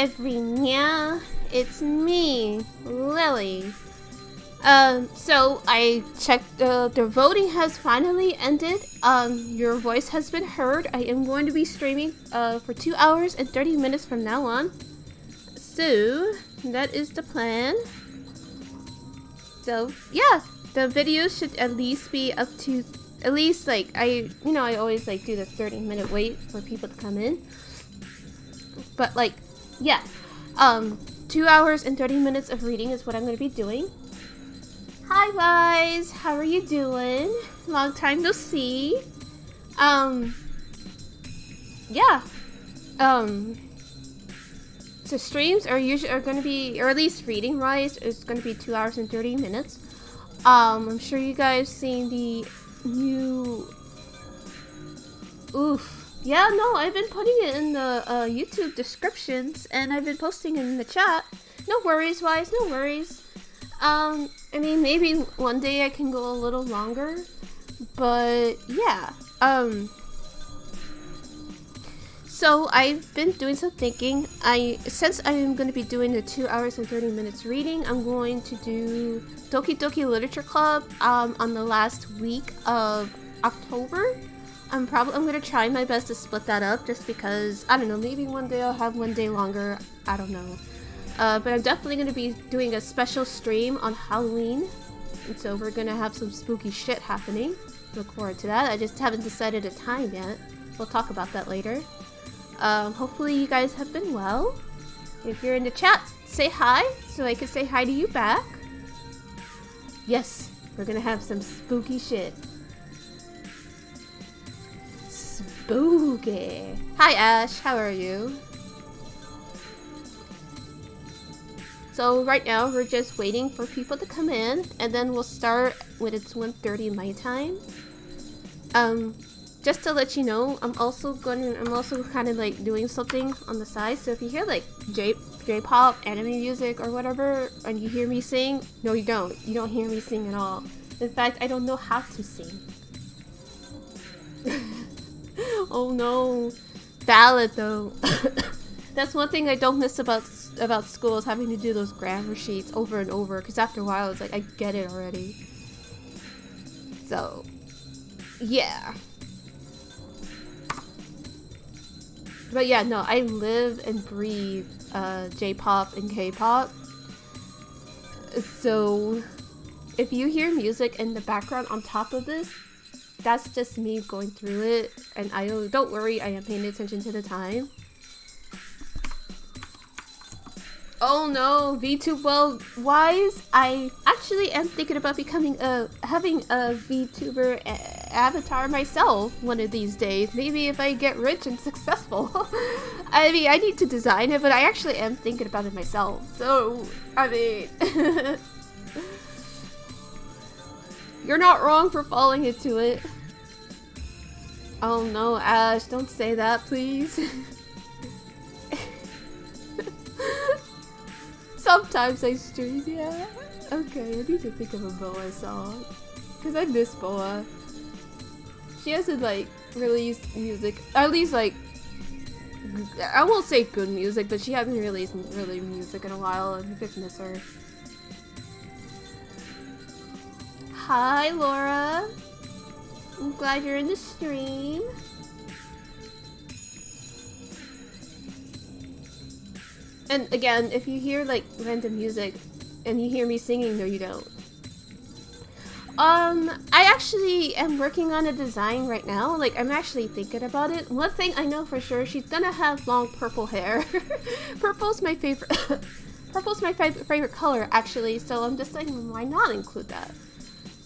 everyone, it's me, Lily. So I checked, the voting has finally ended. Your voice has been heard. I am going to be streaming, for 2 hours and 30 minutes from now on. So, that is the plan. So, yeah, the video should at least be up to, at least, like, I always, like, do the 30-minute wait for people to come in. But, like, yeah, 2 hours and 30 minutes of reading is what I'm going to be doing. Hi guys, how are you doing? Long time no see. Yeah. So streams are going to be, or at least reading wise, is going to be 2 hours and 30 minutes. I'm sure you guys seen the new. Oof. Yeah, no, I've been putting it in the YouTube descriptions, and I've been posting it in the chat. No worries, wise, no worries. I mean, maybe one day I can go a little longer, but yeah. So I've been doing some thinking. Since I'm going to be doing the 2 hours and 30 minutes reading, I'm going to do Doki Doki Literature Club on the last week of October. I'm going to try my best to split that up, just because, I don't know, maybe one day I'll have one day longer, I don't know. But I'm definitely going to be doing a special stream on Halloween, and so we're going to have some spooky shit happening. Look forward to that. I just haven't decided a time yet. We'll talk about that later. Hopefully you guys have been well. If you're in the chat, say hi, so I can say hi to you back. Yes, we're going to have some spooky shit. Spooky. Hi Ash, how are you? So right now we're just waiting for people to come in, and then we'll start when it's 1:30 my time. Just to let you know, I'm also kind of like doing something on the side. So if you hear like J-pop, anime music or whatever, and you hear me sing, no you don't. You don't hear me sing at all. In fact, I don't know how to sing. Oh no. Valid though. That's one thing I don't miss about school, is having to do those grammar sheets over and over, because after a while it's like I get it already. So yeah. But yeah, no, I live and breathe J-pop and K-pop. So if you hear music in the background on top of this, that's just me going through it, and don't worry, I am paying attention to the time. Oh no, VTuber wise, I actually am thinking about becoming having a VTuber avatar myself one of these days. Maybe if I get rich and successful. I mean, I need to design it, but I actually am thinking about it myself. So, I mean, you're not wrong for falling into it. Oh no, Ash, don't say that, please. Sometimes I stream, yeah. Okay, I need to think of a Boa song, because I miss Boa. She hasn't like released music, at least like, I won't say good music, but she hasn't released really music in a while, and I just miss her. Hi Laura, I'm glad you're in the stream. And again, if you hear like random music and you hear me singing, no you don't. I actually am working on a design right now. Like, I'm actually thinking about it. One thing I know for sure, she's gonna have long purple hair. Purple's my favorite. Purple's my favorite color, actually. So I'm just like, why not include that?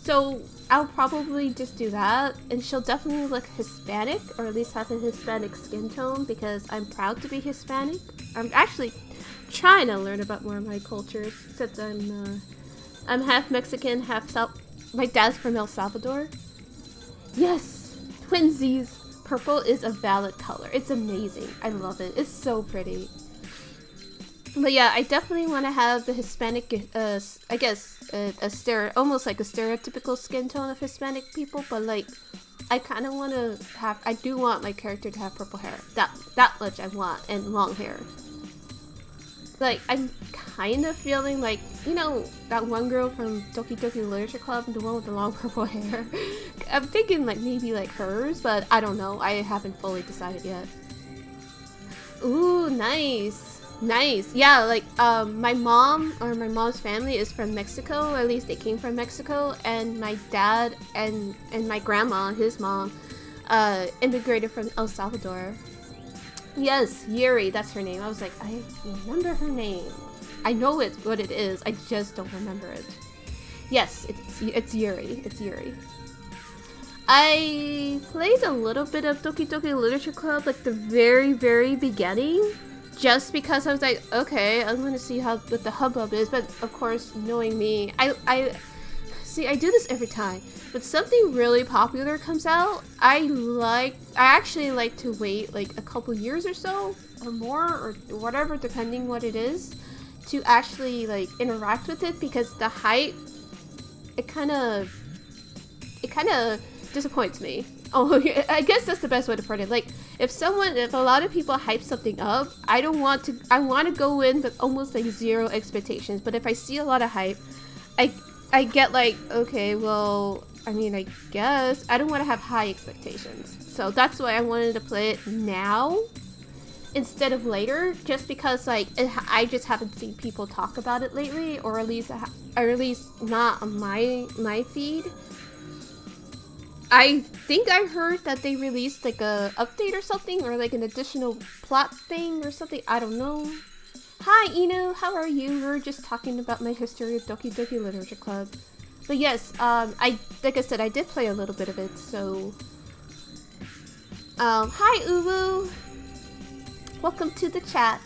So I'll probably just do that, and she'll definitely look Hispanic, or at least have a Hispanic skin tone, because I'm proud to be Hispanic. I'm actually trying to learn about more of my cultures, since I'm half Mexican, half my dad's from El Salvador. Yes, twinsies. Purple is a valid color. It's amazing. I love it. It's so pretty. But yeah, I definitely want to have the Hispanic, I guess, almost like a stereotypical skin tone of Hispanic people, but like, I kind of want to I do want my character to have purple hair. That much I want, and long hair. like, I'm kind of feeling like, you know, that one girl from Doki Doki Literature Club, the one with the long purple hair. I'm thinking like maybe like hers, but I don't know. I haven't fully decided yet. Ooh, nice. Nice. Yeah, like my mom or my mom's family is from Mexico, or at least they came from Mexico, and my dad and my grandma, his mom, immigrated from El Salvador. Yes, Yuri, that's her name. I was like, I remember her name. I know what it is, I just don't remember it. Yes, it's Yuri. It's Yuri. I played a little bit of Doki Doki Literature Club, like the very beginning, just because I was like, okay, I'm gonna see what the hubbub is. But of course, knowing me, I see, I do this every time. But something really popular comes out, I actually like to wait like a couple years or so, or more, or whatever, depending what it is, to actually like interact with it, because the hype, it kind of disappoints me. Oh, I guess that's the best way to put it. Like, if a lot of people hype something up, I want to go in with almost like zero expectations. But if I see a lot of hype, I get like, okay, well, I mean, I guess I don't want to have high expectations. So that's why I wanted to play it now instead of later, just because like I just haven't seen people talk about it lately, or at least not on my feed. I think I heard that they released like a update or something, or like an additional plot thing or something. I don't know. Hi Inu, how are you? We were just talking about my history of Doki Doki Literature Club. But yes, like I said, I did play a little bit of it, so hi Uwu. Welcome to the chat.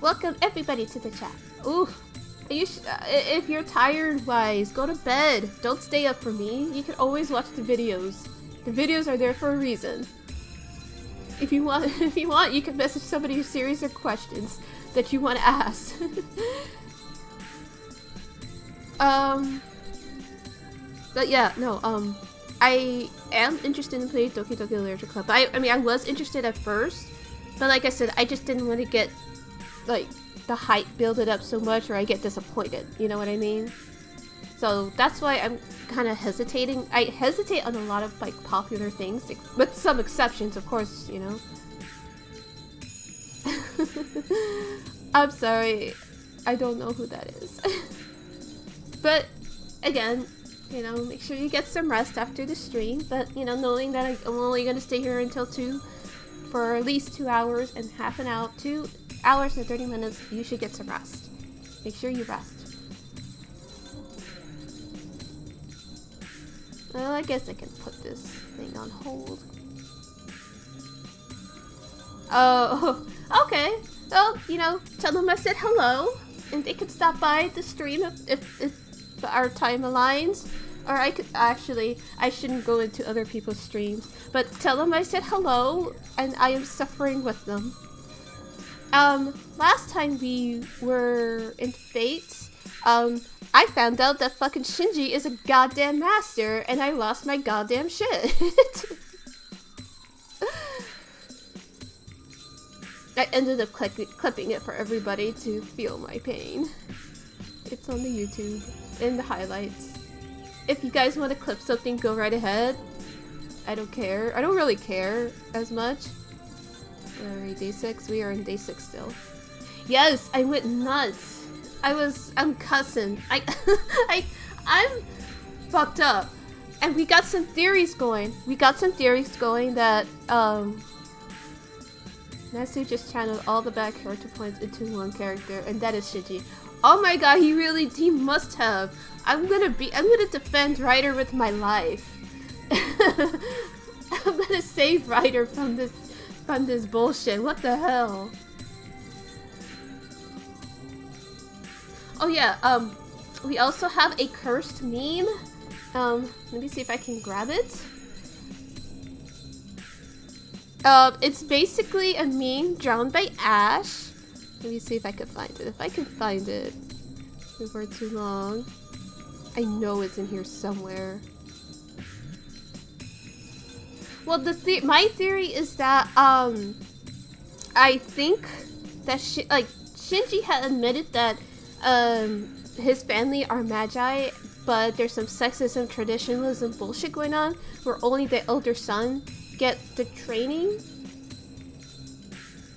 Welcome everybody to the chat. Ooh. If you're tired, wise, go to bed. Don't stay up for me. You can always watch the videos. The videos are there for a reason. If you want, you can message somebody a series of questions that you want to ask. But yeah, no, I am interested in playing Doki Doki Literature Club. I mean, I was interested at first, but like I said, I just didn't want to get, like, the hype build it up so much, or I get disappointed, you know what I mean? So that's why I'm kind of hesitating. I hesitate on a lot of like popular things, with some exceptions, of course, you know. I'm sorry, I don't know who that is. But again, you know, make sure you get some rest after the stream. But you know, knowing that I'm only gonna stay here until 2 for at least 2 hours and half an hour, 2 hours and 30 minutes, you should get some rest. Make sure you rest. Well, I guess I can put this thing on hold. Oh, okay. Well, you know, tell them I said hello, and they could stop by the stream if our time aligns. Or I could actually, I shouldn't go into other people's streams, but tell them I said hello, and I am suffering with them. Last time we were in Fate, I found out that fucking Shinji is a goddamn master, and I lost my goddamn shit. I ended up clipping it for everybody to feel my pain. It's on the YouTube, in the highlights. If you guys want to clip something, go right ahead. I don't care. I don't really care as much. Where are we? Day 6? We are in day 6 still. Yes, I went nuts. I'm cussing. I'm fucked up. And we got some theories going. That, Natsu just channeled all the bad character points into one character, and that is Shinji. Oh my god, he must have. I'm gonna defend Ryder with my life. I'm gonna save Ryder from this bullshit. What the hell? Oh yeah, we also have a cursed meme. Let me see if I can grab it. It's basically a meme drawn by Ash. Let me see if I can find it. If I can find it before too long. I know it's in here somewhere. Well, my theory is that, I think that Shinji had admitted that his family are magi, but there's some sexism, traditionalism bullshit going on where only the elder son get the training.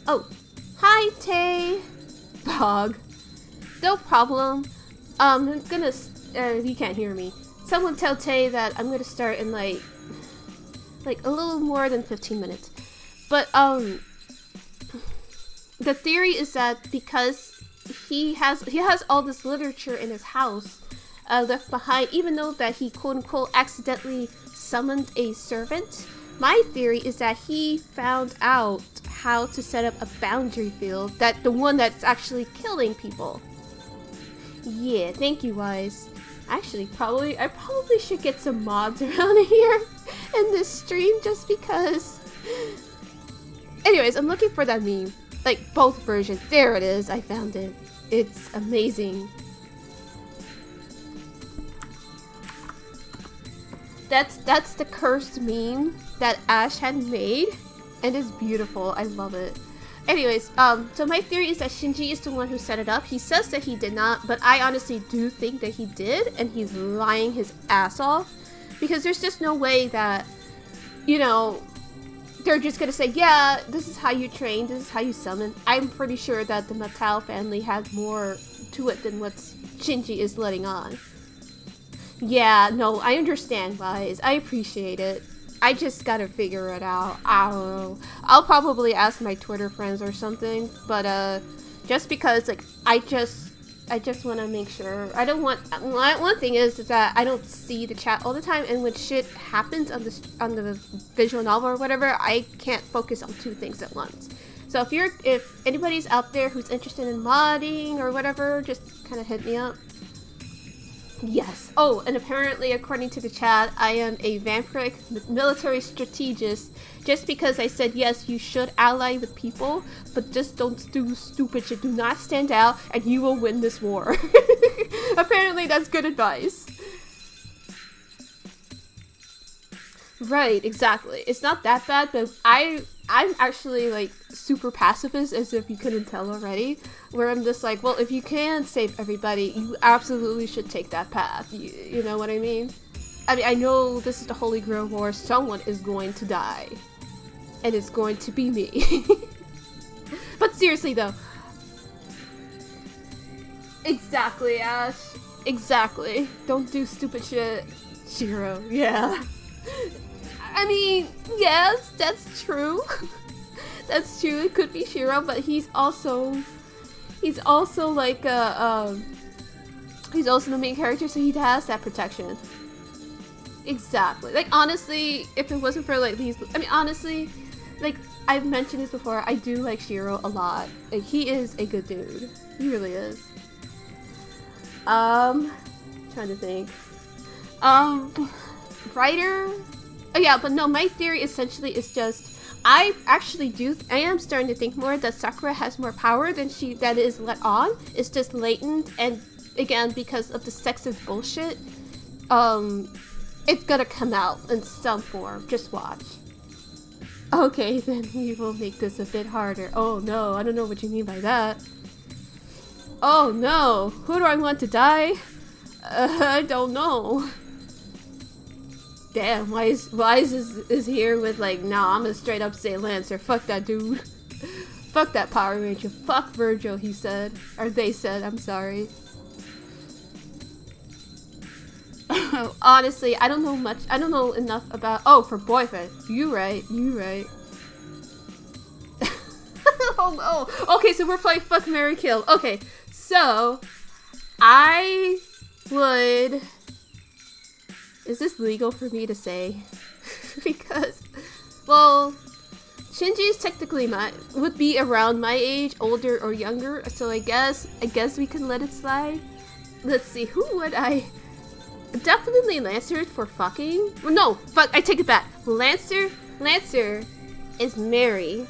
Oh, hi Tay. Bog. No problem. I'm gonna. You can't hear me. Someone tell Tay that I'm gonna start in like a little more than 15 minutes. But the theory is that because he has all this literature in his house left behind, even though that he quote unquote accidentally summoned a servant. My theory is that he found out how to set up a boundary field, that the one that's actually killing people. Yeah, thank you, Wise. Actually, I probably should get some mods around here in this stream just because. Anyways, I'm looking for that meme. Like, both versions. There it is, I found it. It's amazing. That's the cursed meme that Ash had made, and it's beautiful. I love it. Anyways, so my theory is that Shinji is the one who set it up. He says that he did not, but I honestly do think that he did, and he's lying his ass off. Because there's just no way that, you know, they're just gonna say, yeah, this is how you train, this is how you summon. I'm pretty sure that the Mattel family has more to it than what Shinji is letting on. Yeah, no, I understand, guys. I appreciate it. I just gotta figure it out. I don't know. I'll probably ask my Twitter friends or something, but just because, like, I just want to make sure. I don't want. One thing is that I don't see the chat all the time, and when shit happens on the visual novel or whatever, I can't focus on two things at once. So if anybody's out there who's interested in modding or whatever, just kind of hit me up. Yes. Oh, and apparently, according to the chat, I am a vampiric military strategist. Just because I said yes, you should ally with people, but just don't do stupid shit. Do not stand out, and you will win this war. Apparently, that's good advice. Right, exactly. It's not that bad, but I'm actually like super pacifist, as if you couldn't tell already, where I'm just like, well, if you can save everybody, you absolutely should take that path. You know what I mean? I mean, I know this is the Holy Grail War, someone is going to die. And it's going to be me. But seriously though. Exactly, Ash. Exactly. Don't do stupid shit. Shiro, yeah. I mean, yes, that's true. That's true. It could be Shiro, but he's also like he's also the main character, so he has that protection. Exactly. Like, honestly, if it wasn't for like these, I mean, honestly, like I've mentioned this before, I do like Shiro a lot. Like, he is a good dude. He really is. Trying to think. Writer. Oh yeah, but no, my theory essentially is just, I am starting to think more that Sakura has more power than that is let on. It's just latent, and again, because of the sexist bullshit, it's gonna come out in some form. Just watch. Okay, then we will make this a bit harder. Oh no, I don't know what you mean by that. Oh no, who do I want to die? I don't know. Damn, Wise is here with like, nah, I'm gonna straight up say Lancer. Fuck that dude. Fuck that Power Ranger. Fuck Virgil, he said. Or they said, I'm sorry. Honestly, I don't know much. I don't know enough about. Oh, for boyfriend. You right. Oh no. Okay, so we're playing Fuck, Marry, Kill. Okay, so I would. Is this legal for me to say? Because, well, Shinji is technically would be around my age, older or younger. So I guess we can let it slide. Let's see, who would I? Definitely Lancer for fucking. Well, no, fuck. I take it back. Lancer is Mary.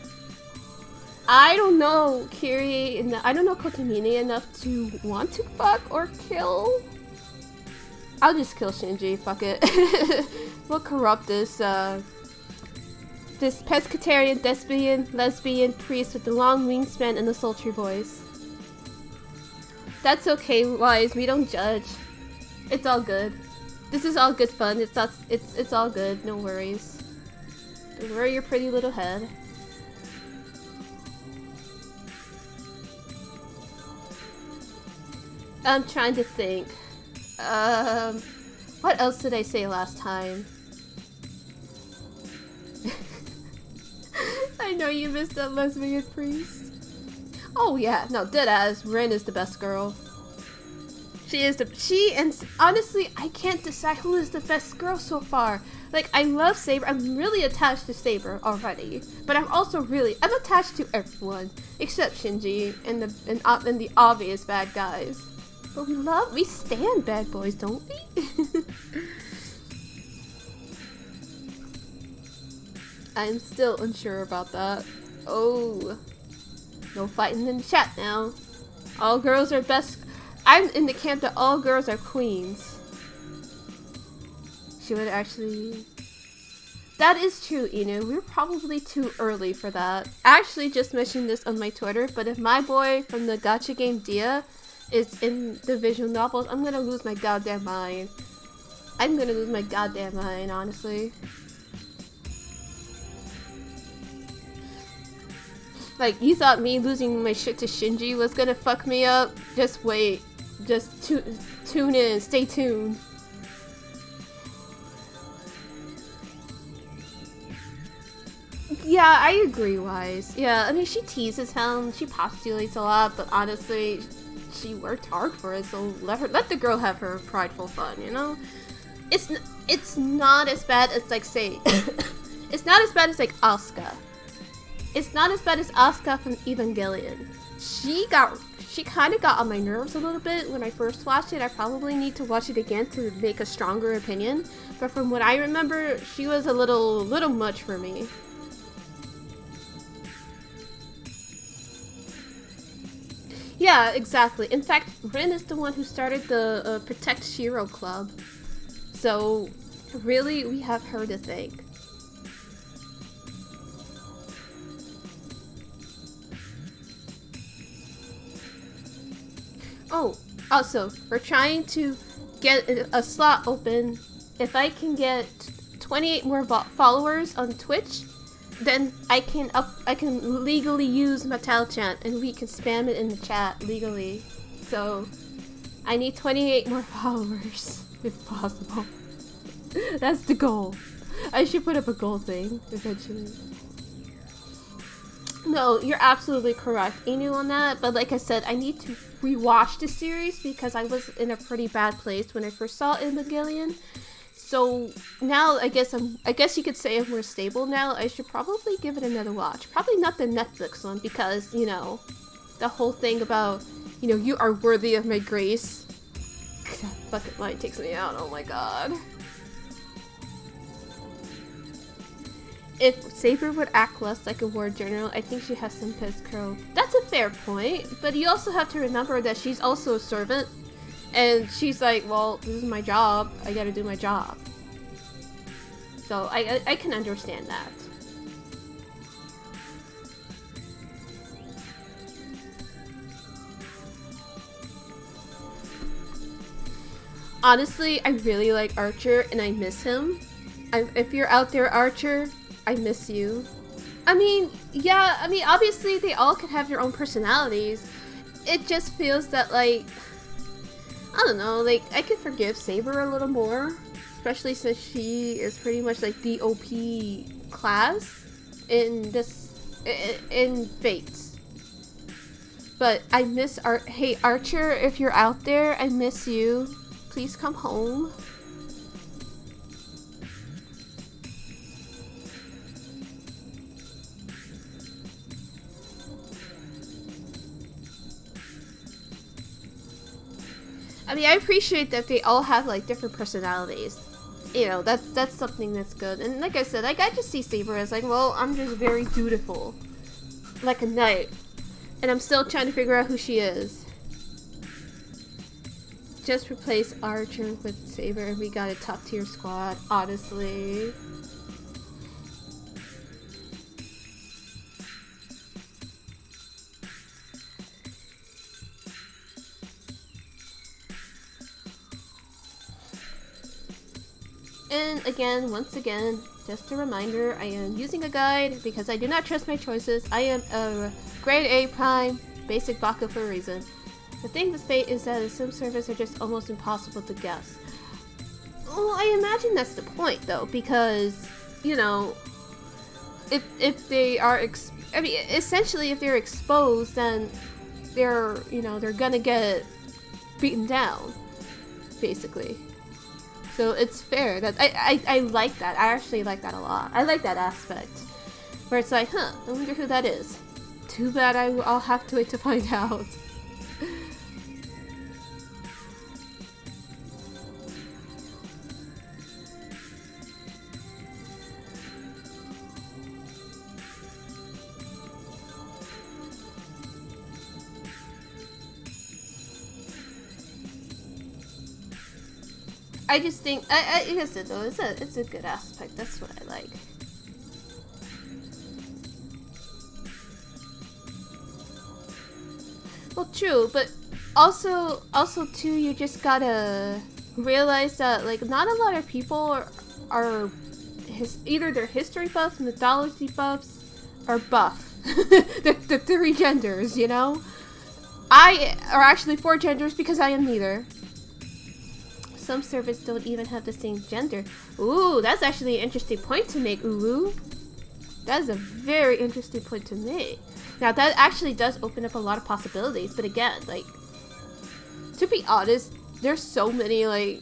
I don't know Kirie. I don't know Kotomine enough to want to fuck or kill. I'll just kill Shinji, fuck it. We'll corrupt this This pescatarian, thespian, lesbian priest with the long wingspan and the sultry voice. That's okay, Wise. We don't judge. It's all good. This is all good fun. It's all good. No worries. Don't worry your pretty little head. I'm trying to think. What else did I say last time? I know you missed that lesbian priest. Oh yeah, no, deadass, Rin is the best girl. And honestly, I can't decide who is the best girl so far. Like, I love Saber, I'm really attached to Saber already. But I'm attached to everyone, except Shinji and the obvious bad guys. But we stand bad boys, don't we? I'm still unsure about that. Oh. No fighting in the chat now. All girls are best. I'm in the camp that all girls are queens. She would actually... That is true, Inu. We're probably too early for that. I actually just mentioned this on my Twitter, but if my boy from the gacha game Dia is in the visual novels, I'm gonna lose my goddamn mind. I'm gonna lose my goddamn mind, honestly. Like, you thought me losing my shit to Shinji was gonna fuck me up? Just wait. Just tune in. Stay tuned. Yeah, I agree, Wise. Yeah, I mean, she teases him, she postulates a lot, but honestly, she worked hard for it, so let the girl have her prideful fun, you know? It's not as bad as, like, say... it's not as bad as, like, Asuka. It's not as bad as Asuka from Evangelion. She kind of got on my nerves a little bit when I first watched it. I probably need to watch it again to make a stronger opinion. But from what I remember, she was a little much for me. Yeah, exactly. In fact, Rin is the one who started the Protect Shiro Club. So, really, we have her to thank. Oh, also, we're trying to get a slot open. If I can get 28 more followers on Twitch, then I can legally use Mattel Chant and we can spam it in the chat legally. So, I need 28 more followers if possible. That's the goal. I should put up a goal thing eventually. No, you're absolutely correct, Inu, on that. But like I said, I need to rewatch the series because I was in a pretty bad place when I first saw Evangelion. So now I guess you could say I'm more stable now. I should probably give it another watch. Probably not the Netflix one because, you know, the whole thing about, you know, you are worthy of my grace. That fucking line takes me out. Oh my god. If Saber would act less like a war general, I think she has some piss curl. That's a fair point, but you also have to remember that she's also a servant, and she's like, well, this is my job, I gotta do my job. So I can understand that. Honestly, I really like Archer, and I miss him. If you're out there, Archer, I miss you. I mean, yeah, I mean, obviously they all can have their own personalities. It just feels that, like, I don't know, like, I could forgive Saber a little more. Especially since she is pretty much like the OP class in Fates. But I miss hey Archer, if you're out there, I miss you. Please come home. I mean, I appreciate that they all have like different personalities. You know, that's something that's good. And like I said, like I just see Saber as like, well, I'm just very dutiful, like a knight, and I'm still trying to figure out who she is. Just replace Archer with Saber, and we got a top tier squad. Honestly. And again, once again, just a reminder, I am using a guide because I do not trust my choices. I am a grade A prime basic Baka for a reason. The thing with Fate is that the sim servers are just almost impossible to guess. Well, I imagine that's the point though, because, you know, if they are, I mean, essentially if they're exposed, then they're, you know, they're gonna get beaten down, basically. So it's fair that I like that. I actually like that a lot. I like that aspect where it's like, huh, I wonder who that is. Too bad I'll have to wait to find out. I just think, it is though, it's a good aspect, that's what I like. Well, true, but also too, you just gotta realize that, like, not a lot of people are either they're history buffs, mythology buffs, or buff. the three genders, you know? I are actually 4 genders because I am neither. Some servers don't even have the same gender. Ooh, that's actually an interesting point to make, Uru. That is a very interesting point to make. Now, that actually does open up a lot of possibilities, but again, like, to be honest, there's so many, like,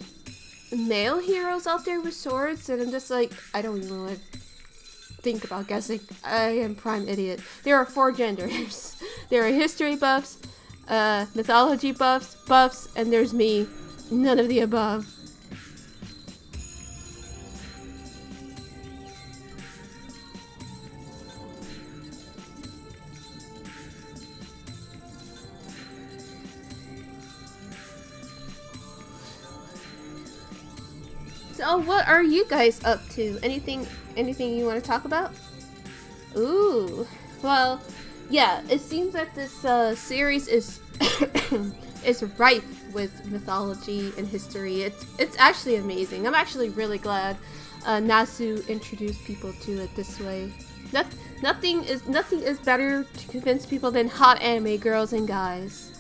male heroes out there with swords that I'm just like, I don't even want to think about guessing. I am prime idiot. There are 4 genders. There are history buffs, mythology buffs, and there's me. None of the above. So what are you guys up to? Anything you want to talk about? Ooh, well, yeah, it seems that this series is is rife with mythology and history. It's actually amazing. I'm actually really glad Nasu introduced people to it this way. Nothing is better to convince people than hot anime girls and guys.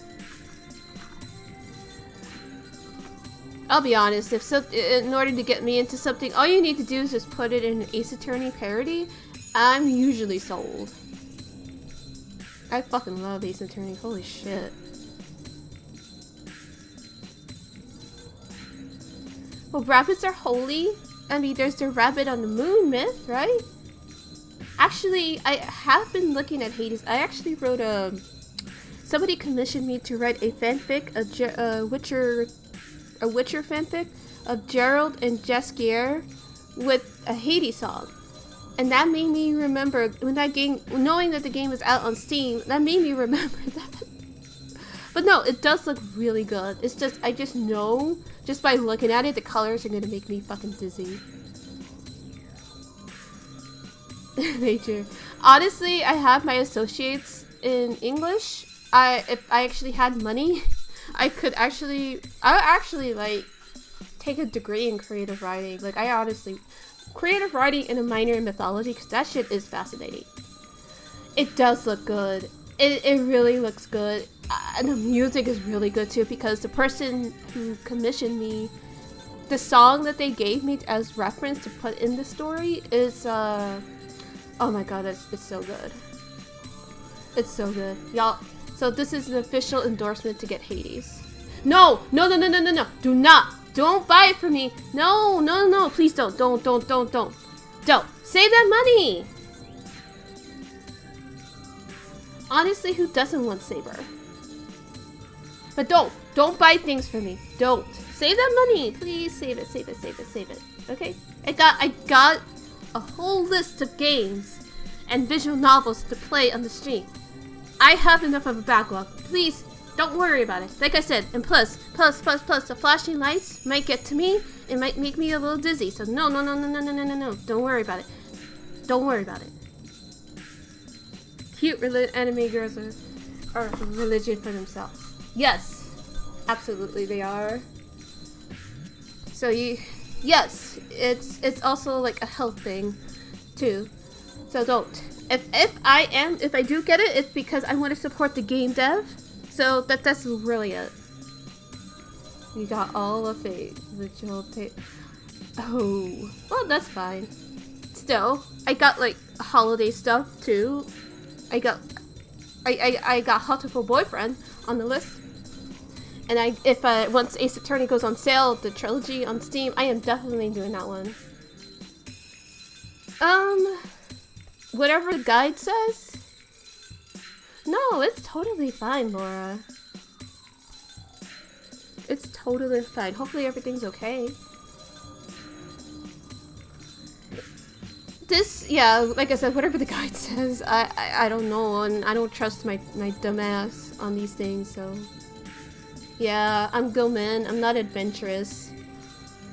I'll be honest, in order to get me into something, all you need to do is just put it in an Ace Attorney parody. I'm usually sold. I fucking love Ace Attorney, holy shit. Well, rabbits are holy. I mean, there's the rabbit on the moon myth, right? Actually, I have been looking at Hades. I actually wrote somebody commissioned me to write a fanfic, a Witcher fanfic of Geralt and Jaskier with a Hades song. And that made me remember when that game, knowing that the game was out on Steam, that made me remember that. But no, it does look really good. It's just, I just know, just by looking at it, the colors are gonna make me fucking dizzy. Nature. Honestly, I have my associates in English. If I actually had money, I would actually like take a degree in creative writing. Like, I honestly, creative writing and a minor in mythology, because that shit is fascinating. It does look good. It really looks good. And the music is really good too, because the person who commissioned me, the song that they gave me as reference to put in the story is, oh my god, it's so good. It's so good. Y'all, so this is an official endorsement to get Hades. No! No, no, no, no, no, no! Do not! Don't buy it from me! No, no, no, please don't. Don't. Save that money! Honestly, who doesn't want Saber? But don't buy things from me. Don't. Save that money! Please save it, save it, save it, save it. Okay? I got a whole list of games and visual novels to play on the stream. I have enough of a backlog. Please, don't worry about it. Like I said, and plus, the flashing lights might get to me. It might make me a little dizzy. So no. Don't worry about it. Don't worry about it. Cute anime girls are a religion for themselves. Yes, absolutely they are. So Yes, it's also like a health thing too. So don't. If I do get it, it's because I want to support the game dev. So that's really it. You got all of it, which will take. Oh, well, that's fine. Still, I got like holiday stuff too. I got Hatoful Boyfriend on the list. And if once Ace Attorney goes on sale, the trilogy on Steam, I am definitely doing that one. Whatever the guide says. No, it's totally fine, Laura. It's totally fine. Hopefully everything's okay. This, yeah, like I said, whatever the guide says, I don't know, and I don't trust my dumb ass on these things, so. Yeah, I'm Gomen, I'm not adventurous.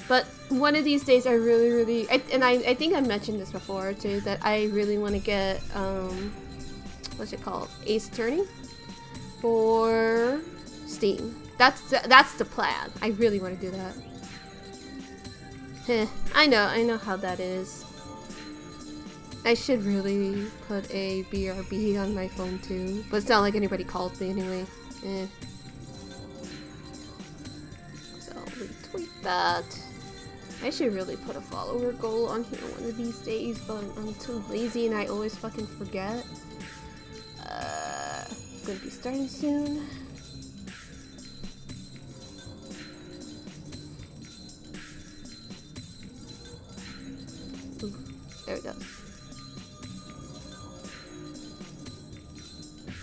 But one of these days I really, I think I mentioned this before too, that I really want to get, what's it called? Ace Attorney? For Steam. That's the plan. I really want to do that. Heh, I know how that is. I should really put a BRB on my phone too, but it's not like anybody calls me anyway. Eh. So retweet that. I should really put a follower goal on here one of these days, but I'm too lazy and I always fucking forget. Gonna be starting soon. Ooh, there it goes.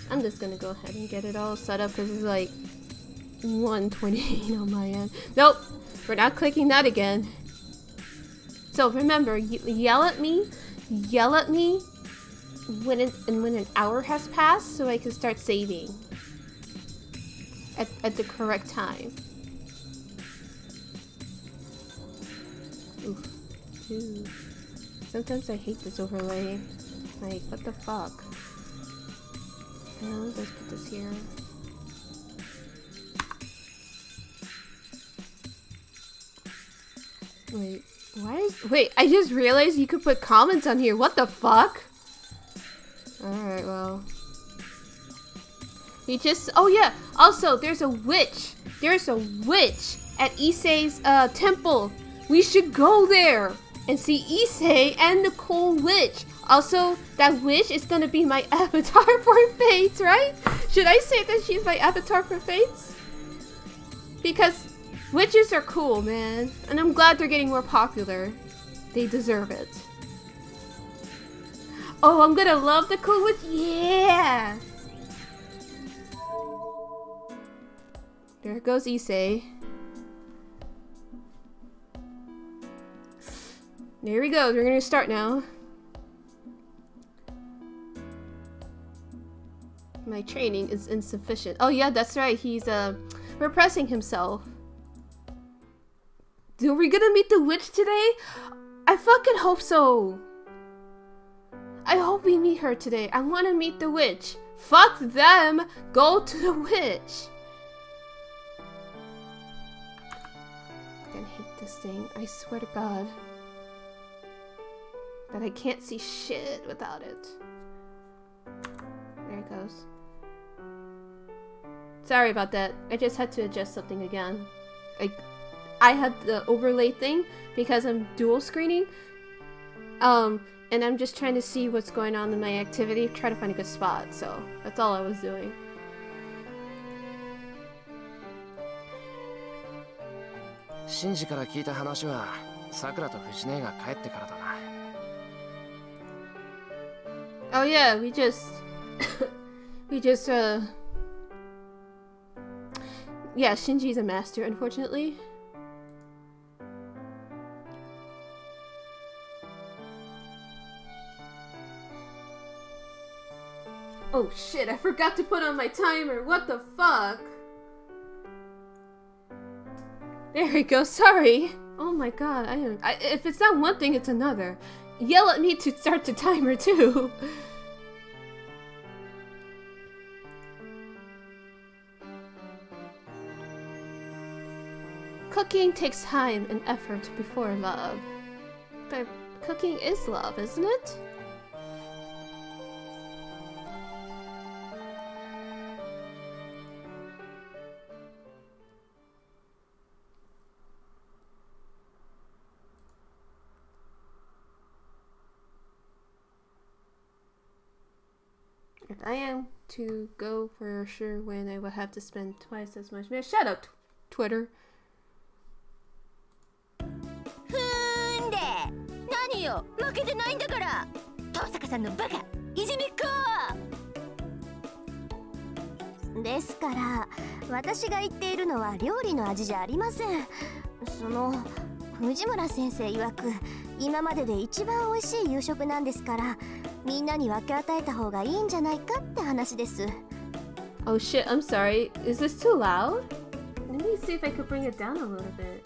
I'm just gonna go ahead and get it all set up because it's like 1:28 on my end. Nope, we're not clicking that again. So remember, yell at me when an hour has passed, so I can start saving at the correct time. Oof. Ooh. Sometimes I hate this overlay. Like, what the fuck? Let's put this here. Wait, wait, I just realized you could put comments on here. What the fuck? Alright, well. You just, oh yeah, also there's a witch. There's a witch at Issei's temple. We should go there and see Issei and the cool witch. Also, that witch is gonna be my avatar for Fates, right? Should I say that she's my avatar for Fates? Because witches are cool, man. And I'm glad they're getting more popular. They deserve it. Oh, I'm gonna love the cool witch. Yeah! There goes Issei. There we go. We're gonna start now. My training is insufficient. Oh yeah, that's right. He's repressing himself. Are we gonna meet the witch today? I fucking hope so. I hope we meet her today. I want to meet the witch. Fuck them. Go to the witch. I fucking hate this thing. I swear to God. But I can't see shit without it. There it goes. Sorry about that. I just had to adjust something again. I had the overlay thing because I'm dual screening. And I'm just trying to see what's going on in my activity, try to find a good spot, so that's all I was doing. Shinji から聞いた話は、桜と藤姉が帰ってからだな。Oh yeah, we just yeah, Shinji's a master, unfortunately. Oh shit, I forgot to put on my timer. What the fuck? There we go, sorry. Oh my god, if it's not one thing, it's another. Yell at me to start the timer too. cooking takes time and effort before love. But cooking is love, isn't it? If I am to go for sure when I would have to spend twice as much. Man, shut up, Twitter. ふんで何よ負けてないんだから登坂さんのバカいじめっ子ですから私が言っているのは料理の味じゃありませんその藤村先生曰く今までで一番美味しい夕食なんですからみんなに分け与えた方がいいんじゃないかって話です Oh shit, I'm sorry. Is this too loud? Let me see if I could bring it down a little bit.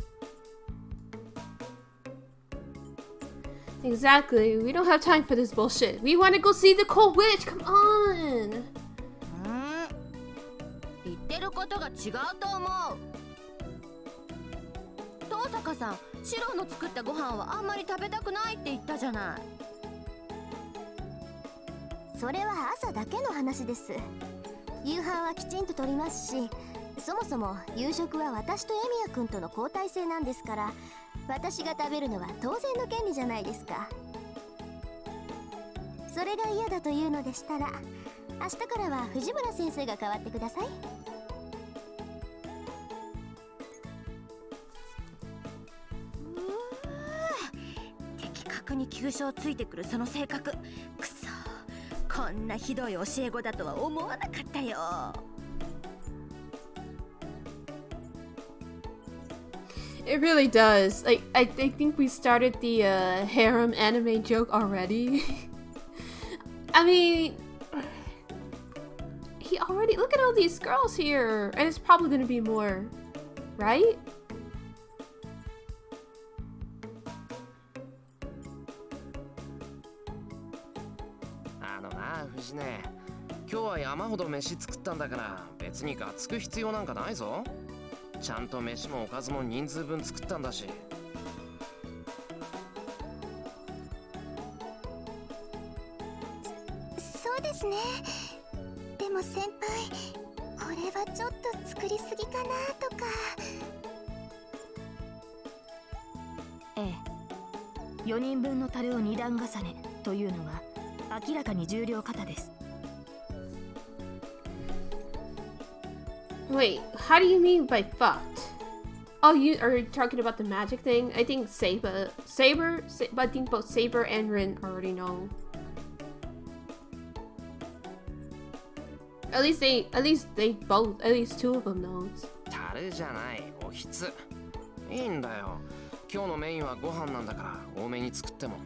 Exactly. We don't have time for this bullshit. We want to go see the Cold Witch. Come on. 言ってることが違うと思う登坂さんシロの作ったご飯はあんまり食べたくないって言ったじゃないそれは朝だけの話です夕飯はきちんととりますしそもそも夕食は私とエミヤ君との交代制なんですから私が食べるのは当然の権利じゃないですかそれが嫌だというのでしたら明日からは藤村先生が代わってくださいう的確に急所をついてくるその性格くそこんなひどい教え子だとは思わなかったよ It really does. Like, I think we started the harem anime joke already. I mean, he already look at all these girls here, and it's probably gonna be more, right? Ah, 藤根、今日は山ほど飯作ったんだから別にがつく必要なんかないぞ。ちゃんと飯もおかずも人数分作ったんだし。そうですね。でも先輩、これはちょっと作りすぎかなとか。ええ、4人分のタレを2段重ねというのが明らかに重量型です。Wait, how do you mean by fucked? Oh, you are talking about the magic thing? I think but I think both Saber and Rin already know. At least two of them knows. タレじゃない、おひつ。いいんだよ。今日のメインはご飯なんだから多めに作っても。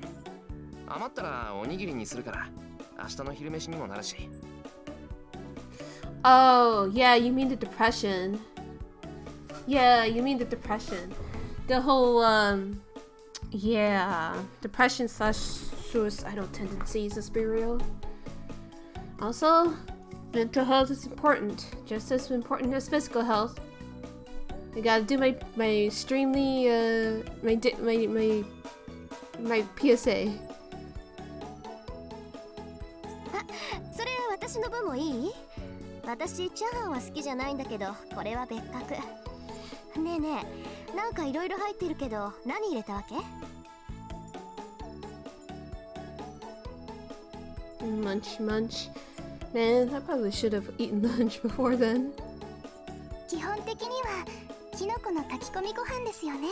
余ったらおにぎりにするから、明日の昼飯にもなるし。Oh, yeah, you mean the depression. Yeah, you mean the depression. The whole, yeah, depression / suicidal tendencies is be real. Also, mental health is important, just as important as physical health. I gotta do my extremely, my PSA. それ私の分もいい？私チャーハンは好きじゃないんだけどこれは別格ねえねえなんかいろいろ入ってるけど何入れたわけ Munch munch. Man, I probably should have eaten lunch before then. 基本的にはキノコの炊き込みご飯ですよね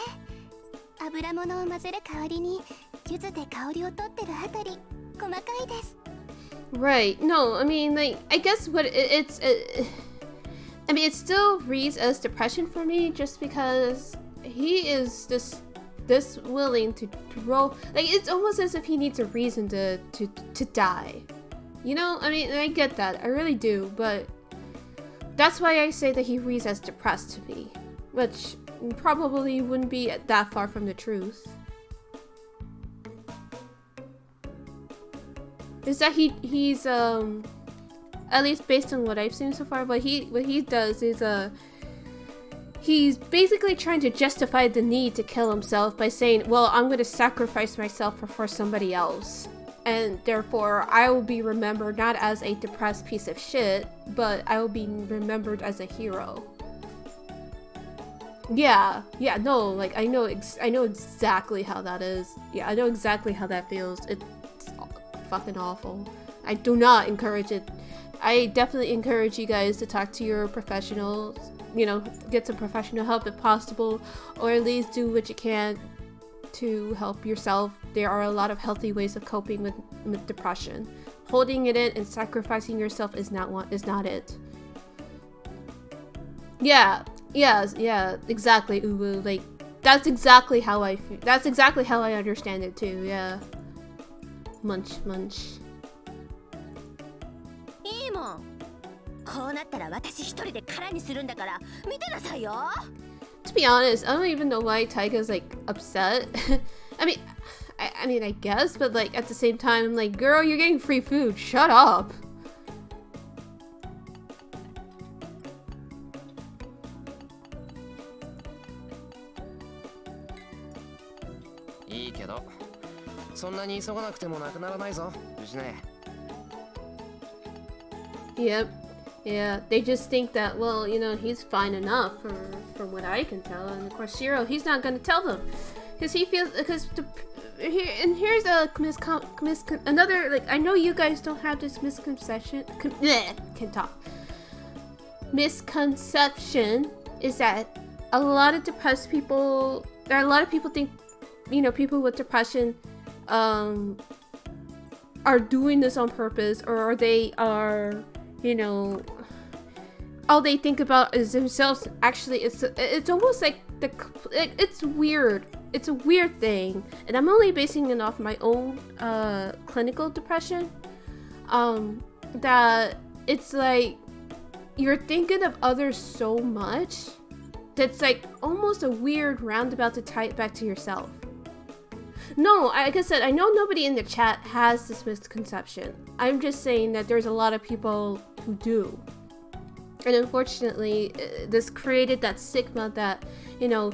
油物を混ぜる代わりに柚子で香りを取ってるあたり細かいです Right. No, I mean, like, I guess what I mean, it still reads as depression for me just because he is this willing to roll. Like, it's almost as if he needs a reason to die. You know? I mean, I get that. I really do. But that's why I say that he reads as depressed to me. Which probably wouldn't be that far from the truth. Is that he's at least based on what I've seen so far, what he does is he's basically trying to justify the need to kill himself by saying, well, I'm going to sacrifice myself for somebody else. And therefore, I will be remembered not as a depressed piece of shit, but I will be remembered as a hero. Yeah, no, like, I know exactly how that is. Yeah, I know exactly how that feels. It's fucking awful. I do not encourage it. I definitely encourage you guys to talk to your professionals, you know, get some professional help if possible, or at least do what you can to help yourself. There are a lot of healthy ways of coping with depression. Holding it in and sacrificing yourself is not it. Yeah, exactly, Uwu. Like, that's exactly how I feel. That's exactly how I understand it too, yeah. Munch. いいもん。こうなったら私一人で空にするんだから見てなさいよ。To be honest, I don't even know why Taiga's like upset. I mean, I guess, but like at the same time, I'm like, girl, you're getting free food. Shut up. Yep. Yeah, they just think that, well, you know, he's fine enough from what I can tell. And of course, Shiro, he's not going to tell them. Because he feels, here's a another, like, I know you guys don't have this misconception, misconception is that a lot of depressed people, there are a lot of people think, you know, people with depression, are doing this on purpose, or they are, you know, all they think about is themselves. Actually, it's almost like it's weird. It's a weird thing, and I'm only basing it off my own clinical depression. That it's like you're thinking of others so much that's like almost a weird roundabout to tie it back to yourself. No, like I said, I know nobody in the chat has this misconception. I'm just saying that there's a lot of people who do. And unfortunately, this created that stigma that, you know,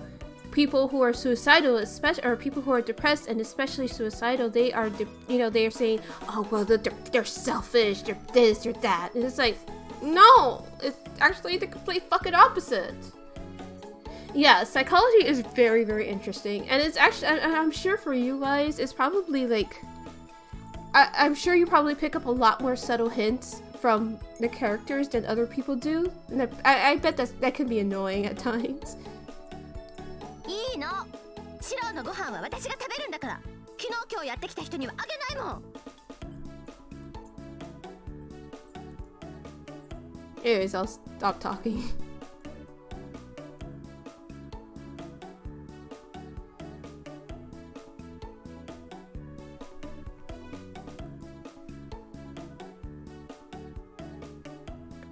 people who are suicidal, especially, or people who are depressed and especially suicidal, they are, you know, they are saying, oh, well, they're selfish, they're this, they're that. And it's like, no, it's actually the complete fucking opposite. Yeah, psychology is very, very interesting, and it's actually, I'm sure for you guys, it's probably like, I'm sure you probably pick up a lot more subtle hints from the characters than other people do, and I bet that can be annoying at times. いいの。シロのご飯は私が食べるんだから。昨日今日やってきた人にはあげないもん。Anyways, I'll stop talking.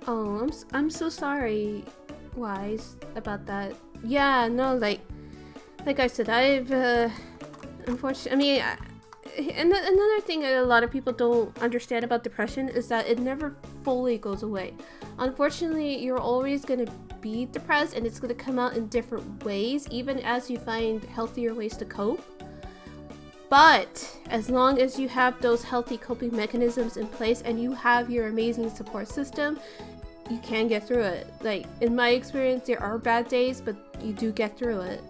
Oh, I'm so sorry, Wise, about that. Yeah, no, like I said, I've unfortunately, I mean, and another thing that a lot of people don't understand about depression is that it never fully goes away. Unfortunately, you're always gonna be depressed, and it's gonna come out in different ways, even as you find healthier ways to cope. But as long as you have those healthy coping mechanisms in place and you have your amazing support system, you can get through it. Like, in my experience, there are bad days, but you do get through it.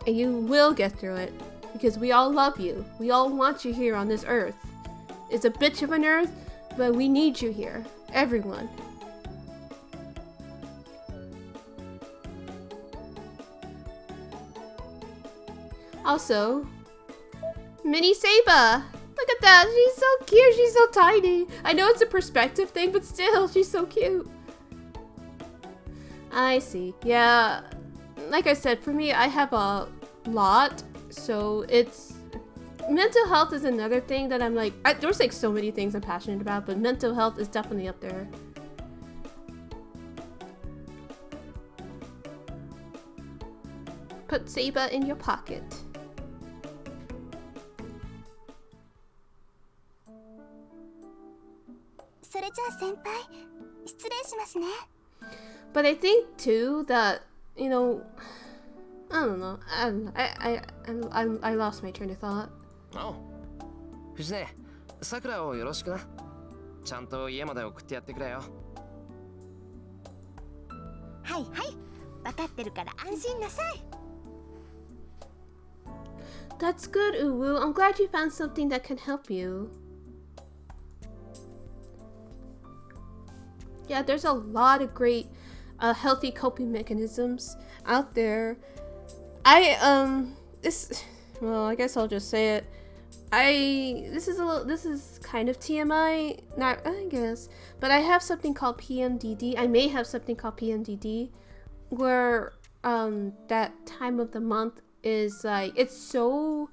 And you will get through it. Because we all love you. We all want you here on this earth. It's a bitch of an earth, but we need you here. Everyone. Also, Mini Saba! Look at that! She's so cute! She's so tiny! I know it's a perspective thing, but still, she's so cute! I see. Yeah, like I said, for me, I have a lot, so it's... Mental health is another thing that I'm like... there's like so many things I'm passionate about, but mental health is definitely up there. Put Saba in your pocket. But I think too that, you know, I don't know. I lost my train of thought. おう藤音、さくらをよろしくな。ちゃんと家まで送ってやってくれよ。はいはい、分かってるから安心なさい。That's good, Uwu. I'm glad you found something that can help you. Yeah, there's a lot of great healthy coping mechanisms out there. I guess I'll just say it. This is kind of TMI, not I guess, but I have something called PMDD. I may have something called PMDD, where that time of the month is like, it's so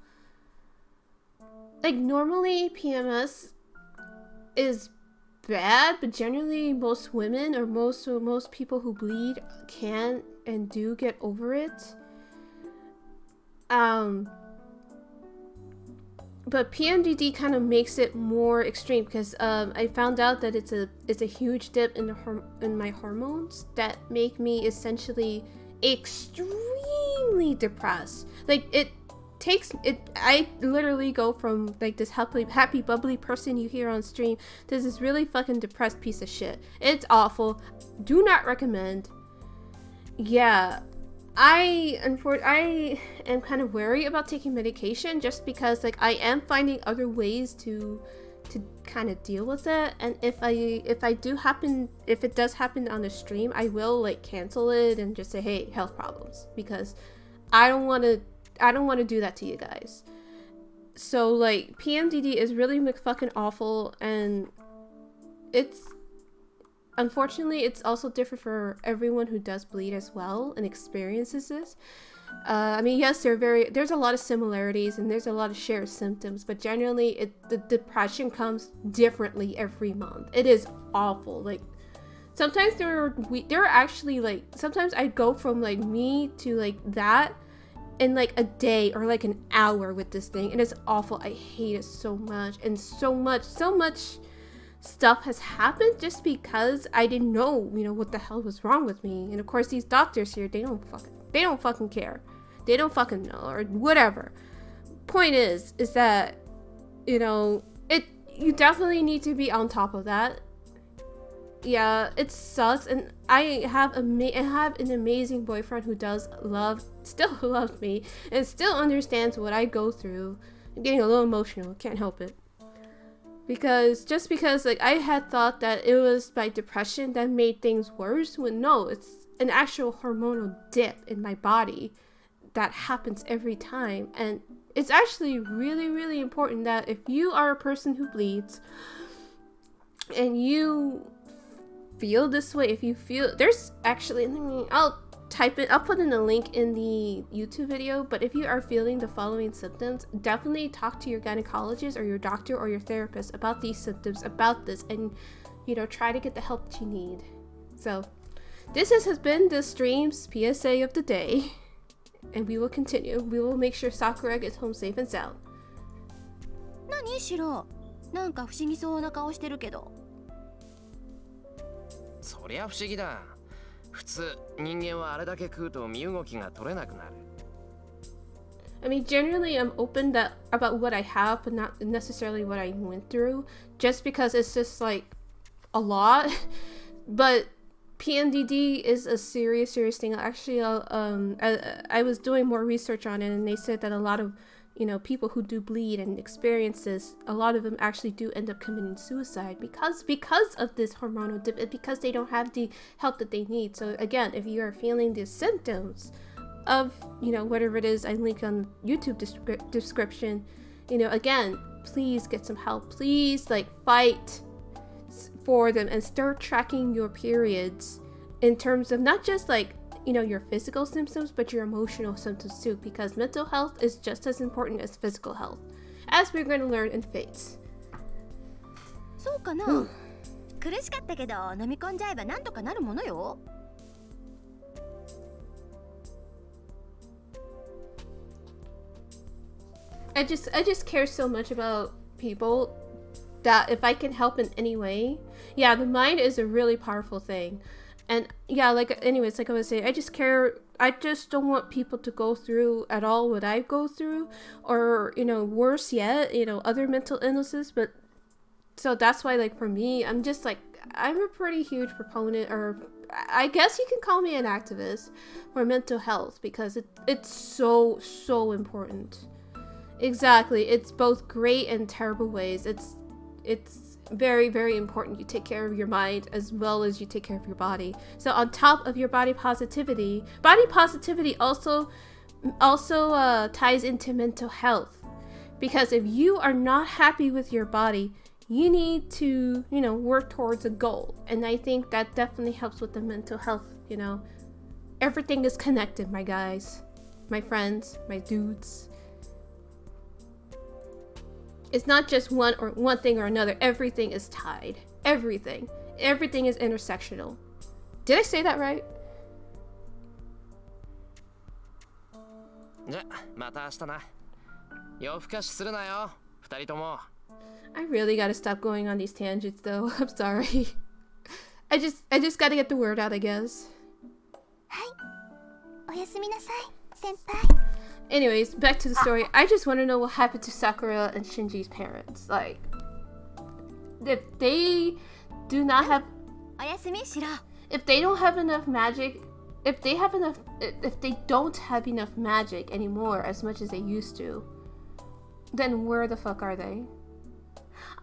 like, normally PMS is bad, but generally most women or most people who bleed can and do get over it. But PMDD kind of makes it more extreme because I found out that it's a huge dip in my hormones that make me essentially extremely depressed. Like I literally go from like this happy bubbly person you hear on stream to this really fucking depressed piece of shit. It's awful. Do not recommend. Yeah. I am kind of wary about taking medication just because like I am finding other ways to kind of deal with it, and if it does happen on the stream, I will like cancel it and just say, hey, health problems, because I don't want to do that to you guys. So like PMDD is really fucking awful, and unfortunately, it's also different for everyone who does bleed as well and experiences this. I mean, yes, there's a lot of similarities and there's a lot of shared symptoms, but generally, the depression comes differently every month. It is awful. Like, sometimes there are actually like, sometimes I go from like me to like that in like a day or like an hour with this thing, and it's awful. I hate it so much, and so much stuff has happened just because I didn't know, what the hell was wrong with me. And of course, these doctors here, they don't fucking care. They don't fucking know, or whatever. Point is that, you definitely need to be on top of that. Yeah, it sucks, and I have an amazing boyfriend who still loves me, and still understands what I go through. I'm getting a little emotional, can't help it. Because like I had thought that it was my depression that made things worse, when no, it's an actual hormonal dip in my body that happens every time. And it's actually really, really important that if you are a person who bleeds and you feel this way, there's actually, I'll put in a link in the YouTube video, but if you are feeling the following symptoms, definitely talk to your gynecologist or your doctor or your therapist about these symptoms, about this, and try to get the help that you need. So this has been the stream's PSA of the day, and we will continue. We will make sure Sakura gets home safe and sound. 何しろ、なんか不思議そうな顔してるけど。そりゃ不思議だ。普通人間はあれだけ食うと身動きが取れなくなる。I mean, generally I'm open about what I have, but not necessarily what I went through, just because it's just like a lot. But PMDD is a serious thing. Actually, I was doing more research on it, and they said that a lot of people who do bleed and experience this, a lot of them actually do end up committing suicide because of this hormonal dip, because they don't have the help that they need. So again, if you are feeling the symptoms of whatever it is I link on YouTube description, again, please get some help. Please fight for them and start tracking your periods in terms of not just your physical symptoms, but your emotional symptoms too, because mental health is just as important as physical health, as we're going to learn in Fates. そうかな。苦しかったけど飲み込んじゃえばなんとかなるものよ。I just care so much about people that if I can help in any way, yeah, the mind is a really powerful thing. And yeah, like anyways, like I was saying, I just don't want people to go through at all what I go through, or worse yet, other mental illnesses. But so that's why, like, for me, I'm a pretty huge proponent, or I guess you can call me an activist for mental health, because it's so important. Exactly. It's both great and terrible ways. It's very, very important you take care of your mind as well as you take care of your body. So on top of your body positivity also ties into mental health. Because if you are not happy with your body, you need to, work towards a goal. And I think that definitely helps with the mental health, Everything is connected, my guys, my friends, my dudes. It's not just one thing or another. Everything is tied. Everything is intersectional. Did I say that right? じゃ、また明日な。夜更かしするなよ、二人とも。I really gotta stop going on these tangents, though. I'm sorry. I just gotta get the word out, I guess. はい。おやすみなさい、先輩。Anyways, back to the story. I just want to know what happened to Sakura and Shinji's parents. Like, if they do not have... If they don't have enough magic... If they don't have enough magic anymore as much as they used to, then where the fuck are they?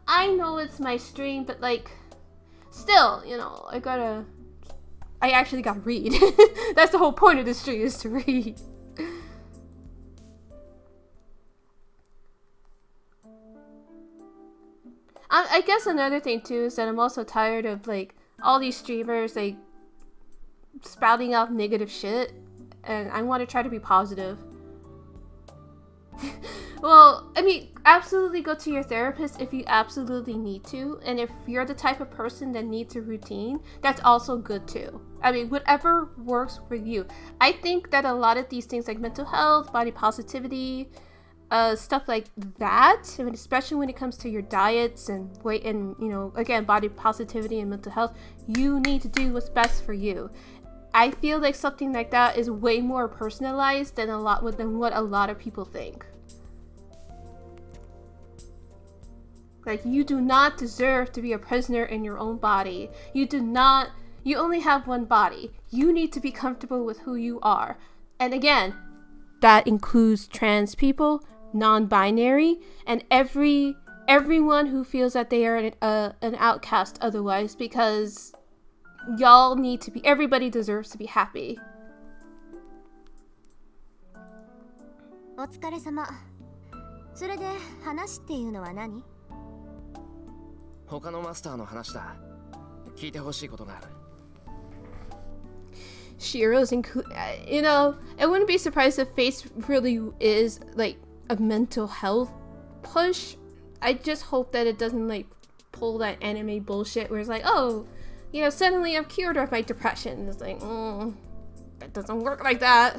I know it's my stream, but like... Still, I actually gotta read. That's the whole point of this stream, is to read. I guess another thing too is that I'm also tired of like all these streamers like spouting off negative shit, and I want to try to be positive. Well, I mean, absolutely go to your therapist if you absolutely need to, and if you're the type of person that needs a routine, that's also good too. I mean, whatever works for you. I think that a lot of these things like mental health, body positivity, stuff like that, I mean, especially when it comes to your diets and weight and, again, body positivity and mental health, you need to do what's best for you. I feel like something like that is way more personalized than what a lot of people think. Like, you do not deserve to be a prisoner in your own body. You only have one body. You need to be comfortable with who you are. And again, that includes trans people, non-binary, and everyone who feels that they are an outcast otherwise, because everybody deserves to be happy. お疲れ様。それで話っていうのは何？他のマスターの話だ。聞いてほしいことがある。Shiro's I wouldn't be surprised if Face really is like a mental health push. I just hope that it doesn't like pull that anime bullshit where it's like, oh, suddenly I'm cured of my depression. It's like, that doesn't work like that.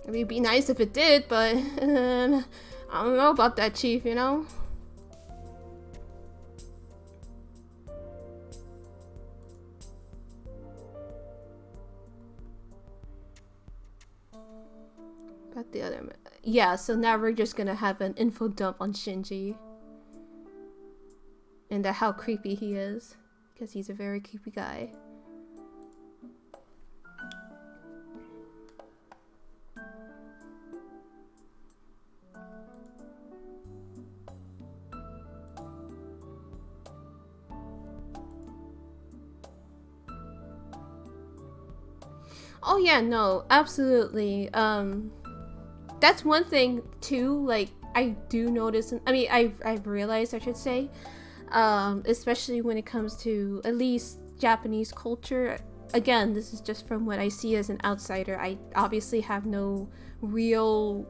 I mean, it'd be nice if it did, but I don't know about that, Chief, But the other... Yeah, so now we're just gonna have an info dump on Shinji. And how creepy he is. Because he's a very creepy guy. Oh yeah, no, absolutely. That's one thing too, like, I do notice, I've realized, I should say, especially when it comes to at least Japanese culture. Again, this is just from what I see as an outsider. I obviously have no real,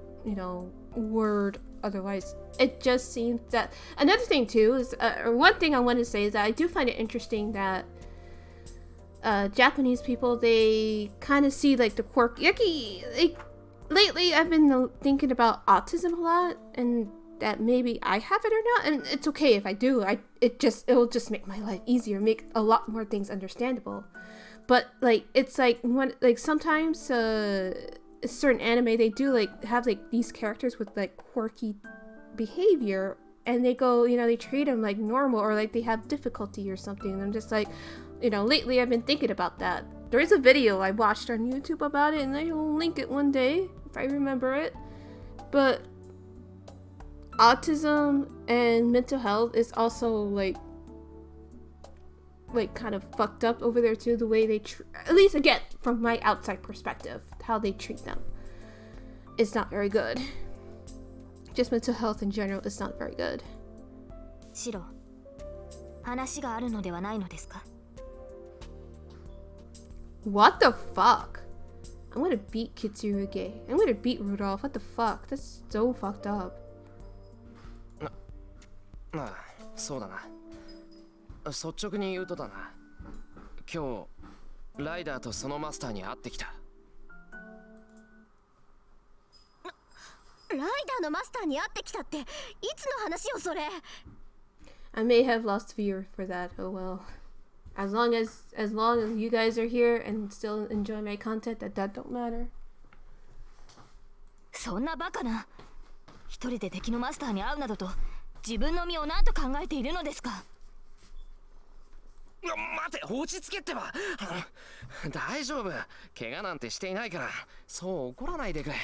word otherwise. It just seems that... Another thing too is, one thing I want to say is that I do find it interesting that Japanese people, they kind of see like the quirk. Lately, I've been thinking about autism a lot, and that maybe I have it or not, and it's okay if I do. It'll just make my life easier, make a lot more things understandable. But like it's like when like sometimes certain anime they do like have like these characters with like quirky behavior, and they go, you know, they treat them like normal or like they have difficulty or something. And I'm just like, you know, lately I've been thinking about that. There is a video I watched on YouTube about it, and I will link it one day if I remember it. But autism and mental health is also like kind of fucked up over there too, the way they at least again from my outside perspective, how they treat them is not very good. Just mental health in general is not very good. シロ、話があるのではないのですか? What the fuck? I'm gonna beat Kitsuruge. I'm gonna beat Rudolph. What the fuck? That's so fucked up. ああ、そうだな。率直に言うとだな。今日ライダーとそのマスターに会ってきた。ライダーのマスターに会ってきたっていつの話よそれ? I may have lost fear for that. Oh well. As long as you guys are here and still enjoy my content, that don't matter. そんなバカな。一人で敵のマスターに会うなどと自分の身を何と考えているのですか? 待て、落ち着けってば。大丈夫、怪我なんてしていないから、そう怒らないでくれ。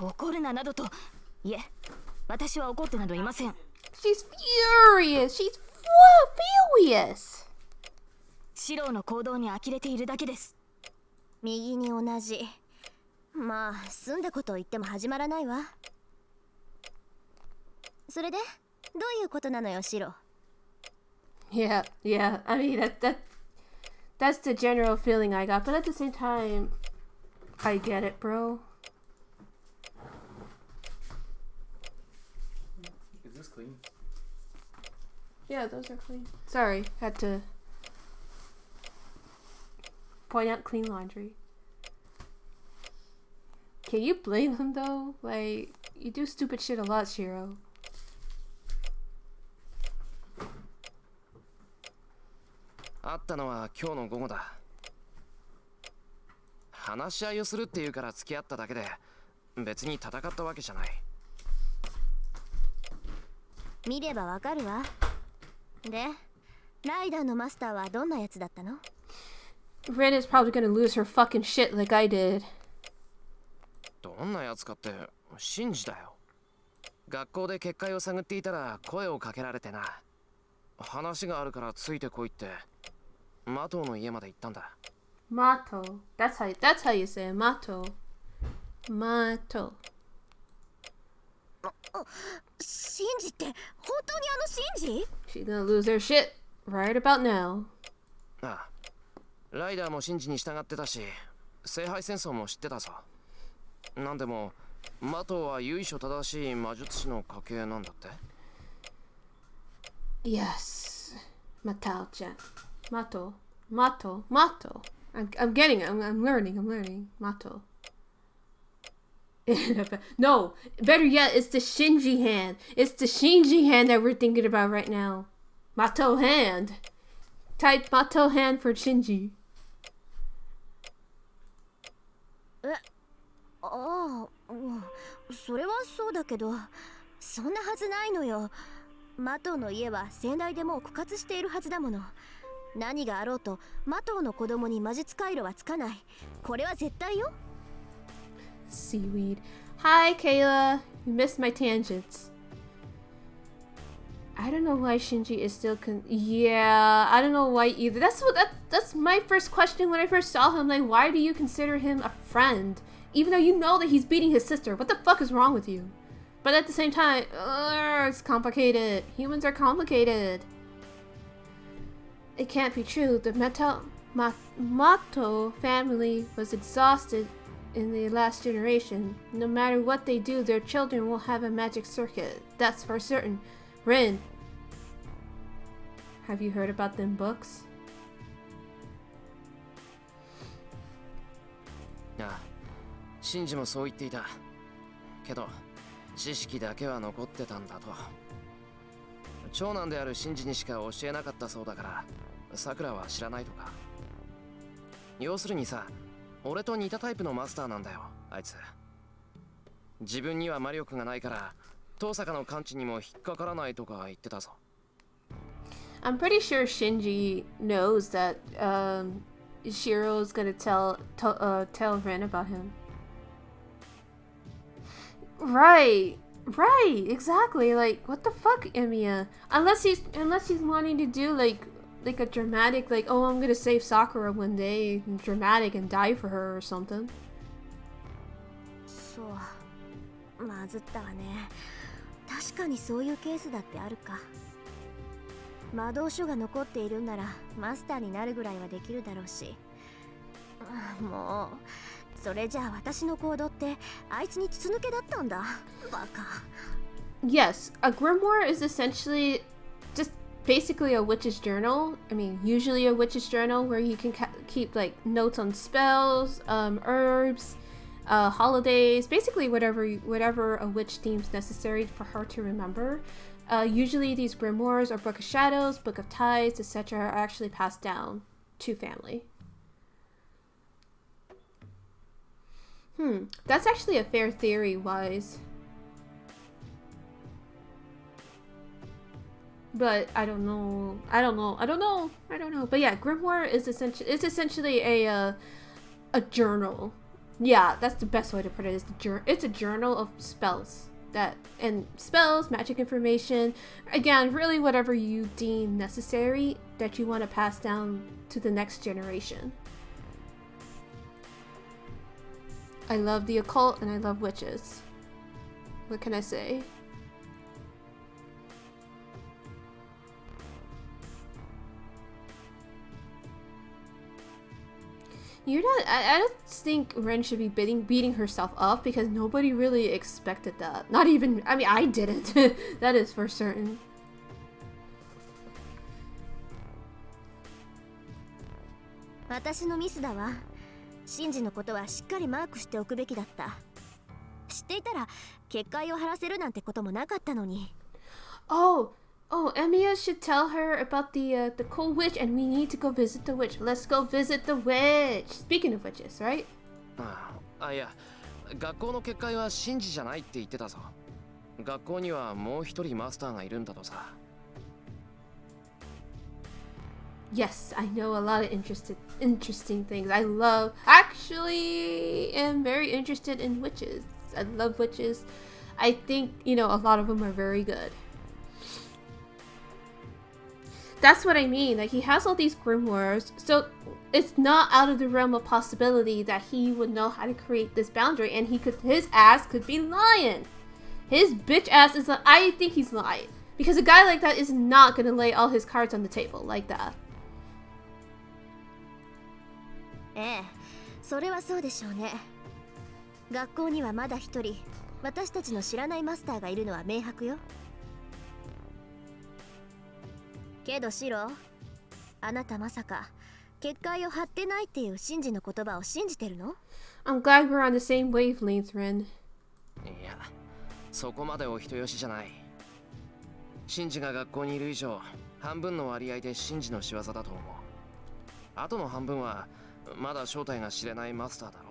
怒るななどと、いえ、私は怒ってなどいません。She's furious. She's furious. シローの行動に呆れているだけです。右に同じ。まあ、済んだことを言っても始まらないわ。それで、どういうことなのよ、シロ。Yeah. I mean that's the general feeling I got, but at the same time, I get it, bro. Is this clean? Yeah, those are clean. Sorry, had to point out clean laundry. Can you blame him though? Like, you do stupid shit a lot, Shiro. 会ったのは今日の午後だ。話し合いをするっていうから付き合っただけで、別に戦ったわけじゃない。見ればわかるわ。で、ライダーのマスターはどんなやつだったの? Ren is probably gonna lose her fucking shit like I did. どんなやつかってシンジだよ。学校で結界を探っていたら声をかけられてな。話があるからついてこいってマトの家まで行ったんだ。Mato. That's how you say it. Mato. シンジって本当にあのシンジ? She's gonna lose her shit right about now. ああ、ライダーもシンジに従ってたし、聖杯戦争も知ってたさ。なんでもマトは由緒正しい魔術師の家系なんだって。Yes. Matao-chan. Mato. I'm getting it. I'm learning. Mato. No, better yet, it's the Shinji hand. It's the Shinji hand that we're thinking about right now. Mato hand. Type Mato hand for Shinji. ああ、それはそうだけど、そんなはずないのよ。マトウの家は先代でもう枯渇しているはずだもの。何があろうとマトウの子供に魔術回路はつかない。これは絶対よ。Seaweed. Hi, Kayla. You missed my tangents. I don't know why Shinji is still yeah, I don't know why either. That's my first question when I first saw him. Like, why do you consider him a friend? Even though you know that he's beating his sister. What the fuck is wrong with you? But at the same time, it's complicated. Humans are complicated. It can't be true. The Mato family was exhausted in the last generation. No matter what they do, their children will have a magic circuit. That's for certain. Rin. Have you heard about them books? ああ、シンジもそう言っていた。けど知識だけは残ってたんだと。長男であるシンジにしか教えなかったそうだから、さくらは知らないとか。要するにさ、俺と似たタイプのマスターなんだよ、あいつ。自分には魔力がないから、遠坂の感知にも引っかからないとか言ってたぞ。I'm pretty sure Shinji knows that Shiro's gonna tell Ren about him. Right, exactly. Like, what the fuck, Emiya? Unless he's wanting to do like a dramatic, like, oh, I'm gonna save Sakura one day, dramatic, and die for her or something. そう、まずったわね。確かにそういうケースだってあるか。魔導書が残っているんならマスターになるぐらいはできるだろうし。もうそれじゃあ私の行動ってあいつに筒抜けだったんだ。バカ。Yes, a grimoire is essentially just basically a witch's journal. I mean, usually a witch's journal where you can keep like notes on spells, herbs, holidays, basically whatever a witch deems necessary for her to remember. Usually these grimoires or Book of Shadows, Book of Tides, etc. are actually passed down to family. That's actually a fair theory, Wise. But I don't know. But yeah, grimoire is essentially a journal. Yeah, that's the best way to put it. It's a journal of spells. Spells, magic information, again, really whatever you deem necessary that you want to pass down to the next generation. I love the occult and I love witches. What can I say? I don't think Ren should be beating herself up because nobody really expected that. Not even, I mean, I didn't. That is for certain. 私のミスだわ。シンジのことはしっかりマークしておくべきだった。知っていたら結界を張らせるなんてこともなかったのに。Oh, Emiya should tell her about the cool witch, and we need to go visit the witch. Let's go visit the witch. Speaking of witches, right? いや、学校の結界はシンジじゃないって言ってたぞ。学校にはもう一人マスターがいるんだとさ。Yes, I know a lot of interesting things. Actually am very interested in witches. I love witches. I think, a lot of them are very good. That's what I mean. Like, he has all these grimoires, so it's not out of the realm of possibility that he would know how to create this boundary, and his ass could be lying. His bitch ass is I think he's lying. Because a guy like that is not gonna lay all his cards on the table like that. ええ、それはそうでしょうね。学校にはまだ一人、私たちの知らないマスターがいるのは明白よ。けどシロ、あなたまさか結界を張ってないっていうシンジの言葉を信じてるの？ I'm glad we're on the same wavelength, Ren. いや、そこまでお人よしじゃない。シンジが学校にいる以上、半分の割合でシンジの仕業だと思う。あとの半分はまだ正体が知れないマスターだろ。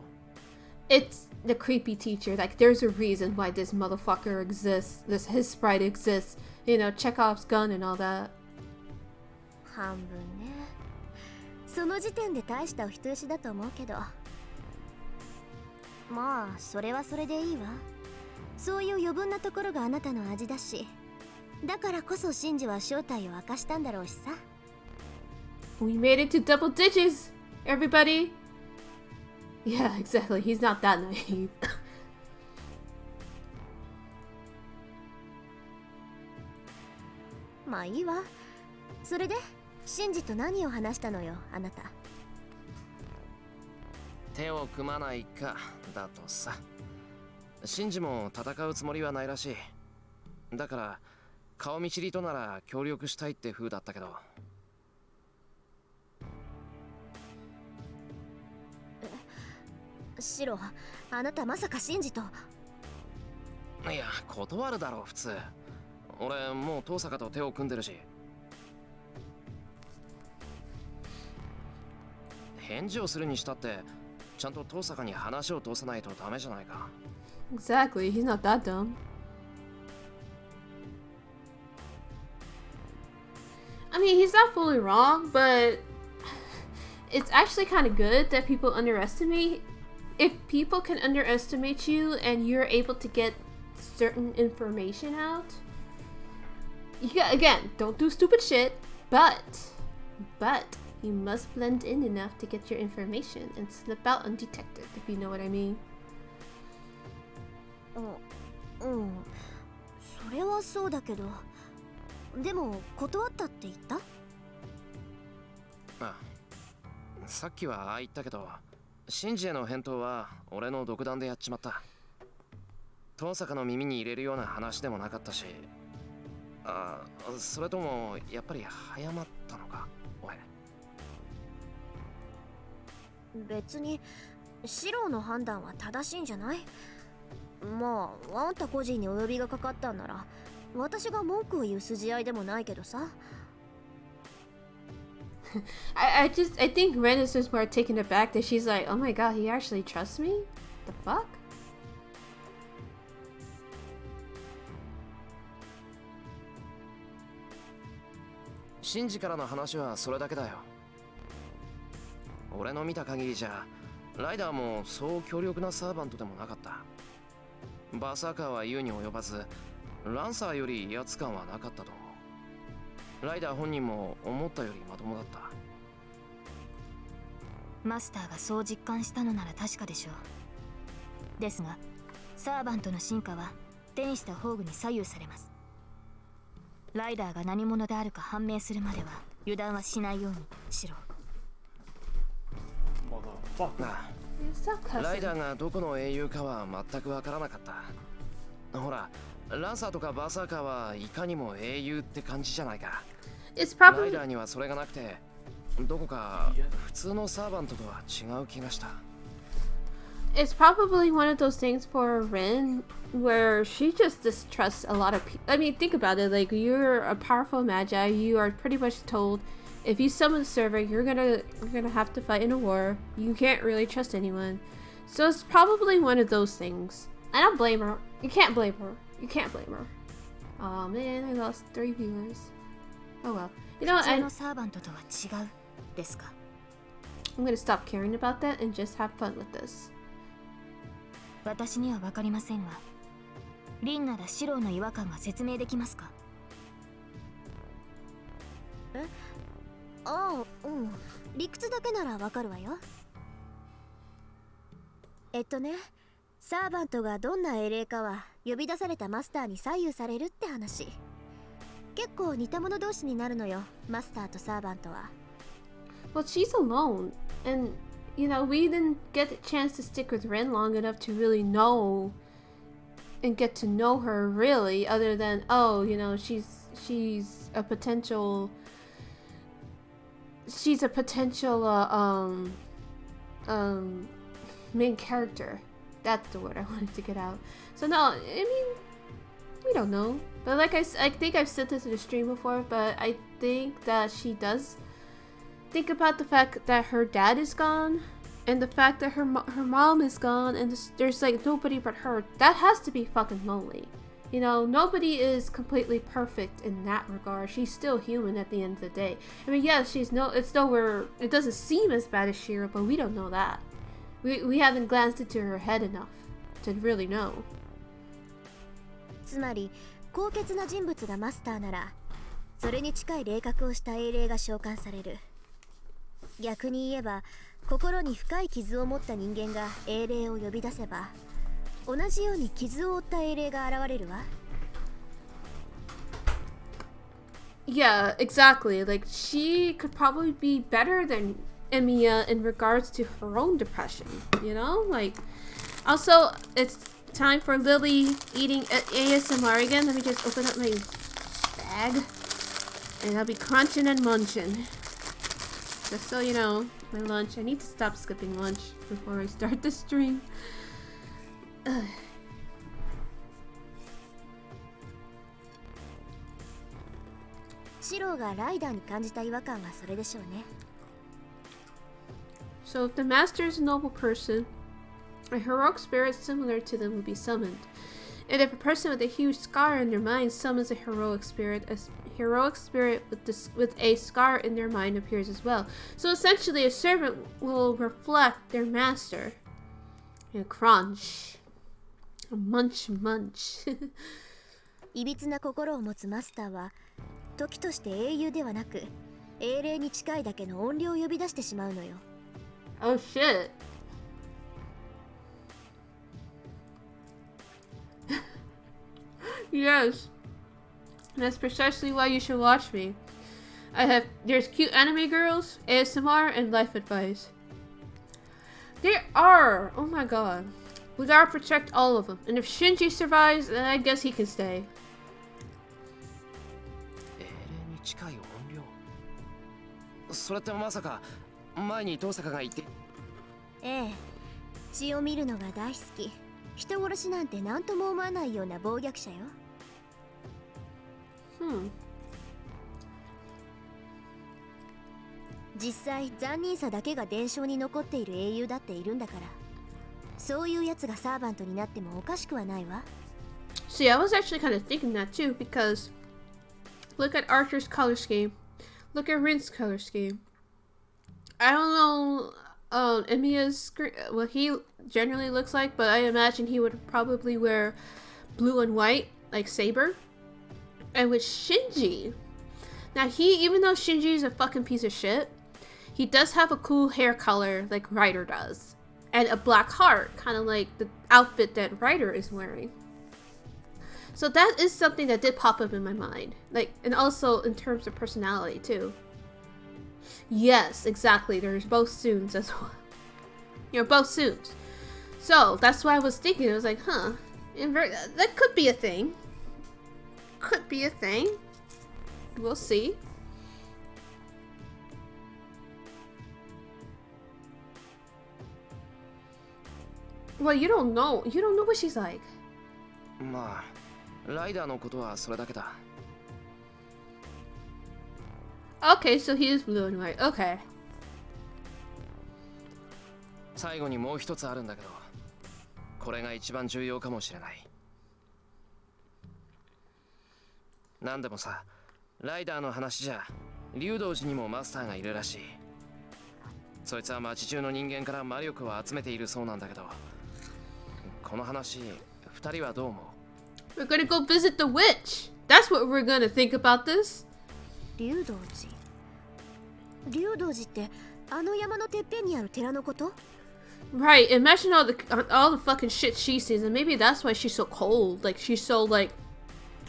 It's the creepy teacher. Like, there's a reason why this motherfucker exists. His sprite exists. Chekhov's gun and all that. 半分ね。その時点で大したお人よしだと思うけど。まあ、それはそれでいいわ。そういう余分なところがあなたの味だし。だからこそシンジは正体を明かしたんだろうしさ。We made it to double digits, everybody. Yeah, exactly. He's not that naive. まあいいわ。それでシンジと何を話したのよ、あなた。手を組まないかだとさ。シンジも戦うつもりはないらしい。だから顔見知りとなら協力したいって風だったけど、シロ、あなたまさかシンジと。いや、断るだろう普通。俺もう遠坂と手を組んでるし。返事をするにしたってちゃんと遠坂に話を通さないとダメじゃないか。 Exactly, he's not that dumb. I mean, he's not fully wrong, but it's actually kind of good that people underestimate. If people can underestimate you and you're able to get certain information out, again, don't do stupid shit, but you must blend in enough to get your information and slip out undetected, if you know what I mean. うん、それはそうだけど、でも断ったって言った？ああ、さっきはああ言ったけど、シンジへの返答は俺の独断でやっちまった。遠坂の耳に入れるような話でもなかったし、それともやっぱり早まったのか、俺。別にシロの判断は正しいんじゃない？まあ、あんた個人にお呼びがかかったんなら私が文句を言う筋合いでもないけどさ。I think Ren is just more taken aback that she's like, oh my god, he actually trusts me? The fuck? シンジからの話はそれだけだよ。俺の見た限りじゃライダーもそう強力なサーバントでもなかった。バーサーカーは言うに及ばず、ランサーより威圧感はなかったと思う。ライダー本人も思ったよりまともだった。マスターがそう実感したのなら確かでしょう。ですがサーバントの進化は手にした宝具に左右されます。ライダーが何者であるか判明するまでは油断はしないようにしろ。ライダーがどこの英雄かは全くわからなかった。ほら、ランサーとかバーサーカーはいかにも英雄って感じじゃないか。ライダーにはそれがなくて、どこか普通のサーバントとは違う気がした。It's probably one of those things for Ren where she just distrusts a lot of people. I mean, think about it. Like, you're a powerful magi. You are pretty much told if you summon a server, you're gonna have to fight in a war. You can't really trust anyone. So it's probably one of those things. I don't blame her. You can't blame her. You can't blame her. Oh man, I lost 3 viewers. Oh well. You know, 普通のサーバントとは違うですか。I'm gonna stop caring about that and just have fun with this. 私には分かりませんが、リンならシローの違和感が説明できますか？ああ、うん。理屈だけならわかるわよ。サーバントがどんな英霊かは呼び出されたマスターに左右されるって話。結構似た者同士になるのよ、マスターとサーバントは。Well, she's alone, and you know, we didn't get a chance to stick with Ren long enough to really know and get to know her really, other than, oh, you know, she's a potential main character. That's the word I wanted to get out. So no, I mean, we don't know. But like I think I've said this in a stream before, but I think that she does think about the fact that her dad is gone, and the fact that her mom is gone, and there's like nobody but her. That has to be fucking lonely. You know, nobody is completely perfect in that regard. She's still human at the end of the day. I mean, yes, it doesn't seem as bad as Shira, but we don't know that. We haven't glanced into her head enough to really know. つまり高潔な人物がマスターなら、それに近い霊格をした英霊が召喚される。逆に言えば、心に深い傷を持った人間が英霊を呼び出せば、同じように傷を負った英霊が現れるわ。Yeah, exactly. Like, she could probably be better than Emiya in regards to her own depression, you know? Like, also, it's time for Lily eating ASMR again. Let me just open up my bag, and I'll be crunching and munching. Just so you know, My lunch. I need to stop skipping lunch before I start the stream. Ugh. So if the master is a noble person, a heroic spirit similar to them will be summoned. And if a person with a huge scar in their mind summons a heroic spirit with a scar in their mind appears as well. So essentially a servant will reflect their master. And crunch. Munch munch. いびつな心を持つマスターは時として英雄ではなく英霊に近いだけの怨霊を呼び出してしまうのよ。Oh shit. Yes. That's precisely why you should watch me. There's cute anime girls, ASMR, and life advice. There are! Oh my god. We gotta protect all of them. And if Shinji survives, then I guess he can stay. 英霊に近い音量。それってまさか前に登坂が言って。ええ、血を見るのが大好き。人殺しなんて何とも思わないような暴虐者よ。実際残忍さだけが伝承に残っている英雄だっているんだから、そういうやつがサーバントになってもおかしくはないわ。See, I was actually kind of thinking that too, because look at Archer's color scheme. Look at Rin's color scheme. I don't know Emiya's what he generally looks like, but I imagine he would probably wear blue and white, like Saber. And with Shinji, now even though Shinji is a fucking piece of shit, he does have a cool hair color like Ryder does. And a black heart, kind of like the outfit that Ryder is wearing. So that is something that did pop up in my mind. Like, and also in terms of personality too. Yes, exactly. There's both Soons as well. You know, both Soons. So that's why I was thinking. I was like, huh, that could be a thing. Could be a thing. We'll see. Well, you don't know. You don't know what she's like. まあ、ライダーのことはそれだけだ。Okay, so he is blue and white. Okay. 最後にもう一つあるんだけど、これが一番重要かもしれない。なんでもさ、ライダーの話じゃ、竜道寺にもマスターがいるらしい。そいつは町中の人間から魔力を集めているそうなんだけど、この話、二人はどう思う？ We're gonna go visit the witch. That's what we're gonna think about this. 竜道寺。竜道寺ってあの山のてっぺんにある寺のこと？ Right. Imagine all the fucking shit she sees, and maybe that's why she's so cold. Like she's so like,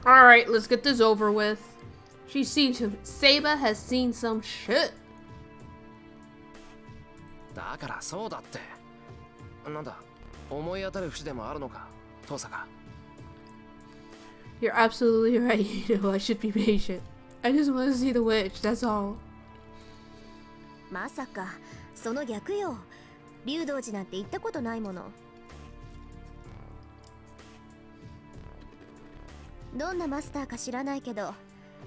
all right, let's get this over with. Seiba has seen some shit. だからそうだって。なんだ、思い当たる節でもあるのか、登坂。You're absolutely right. You know, I should be patient. I just want to see the witch. That's all. まさかその逆よ。竜道寺なんて行ったことないもの。どんなマスターか知らないけど、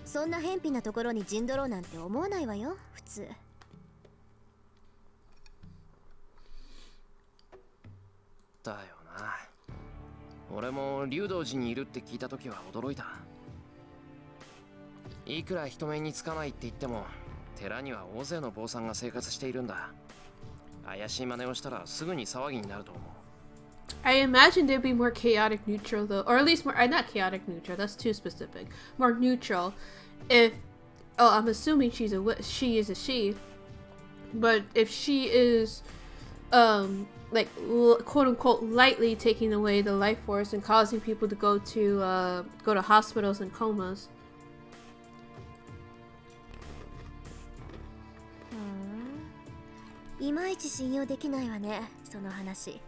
そんな偏僻なところに陣取ろうなんて思わないわよ、普通。だよな。俺も竜道寺にいるって聞いた時は驚いた。いくら人目につかないって言っても、寺には大勢の坊さんが生活しているんだ。怪しい真似をしたらすぐに騒ぎになると思う。I imagine they'd be more chaotic neutral though, or at least more, not chaotic neutral, that's too specific. More neutral if, I'm assuming she is a she, but if she is, like, quote unquote, lightly taking away the life force and causing people to go to hospitals and comas. いまいち信用できないわね、その話。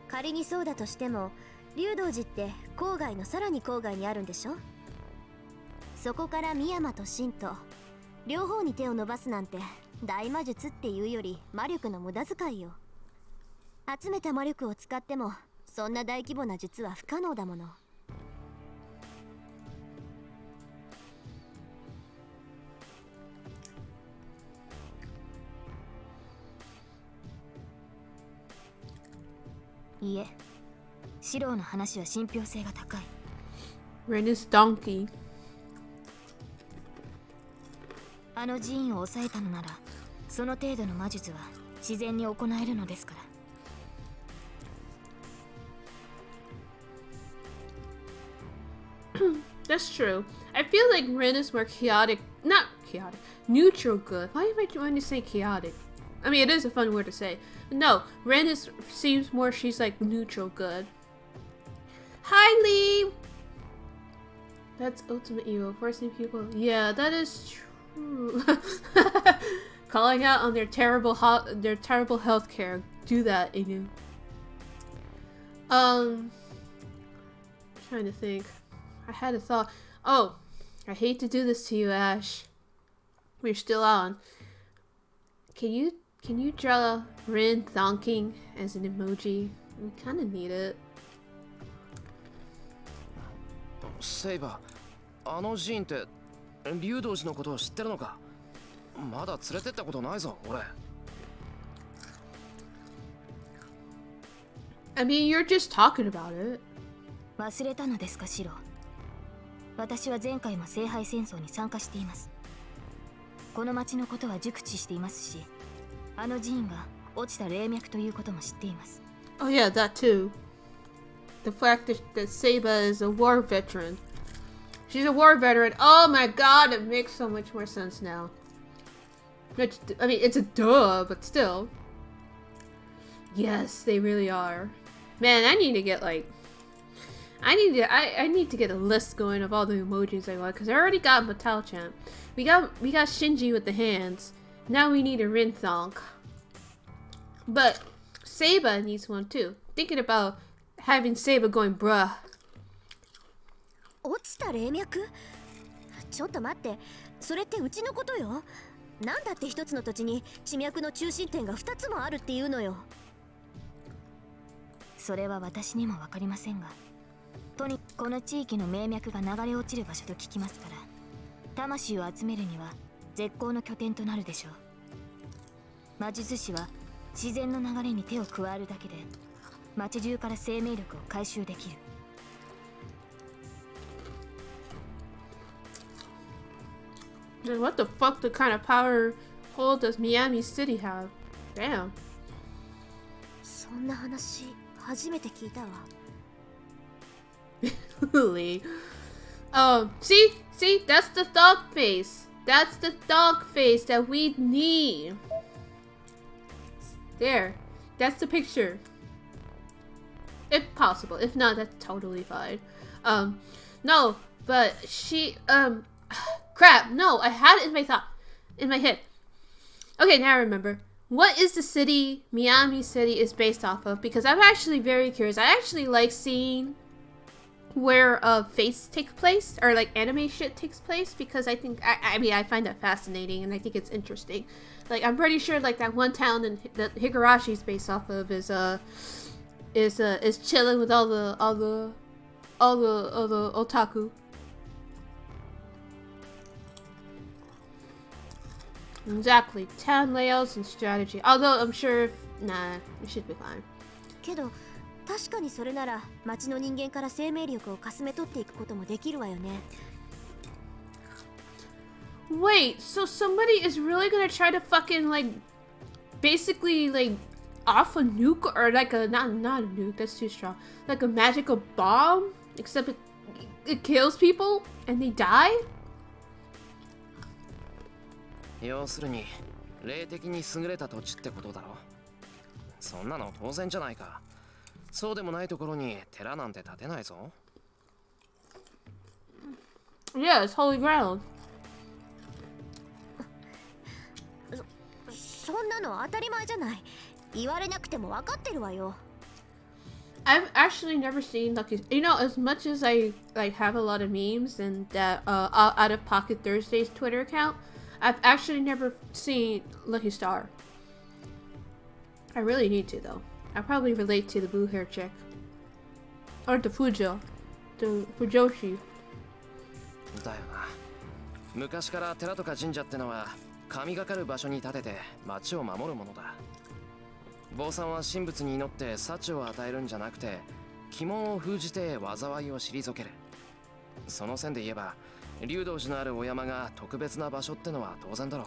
仮にそうだとしても、竜道寺って郊外のさらに郊外にあるんでしょ？そこから深山と神と両方に手を伸ばすなんて大魔術っていうより魔力の無駄遣いよ。集めた魔力を使ってもそんな大規模な術は不可能だもの。いいえ、シローの話は信憑性が高い。 Ren is donkey. あの寺院を抑えたのならその程度の魔術は自然に行えるのですから。That's true. I feel like Ren is more chaotic, not chaotic, neutral good. Why am I trying to say chaotic? I mean, it is a fun word to say. No, Ren seems more she's like neutral good. Hi, Lee! That's ultimate evil, forcing people. Yeah, that is true. Calling out on their terrible healthcare. Do that, Inu. Trying to think. I had a thought. Oh, I hate to do this to you, Ash. We're still on. Can you draw Rin thonking as an emoji? We kind of need it. セイバー、あの寺院って竜道寺のことを知ってるのか？まだ連れてったことないぞ、俺。I mean, you're just talking about it. 忘れたのですか、シロー。私は前回も聖杯戦争に参加しています。この町のことは熟知していますし、あの寺院が落ちた霊脈ということも知っています。Oh yeah, that too. The fact that Seiba is a war veteran. She's a war veteran. Oh my god, it makes so much more sense now. I mean, it's a duh, but still. Yes, they really are. Man, I need to get like... I need to get a list going of all the emojis I want, because I already got Metal-chan. We got Shinji with the hands. Now we need a Rinthonk. But Seiba needs one too. Thinking about having Seiba going bruh. 落ちた霊脈？ちょっと待って、それってうちのことよ。なんだって一つの土地に地脈の中心点が2つもあるっていうのよ。それは私にも分かりませんが、この地域の名脈が流れ落ちる場所と聞きますから、魂を集めるには絶好の拠点となるでしょう。魔術師は自然の流れに手を加えるだけで町中から生命力を回収できる。Man, what the fuck kind of power hole does Miami City have? Damn. そんな話初めて聞いたわ。Lee. See, that's the dog face. That's the dog face that we need. There, that's the picture. If possible, if not, that's totally fine. No, but she, crap, no, I had it in my head. Okay, now I remember. What is the city Miami City is based off of? Because I'm actually very curious. I actually like seeing where face takes place, or like anime shit takes place, because I think I mean I find that fascinating and I think it's interesting. Like I'm pretty sure like that one town that Higurashi's based off of is chilling with all the otaku. Exactly, town layouts and strategy. Although I'm sure nah, it should be fine. けど確かにそれなら町の人間から生命力をかすめ取っていくこともできるわよね。Wait, so somebody is really gonna try to fucking like basically like off a nuke, or like a not a nuke, that's too strong. Like a magical bomb, except it kills people and they die? 要するに霊的に優れた土地ってことだろ。そんなの当然じゃないか。そうでもないところに寺なんて建てないぞ。Yeah, it's holy ground. そんなの当たり前じゃない。言われなくても分かってるわよ。I've actually never seen Lucky. You know, as much as I like have a lot of memes and that out of Pocket Thursday's Twitter account, I've actually never seen Lucky Star. I really need to though. I probably relate to the blue hair chick or the Fujo, the Fujoshi. だよな。昔から寺とか神社ってのは神がかる場所に建てて町を守るものだ。坊さんは神仏に祈って幸を与えるんじゃなくて鬼門を封じて災いを退ける。その線で言えば龍道寺のあるお山が特別な場所ってのは当然だろ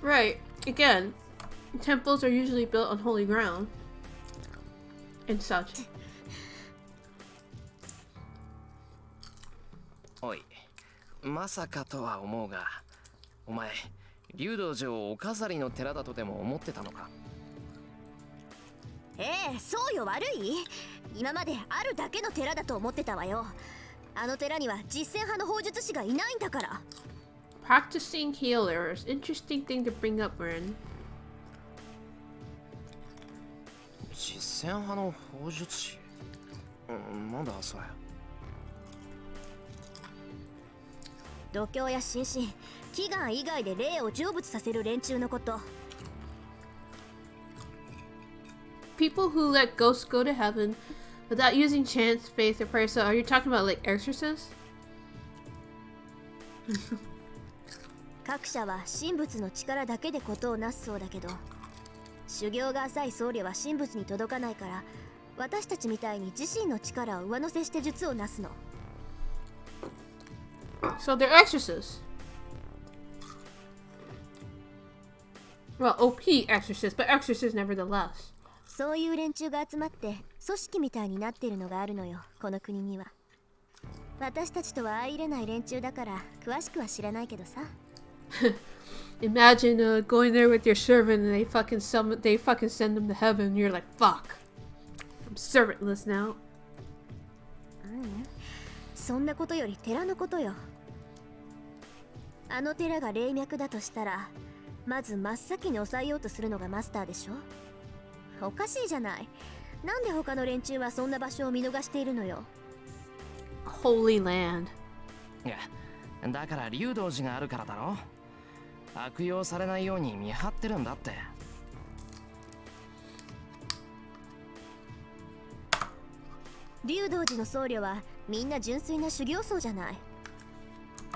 う。 Right. Again, temples are usually built on holy ground and such. おい、まさかとは思うが、お前、龍道寺をお飾りの寺だとでも思ってたのか？そうよ、悪い？今まであるだけの寺だと思ってたわよ。あの寺には実践派の砲術師がいないんだから。Practicing healers. Interesting thing to bring up, Rin. 実践派の砲術師？なんだそれ。度胸や心身、祈願以外で霊を成仏させる連中のこと。People who let ghosts go to heaven without using chance, faith, or prayer. So, are you talking about like exorcists? 各社は神仏の力だけでことをなすそうだけど、修行が浅い僧侶は神仏に届かないから、私たちみたいに自身の力を上乗せして術をなすの。So they're exorcists. Well, OP exorcists, but exorcists nevertheless. そういう連中が集まって組織みたいになっているのがあるのよ、この国には。私たちとは相入れない連中だから詳しくは知らないけどさ。Imagine going there with your servant and they fucking send them to heaven and you're like, fuck. I'm servantless now. そんなことより寺のことよ。あの寺が霊脈だとしたら、まず真っ先に抑えようとするのがマスターでしょ。おかしいじゃない。なんで他の連中はそんな場所を見逃しているのよ。Holy land. いや、だから龍道寺があるからだろ。悪用されないように見張ってるんだって。龍道寺の僧侶はみんな純粋な修行僧じゃない。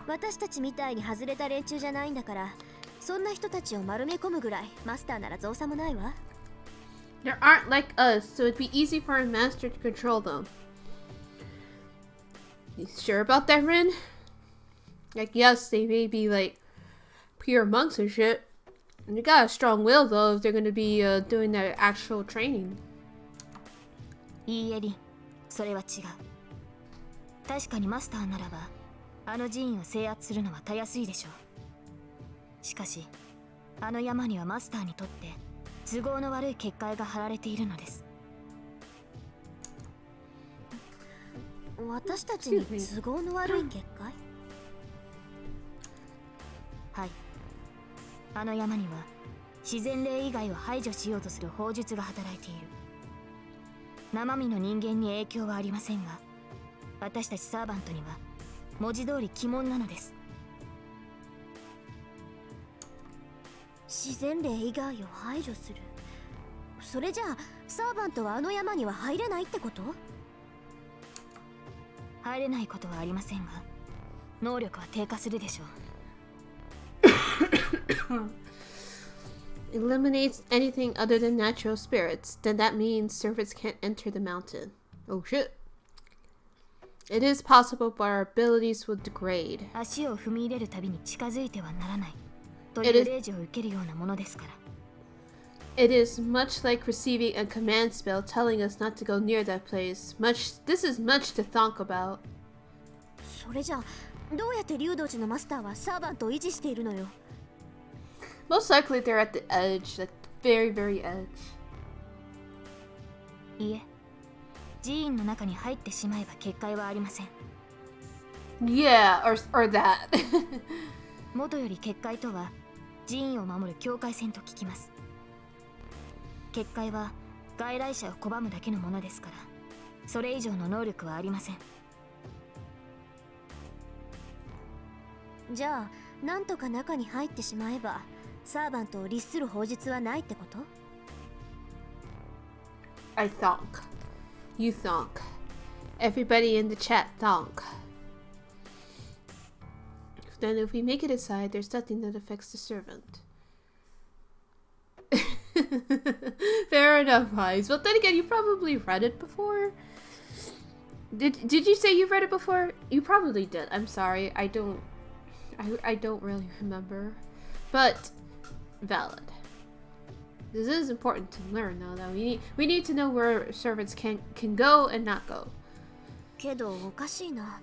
私たちみたいに外れた連中じゃないんだから、そんな人たちを丸め込むぐらいマスターなら造作もないわ。They aren't like us, so it'd be easy for a master to control them. You sure about that, Rin? Like, yes, they may be like pure monks and shit. And they got a strong will though if they're gonna be doing their actual training. いいえ、リン、それは違う。確かにマスターならば、あの寺院を制圧するのはたやすいでしょう。しかし、あの山にはマスターにとって都合の悪い結界が張られているのです。私たちに都合の悪い結界？はい。あの山には自然霊以外を排除しようとする砲術が働いている。生身の人間に影響はありませんが、私たちサーバントには文字通り鬼門なのです。自然霊以外を排除する。それじゃあサーバントはあの山には入れないってこと？入れないことはありませんが、能力は低下するでしょう。Eliminates anything other than natural spirits, then that means servants can't enter the mountain. Oh shit. It is possible, but our abilities will degrade. 足を踏み入れるたびに近づいてはならないという令状を受けるようなものですから。It is much like receiving a command spell telling us not to go near that place. This is much to think about. それじゃあどうやって龍道寺のマスターはサーバントを維持しているのよ。Most likely they're at the edge, like very, very edge. いいえ、寺院の中に入ってしまえば結界はありません。Yeah, or that. 元より結界とは寺院を守る境界線と聞きます。結界は外来者を拒むだけのものですから、それ以上の能力はありません。じゃあなんとか中に入ってしまえばサーバントを律する法術はないってこと？ I thonk. You thonk. Everybody in the chat thonk. Then if we make it inside, there's nothing that affects the servant. Fair enough, Wise. Well, then again, you probably read it before. Did you say you read it before? You probably did. I'm sorry. I don't really remember. But valid. This is important to learn, though. We need to know where servants can go and not go. けどおかしいな。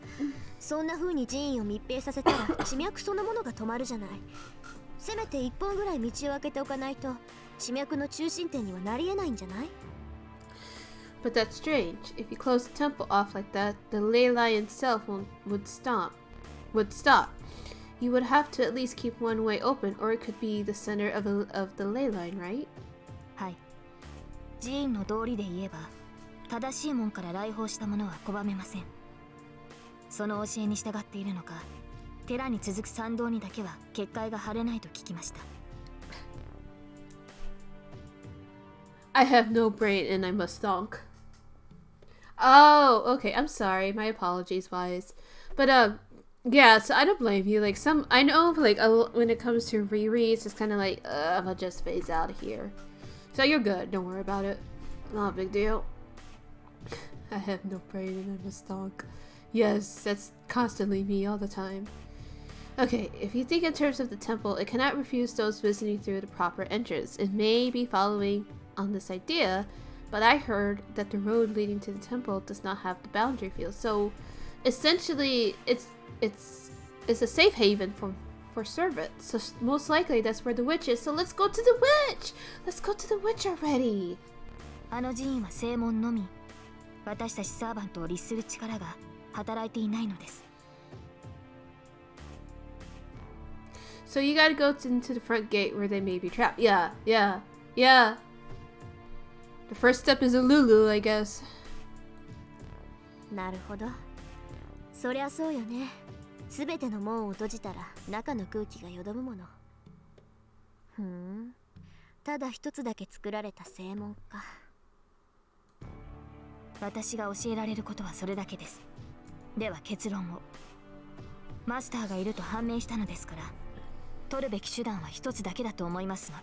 そんな風に寺院を密閉させたら地脈そのものが止まるじゃない。せめて一本ぐらい道を開けておかないと地脈の中心点にはなり得ないんじゃない？ But that's strange. If you close the temple off like that, the ley line itself would stop. You would have to at least keep one way open, or it could be the center of the ley line, right? はい。寺院の道理で言えば、正しい門から来訪した者は拒めません。その教えに従っているのか、寺に続く参道にだけは結界が張れないと聞きました。I have no brain and I must thonk. Oh, okay. I'm sorry. My apologies, Wise. But yeah. So I don't blame you. Like I know like when it comes to rereads, it's kind of like I'm gonna just phase out of here. So you're good. Don't worry about it. Not a big deal. I have no brain and I must thonk. Yes, that's constantly me all the time. Okay, if you think in terms of the temple, it cannot refuse those visiting through the proper entrance. It may be following on this idea, but I heard that the road leading to the temple does not have the boundary field. So essentially it's a safe haven for servants. So most likely that's where the witch is. So let's go to the witch. Let's go to the witch already. あの寺院は正門のみ。私たちサーバントを律する力が働いていないのです。So you gotta go into the front gate where they may be trapped. Yeah. The first step is a Lulu, I guess. なるほど。そりゃそうよね。すべての門を閉じたら中の空気がよどむもの。ただ一つだけ作られた正門か。私が教えられることはそれだけです。では結論を。マスターがいると判明したのですから、取るべき手段は一つだけだと思いますが。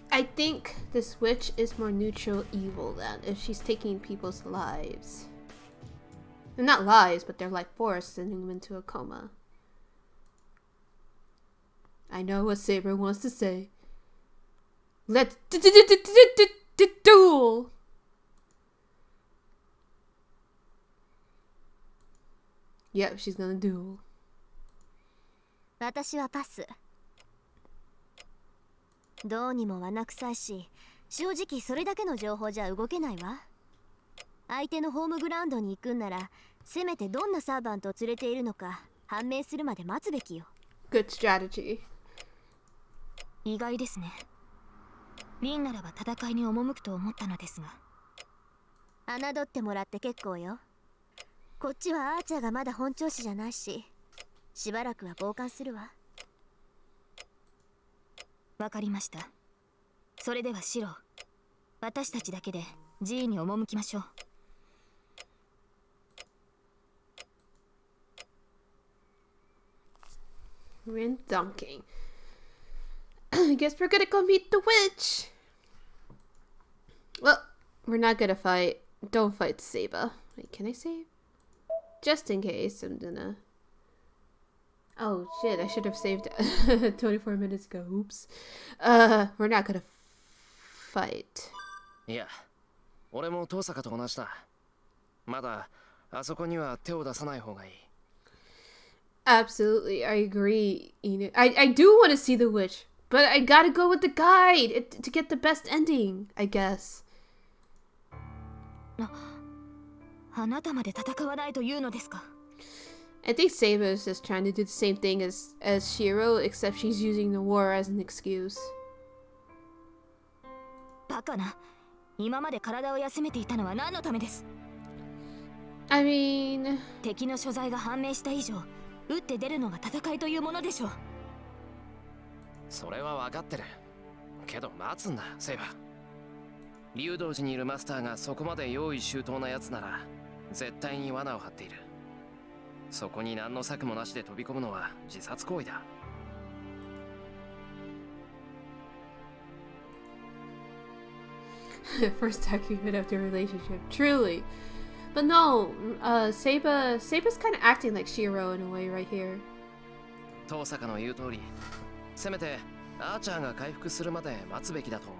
I think this witch is more neutral evil than if she's taking people's lives. Not lives, but their life force, sending them into a coma. I know what Saber wants to say. Let's duel! Yep, she's gonna duel. 私はパス。どうにも罠臭いし、正直それだけの情報じゃ動けないわ。相手のホームグラウンドに行くんなら、せめてどんなサーバントを連れているのか判明するまで待つべきよ。Good strategy. 意外ですね。リンならば戦いに赴くと思ったのですが。侮ってもらって結構よ。こっちはアーチャーがまだ本調子じゃないし、しばらくは傍観するわ。わかりました。それではシロ、私たちだけで寺院に赴きましょう。We're in dunking. I guess we're gonna go meet the witch. Well, we're not gonna fight. Don't fight Saba. Wait, can I save? Just in case, I'm gonna... Oh shit, I should have saved 24 minutes ago. Oops. We're not gonna fight. いや、俺も遠坂と同じだ。まだあそこには手を出さない方がいい。Absolutely, I agree, Enid. I do want to see the witch, but I gotta go with the guide to get the best ending, I guess. あなたまで戦わないというのですか? I think Saba is just trying to do the same thing as Shiro, except she's using the war as an excuse. バカな。今まで体を休めていたのは何のためです？ I mean... 敵の所在が判明した以上、打って出るのが戦いというものでしょう。それは分かってるけど、待つんだセイバー。竜道寺にいるマスターがそこまで用意周到なやつなら絶対に罠を張っている。そこに何の策もなしで飛び込むのは自殺行為だ。First document of their relationship, truly. But no, Saba's kind of acting like Shiro in a way right here. 遠坂の言う通り、せめてアーチャーが回復するまで待つべきだと思う。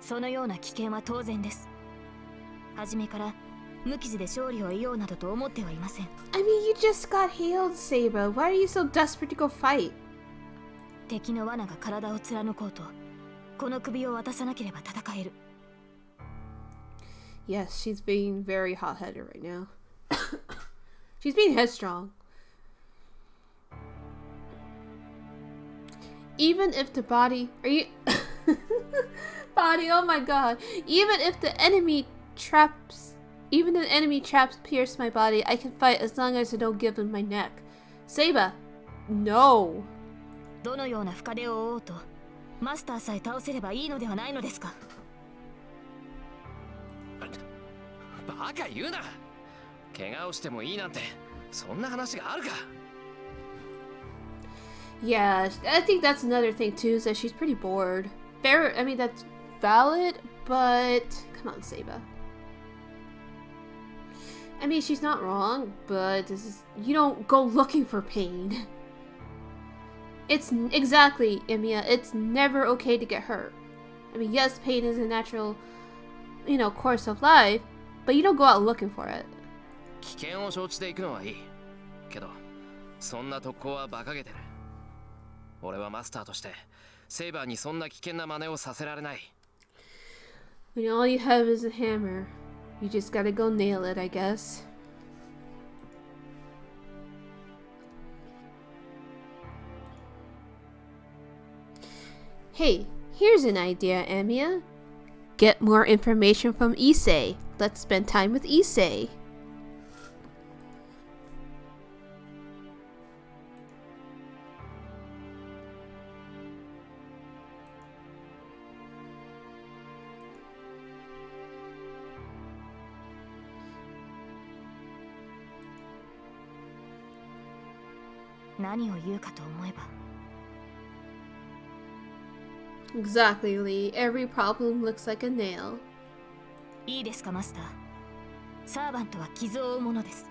そのような危険は当然です。初めから無傷で勝利を得ようなどと思ってはいません。I mean, you just got healed, Saba. Why are you so desperate to go fight? 敵の罠が体を貫こうと、この首を渡さなければ戦える。Yes, she's being very hot-headed right now. She's being headstrong. Even if the body... Are you... body, oh my god. Even if the enemy traps pierce my body, I can fight as long as I don't give them my neck. Saba, no. どのような深手を負おうと、マスターさえ倒せればいいのではないのですか。バカ言うな。怪我をしてもいいなんてそんな話があるか。Yeah, I think that's another thing too, is that she's pretty bored. Fair, I mean, that's valid, but come on, Saba. I mean, she's not wrong, but you don't go looking for pain. It's exactly, Emiya, it's never okay to get hurt. I mean, yes, pain is a natural, course of life, but you don't go out looking for it. 危険を承知で行くのはいいけど、そんな特攻は馬鹿げてる。俺はマスターとしてセイバーにそんな危険な真似をさせられない。When all you have is a hammer, you just gotta go nail it, I guess. Hey, here's an idea, Emiya. Get more information from Issei. Let's spend time with Issei. Exactly, Lee. Every problem looks like a nail. いいですか、マスター。サーバントは傷を負うものです。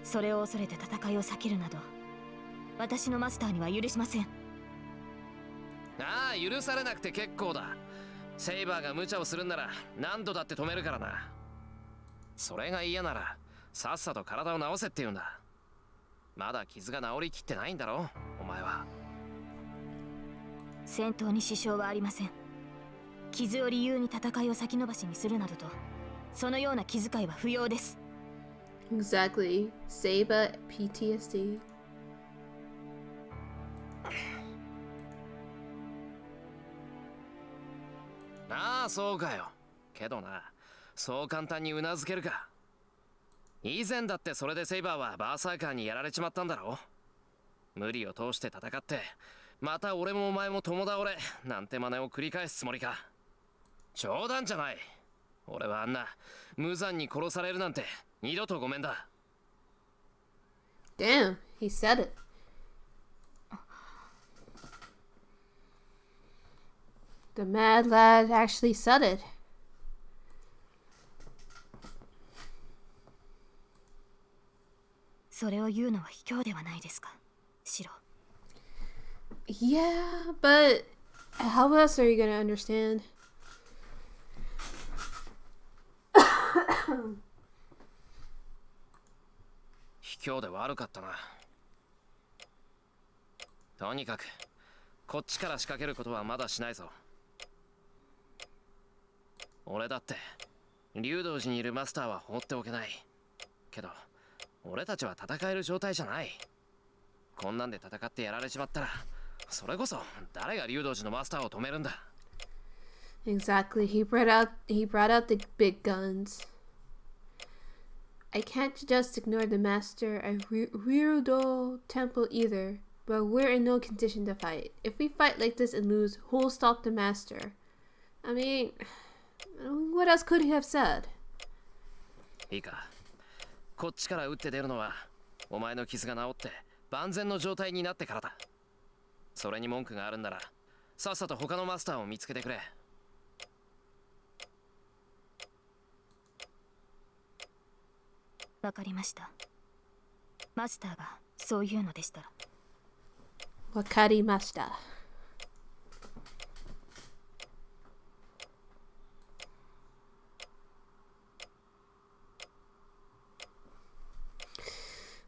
それを恐れて戦いを避けるなど、私のマスターには許しません。ああ、許されなくて結構だ。セイバーが無茶をするんなら何度だって止めるからな。それが嫌ならさっさと体を治せって言うんだ。まだ傷が治りきってないんだろ、お前は。戦闘に支障はありません。傷を理由に戦いを先延ばしにするなどと、そのような気遣いは不要です。Exactly. Saba PTSD. ああ、そうかよ。けどな、そう簡単に頷けるか。以前だってそれでセイバーはバーサーカーにやられちまったんだろ。無理を通して戦って、また俺もお前も共倒れなんて真似を繰り返すつもりか。冗談じゃない。俺はあんな無残に殺されるなんて二度とごめんだ。Damn, he said it. The mad lad actually said it. それを言うのは卑怯ではないですか、シロ。Yeah, but how else are you gonna understand? 卑怯で悪かったな。とにかくこっちから仕掛けることはまだしないぞ。俺だって竜道寺にいるマスターは放っておけないけど、俺たちは戦える状態じゃない。こんなんで戦ってやられちまったらそれこそ誰が竜道寺のマスターを止めるんだ。 Exactly. He brought out the big guns. I can't just ignore the master of Ryudo Temple either, but we're in no condition to fight. If we fight like this and lose, who'll stop the master? I mean, what else could he have said? いいか、こっちから打って出るのはお前の傷が治って万全の状態になってからだ。それに文句があるんならさっさと他のマスターを見つけてくれ。わかりました。マスターがそういうのでしたら。Wakarimashita.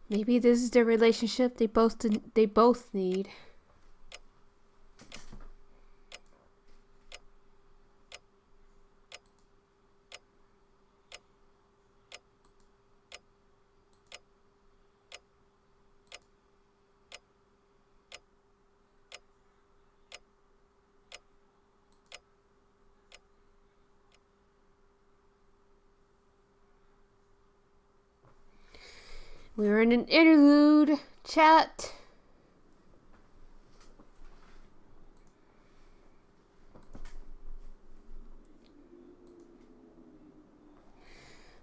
Maybe this is the relationship they both need. We're in an interlude chat.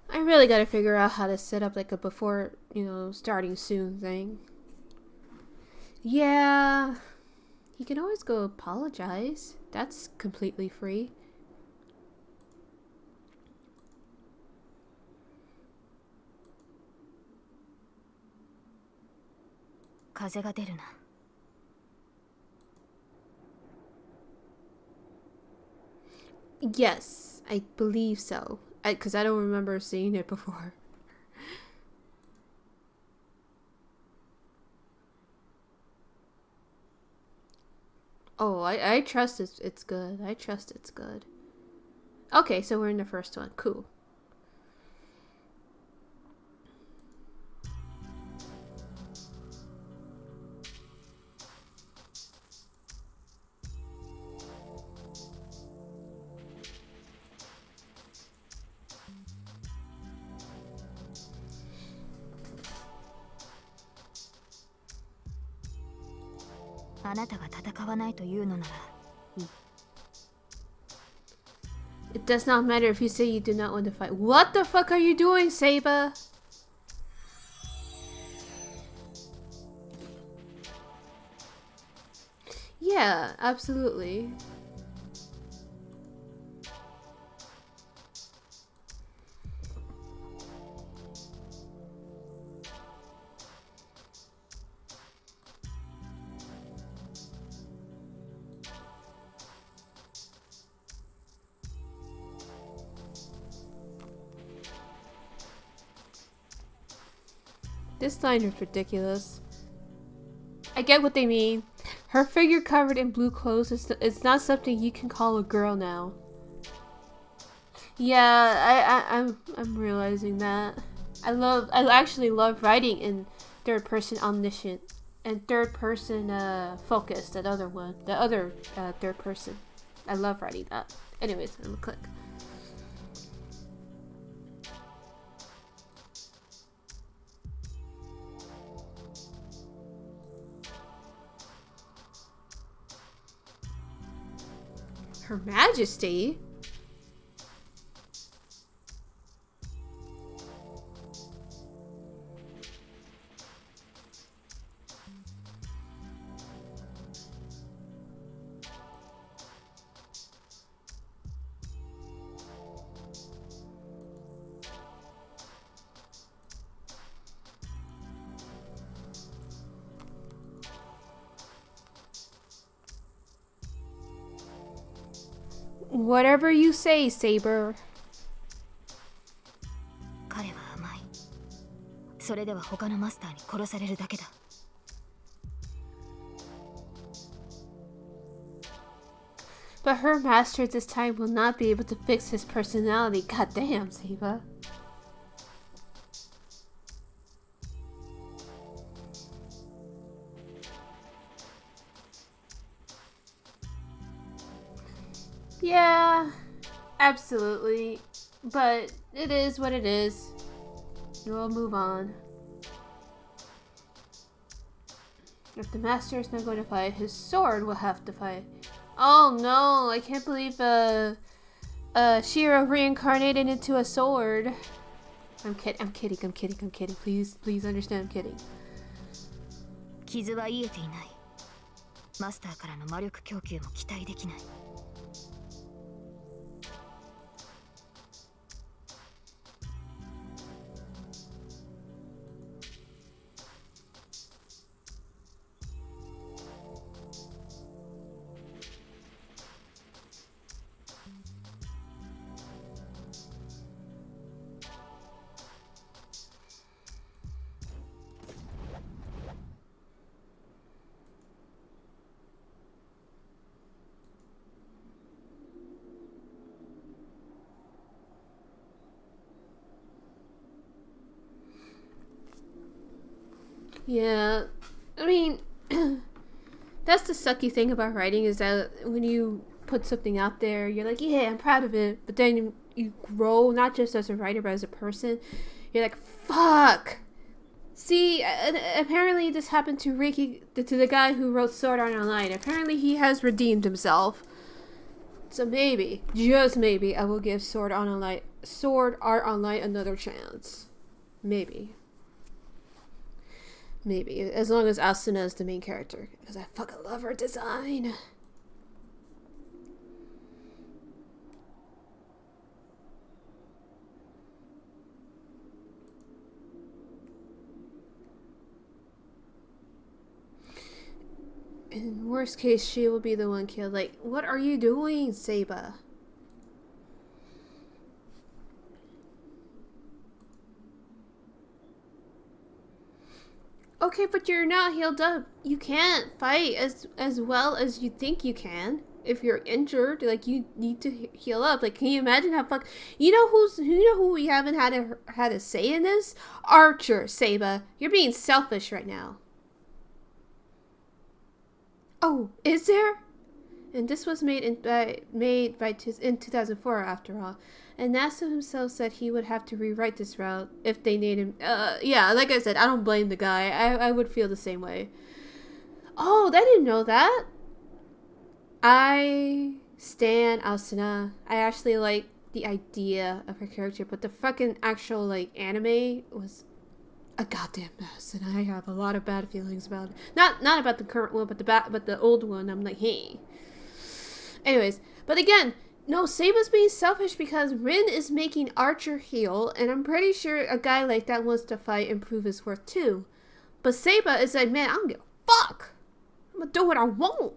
I really gotta figure out how to set up like a before, starting soon thing. Yeah. You can always go apologize. That's completely free. Yes, I believe so. Because I don't remember seeing it before. Oh, I trust it's good. I trust it's good. Okay, so we're in the first one. Cool. It does not matter if you say you do not want to fight. What the fuck are you doing, Saba? Yeah, absolutely. This line is ridiculous. I get what they mean. Her figure covered in blue clothes is not something you can call a girl now. Yeah, I'm realizing that. I actually love writing in third person omniscient and third person focused. The other third person. I love writing that. Anyways, I'm gonna click. Her Majesty? Whatever you say, Saber. 彼は甘い。それでは他のマスターに殺されるだけだ。But her master this time will not be able to fix his personality. Goddamn, Saber. Yeah, absolutely. But it is what it is. We'll move on. If the master is not going to fight, his sword will have to fight. Oh no, I can't believe Shiro reincarnated into a sword. I'm kidding. Please understand, I'm kidding. 傷は癒えていない。マスターからの魔力供給も期待できない。Yeah, I mean, that's the sucky thing about writing is that when you put something out there, you're like, yeah, I'm proud of it. But then you grow, not just as a writer, but as a person. You're like, fuck. See, apparently this happened to Ricky, to the guy who wrote Sword Art Online. Apparently he has redeemed himself. So maybe, just maybe, I will give Sword Art Online another chance. Maybe. Maybe, as long as Asuna is the main character, because I fucking love her design. In worst case, she will be the one killed. Like, what are you doing, Seiba? Okay, but you're not healed up. You can't fight as well as you think you can. If you're injured, like, you need to heal up. Like, can you imagine how you know who we haven't had a say in this? Archer, Seiba. You're being selfish right now. Oh, is there? And this was made in 2004 after all. And Nasu himself said he would have to rewrite this route if they named him. Yeah, like I said, I don't blame the guy. I would feel the same way. Oh, I didn't know that. I stan Asuna. I actually like the idea of her character, but the fucking actual, like, anime was a goddamn mess, and I have a lot of bad feelings about it. Not about the current one, but the old one. I'm like, hey. Anyways, but again, no, Seiba's being selfish because Rin is making Archer heal, and I'm pretty sure a guy like that wants to fight and prove his worth too. But Seiba is like, man, I don't give a fuck. I'm gonna do what I want.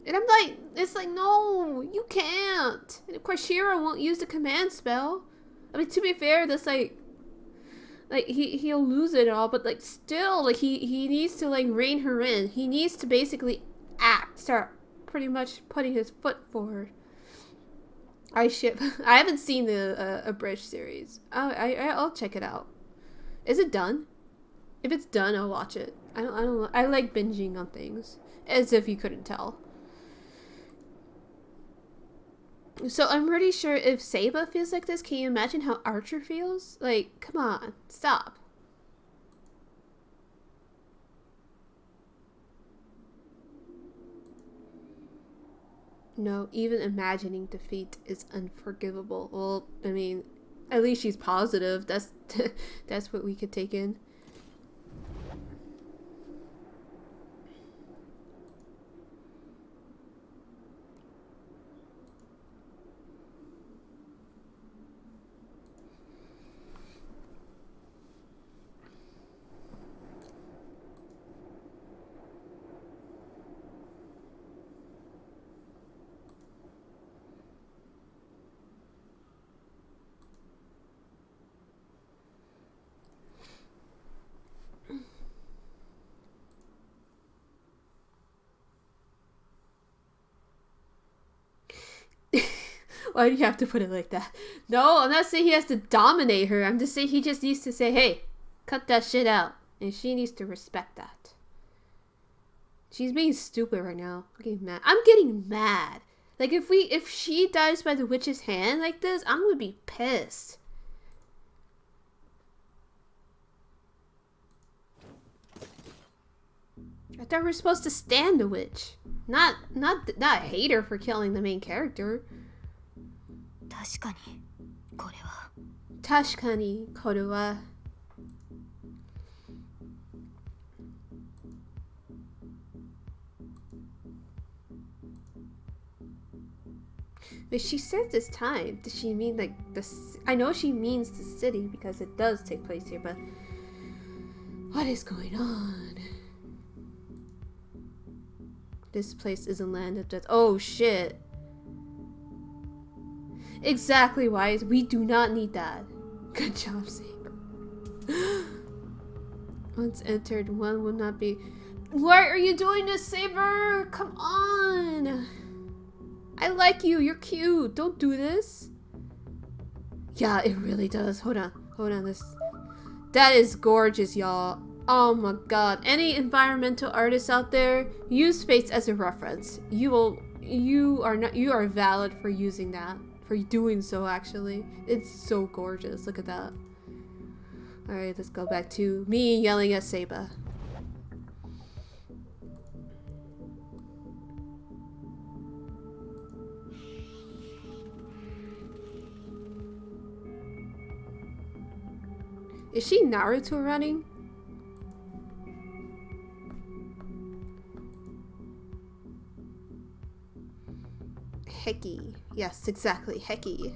And I'm like, it's like, no, you can't. And of course, Shiro won't use the command spell. I mean, to be fair, that's like he'll lose it all, but like still, like he needs to like rein her in. He needs to basically start pretty much putting his foot forward. I haven't seen the abridged series. I'll check it out. Is it done? If it's done, I'll watch it. I like binging on things, as if you couldn't tell. So I'm pretty sure if Seiba feels like this, can you imagine how Archer feels? Like, come on, stop. No, even imagining defeat is unforgivable. Well, I mean, at least she's positive. That's what we could take in. Why do you have to put it like that? No, I'm not saying he has to dominate her. I'm just saying he just needs to say, hey, cut that shit out. And she needs to respect that. She's being stupid right now. I'm getting mad. Like if she dies by the witch's hand like this, I'm gonna be pissed. I thought we were supposed to stand the witch, not hate her for killing the main character. 確かにこれは。確かにこれは。But she said this time. Does she mean like this? I know she means the city because it does take place here, but what is going on? This place is a land of death. Oh shit. Exactly, Wise. We do not need that. Good job, Saber. Once entered, one will not be. Why are you doing this, Saber? Come on. I like you. You're cute. Don't do this. Yeah, it really does. Hold on. This. That is gorgeous, y'all. Oh my god. Any environmental artists out there, use Fates as a reference. You are valid for using that. For doing so, actually. It's so gorgeous. Look at that. Alright, let's go back to me yelling at Seba. Is she Naruto running? Heki. Yes, exactly. Heki.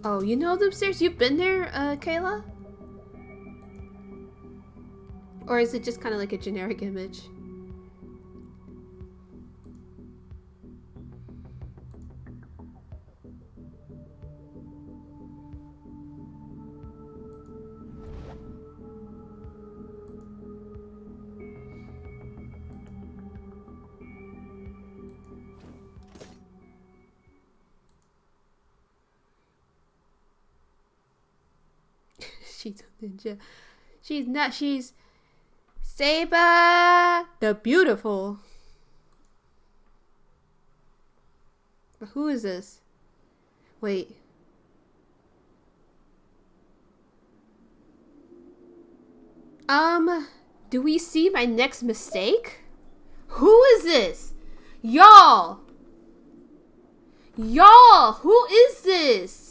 Oh, you know them stairs? You've been there, Kayla? Or is it just kind of like a generic image? She's a ninja. She's not. She's Seba the Beautiful. But who is this? Wait. Do we see my next mistake? Who is this? Y'all! Y'all! Who is this?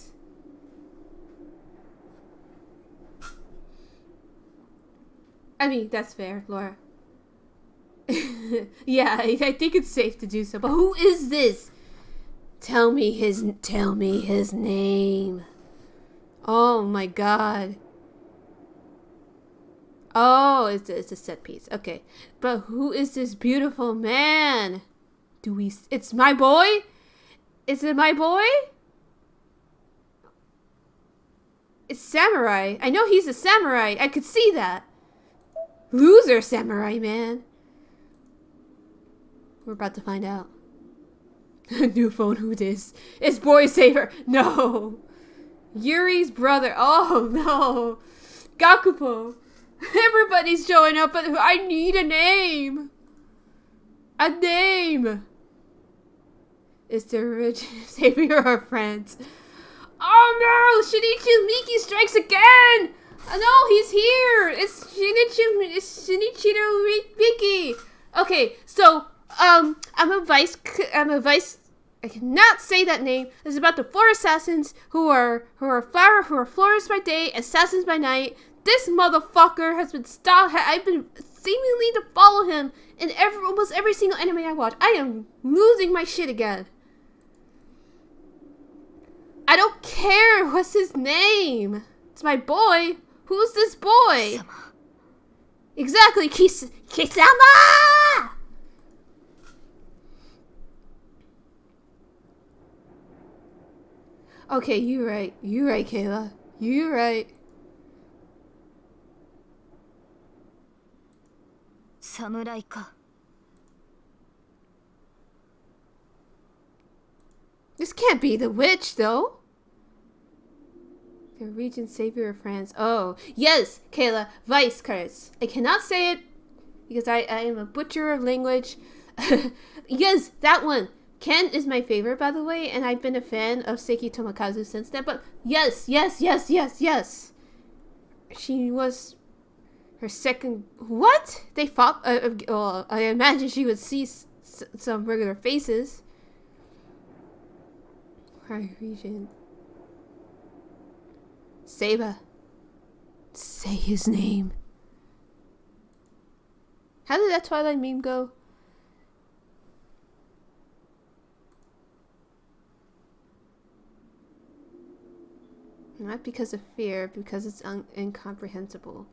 I mean, that's fair, Laura. Yeah, I think it's safe to do so. But who is this? Tell me his name. Oh my god. Oh, it's a set piece. Okay. But who is this beautiful man? It's my boy? Is it my boy? It's Samurai. I know he's a samurai. I could see that. Loser samurai, man. We're about to find out. New phone, who this? It's Boy Saber. No. Yuri's brother. Oh, no. Gakupo. Everybody's showing up, but I need a name. A name. Is the rich savior or friends? Oh no! Shinichi Miki strikes again! No, he's here! It's Shinichiro Miki! Okay, so, I'm a vice, I cannot say that name. It's about the four assassins who are florists by day, assassins by night. This motherfucker has been I've been seemingly to follow him in almost every single anime I watch. I am losing my shit again. I don't care what's his name. It's my boy. Who's this boy? Kisama. Exactly, Kisama! Okay, you're right. You're right, Kayla. You're right. Samurai ka. This can't be the witch, though. The Regent Savior of France. Oh, yes, Kayla. Vice Curse. I cannot say it because I am a butcher of language. Yes, that one. Ken is my favorite, by the way, and I've been a fan of Seiki Tomokazu since then. But yes. She was her second. What? They fought. Well, I imagine she would see some regular faces. High Regent. Seba. Say his name. How did that Twilight meme go? Not because of fear, because it's incomprehensible.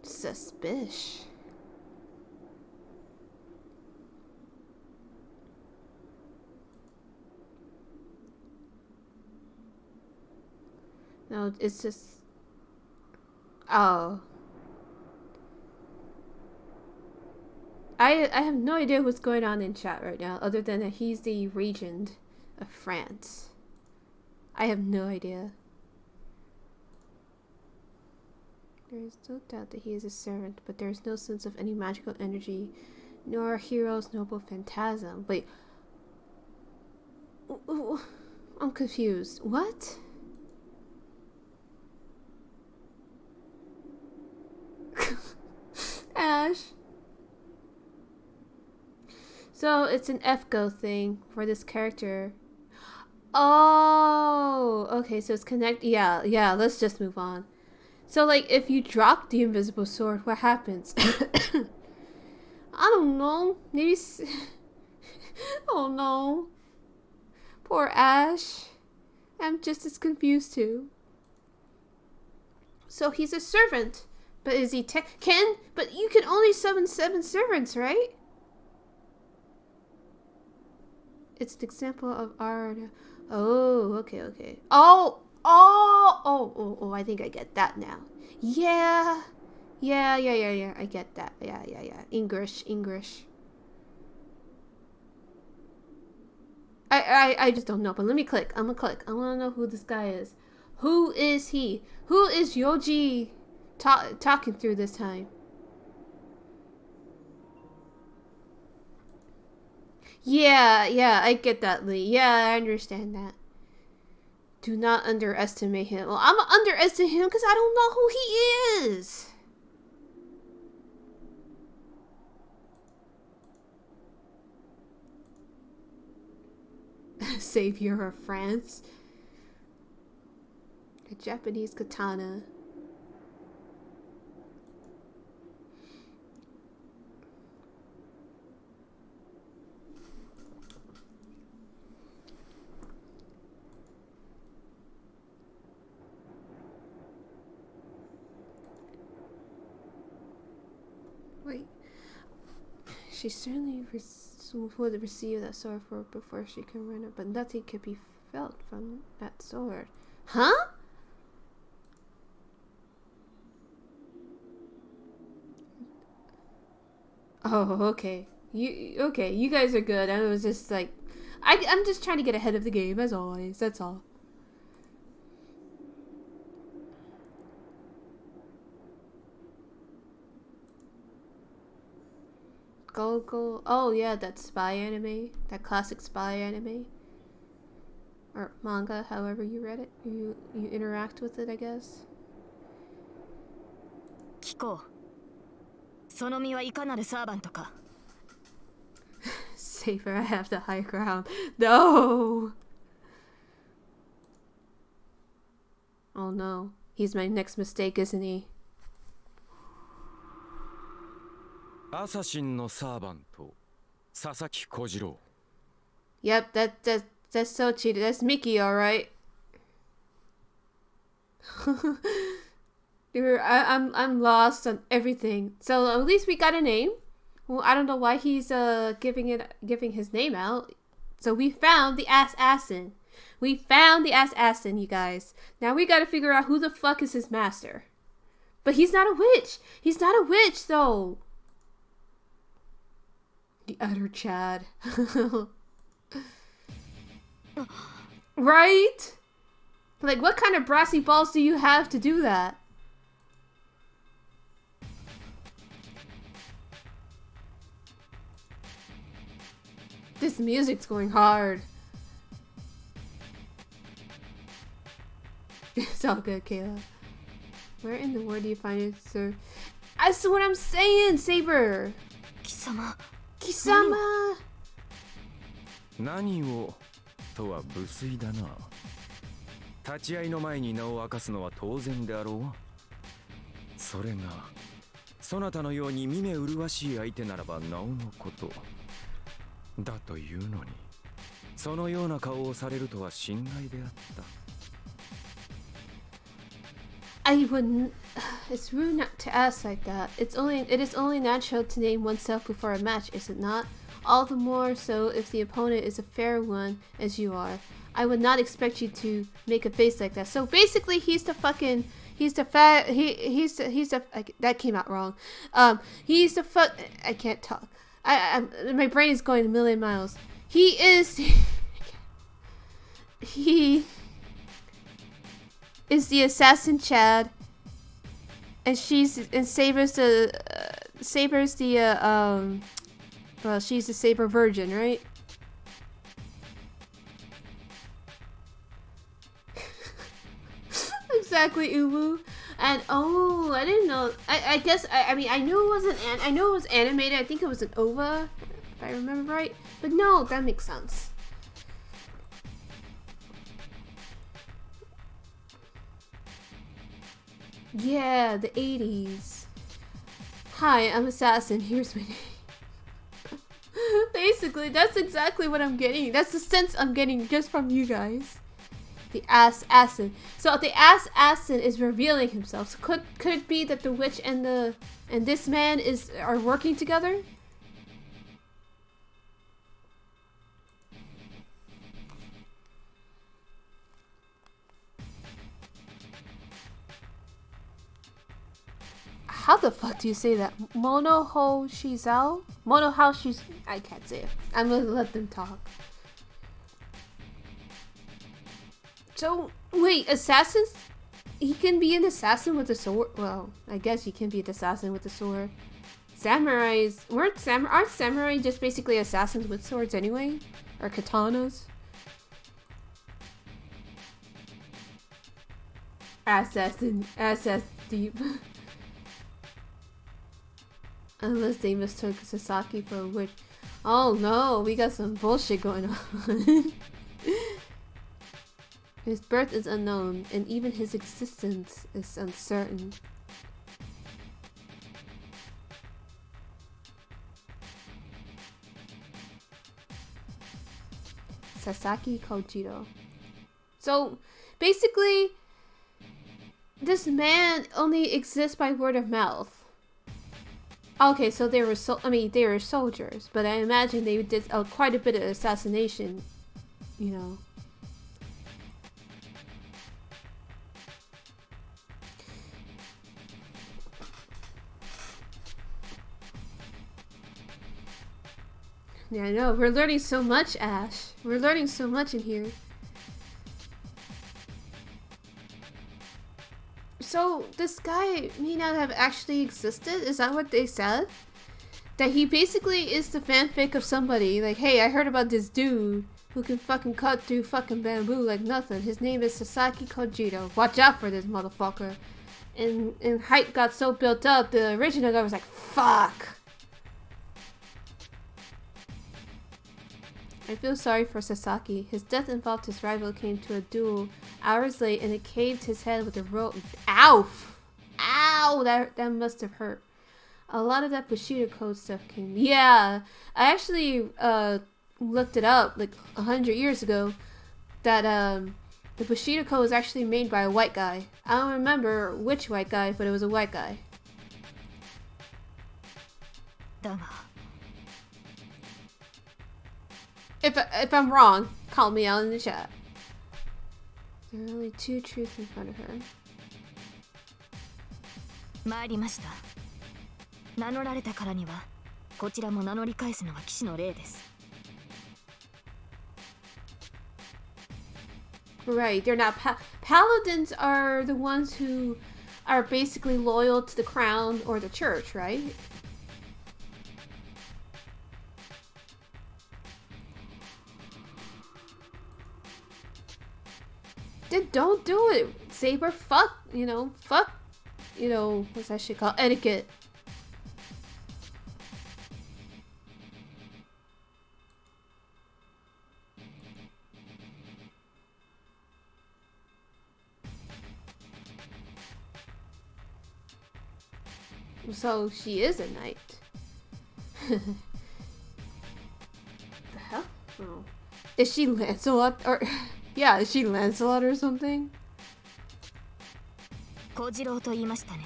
Suspicious. No, it's just... Oh. I have no idea what's going on in chat right now, other than that he's the regent of France. I have no idea. There is no doubt that he is a servant, but there is no sense of any magical energy, nor a hero's noble phantasm. Wait. I'm confused. What? Ash. So it's an FGO thing for this character. Oh, okay, so it's connect. Yeah, let's just move on. So, like, if you drop the invisible sword, what happens? I don't know. Maybe... Oh, no. Poor Ash. I'm just as confused, too. So, he's a servant. But is he Ken? But you can only summon 7 servants, right? It's an example of art. Oh, okay. Oh, I think I get that now. Yeah. I get that. Yeah. English. I just don't know, but let me click. I'm gonna click. I wanna know who this guy is. Who is he? Who is Yoji talking through this time? Yeah, I get that, Lee. Yeah, I understand that. Do not underestimate him. Well, I'm gonna underestimate him because I don't know who he is. Savior of France. A Japanese katana. Wait. She certainly would receive that sword before she can run it, but nothing could be felt from that sword. Huh? Oh, okay. You guys are good. I was just like, I'm just trying to get ahead of the game as always. That's all. Go. Oh yeah, that spy anime, that classic spy anime, or manga, however you read it, you interact with it, I guess. Kiko, その身はいかなるサーバントか? Saber, I have the high ground. No. Oh no, he's my next mistake, isn't he? アサシンのサーバント、佐々木小次郎。 Yep, that's so cheated. That's Mickey, all right. Dude, I'm lost on everything. So at least we got a name. Well, I don't know why he's giving his name out. So we found the assassin. We found the assassin, you guys. Now we gotta figure out who the fuck is his master. But he's not a witch. He's not a witch, though. The utter Chad. Right? Like, what kind of brassy balls do you have to do that? This music's going hard. It's all good, Kayla. Where in the world do you find it, sir? That's what I'm saying, Saber! 貴様 Kisama! 何をとは無粋だな。立ち会いの前に名を明かすのは当然であろう。それがそなたのように見目麗しい相手ならばなおのことだというのに、そのような顔をされるとは心外であった。 I wouldn't. It's rude not to ask like that. It is only natural to name oneself before a match, is it not? All the more so if the opponent is a fair one, as you are. I would not expect you to make a face like that. So basically, he's the that came out wrong. He's the I can't talk. My brain is going a million miles. He is the assassin Chad, and Saber's the well, she's the Saber virgin, right? Exactly, Ubu. And oh, I didn't know. I guess I mean I knew it wasn't. I know it was animated. I think it was an OVA, if I remember right. But no, that makes sense. Yeah, the 80s. Hi, I'm Assassin. Here's my name. Basically, that's exactly what I'm getting. That's the sense I'm getting just from you guys. The assassin. So the assassin is revealing himself. So could it be that the witch and this man are working together? How the fuck do you say that? Monoho Shizao? Monoho Shiz... I can't say it. I'm gonna let them talk. So, wait, assassins? He can be an assassin with a sword? Well, I guess he can be an assassin with a sword. Samurais... Aren't samurai just basically assassins with swords anyway? Or katanas? Assassin deep. Unless they mistook Sasaki for a witch. Oh no, we got some bullshit going on. His birth is unknown, and even his existence is uncertain. Sasaki Kojiro. So, basically, this man only exists by word of mouth. Okay, so they were they were soldiers, but I imagine they did quite a bit of assassination, you know. Yeah, I know. We're learning so much, Ash. We're learning so much in here. So, this guy may not have actually existed? Is that what they said? That he basically is the fanfic of somebody. Like, hey, I heard about this dude who can fucking cut through fucking bamboo like nothing. His name is Sasaki Kojiro. Watch out for this motherfucker. And hype got so built up, the original guy was like, fuck. I feel sorry for Sasaki. His death involved his rival came to a duel hours late and it caved his head with a rope. Ow! Ow! That must have hurt. A lot of that Bushido Code stuff came. Yeah! I actually looked it up like 100 years ago. That the Bushido Code was actually made by a white guy. I don't remember which white guy, but it was a white guy. If I'm wrong, call me out in the chat. There are only two truths in front of her. 参りました。名乗られたからにはこちらも名乗り返すのが騎士の例です。 Right, they're not paladins are the ones who are basically loyal to the crown or the church, right? Then don't do it, Saber. Fuck, what's that shit called? Etiquette. So she is a knight. The hell? Oh. Is she Lancelot or yeah, is she Lancelot or something? 小次郎と言いましたね。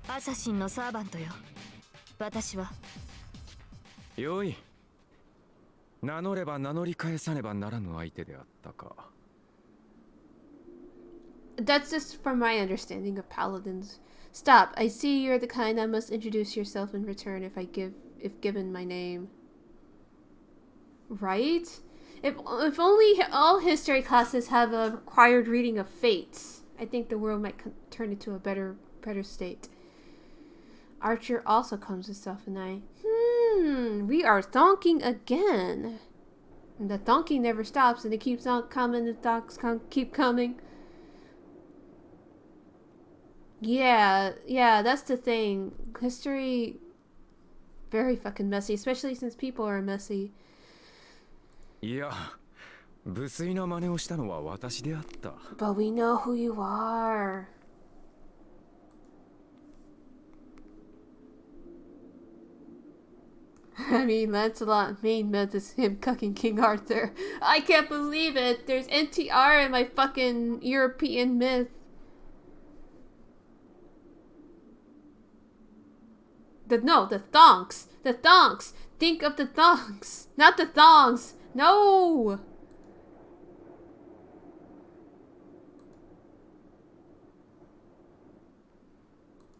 アサシンのサーバントよ。私は。よい。名乗れば名乗り返さねばならぬ相手であったか。That's just from my understanding of paladins. Stop. I see you're the kind that must introduce yourself in return if given my name. Right? If only all history classes have a required reading of fates, I think the world might turn into a better state. Archer also comes with Self and I. We are thonking again. And the thonking never stops, and it keeps on coming. The thonks keep coming. Yeah, that's the thing. History, very fucking messy, especially since people are messy. いや、無粋な真似をしたのは私であった。But we know who you are. I mean, Lancelot main myth is him cucking King Arthur. I can't believe it. There's NTR in my fucking European myth. The thongs. The thongs. Think of the thongs. Not the thongs. No.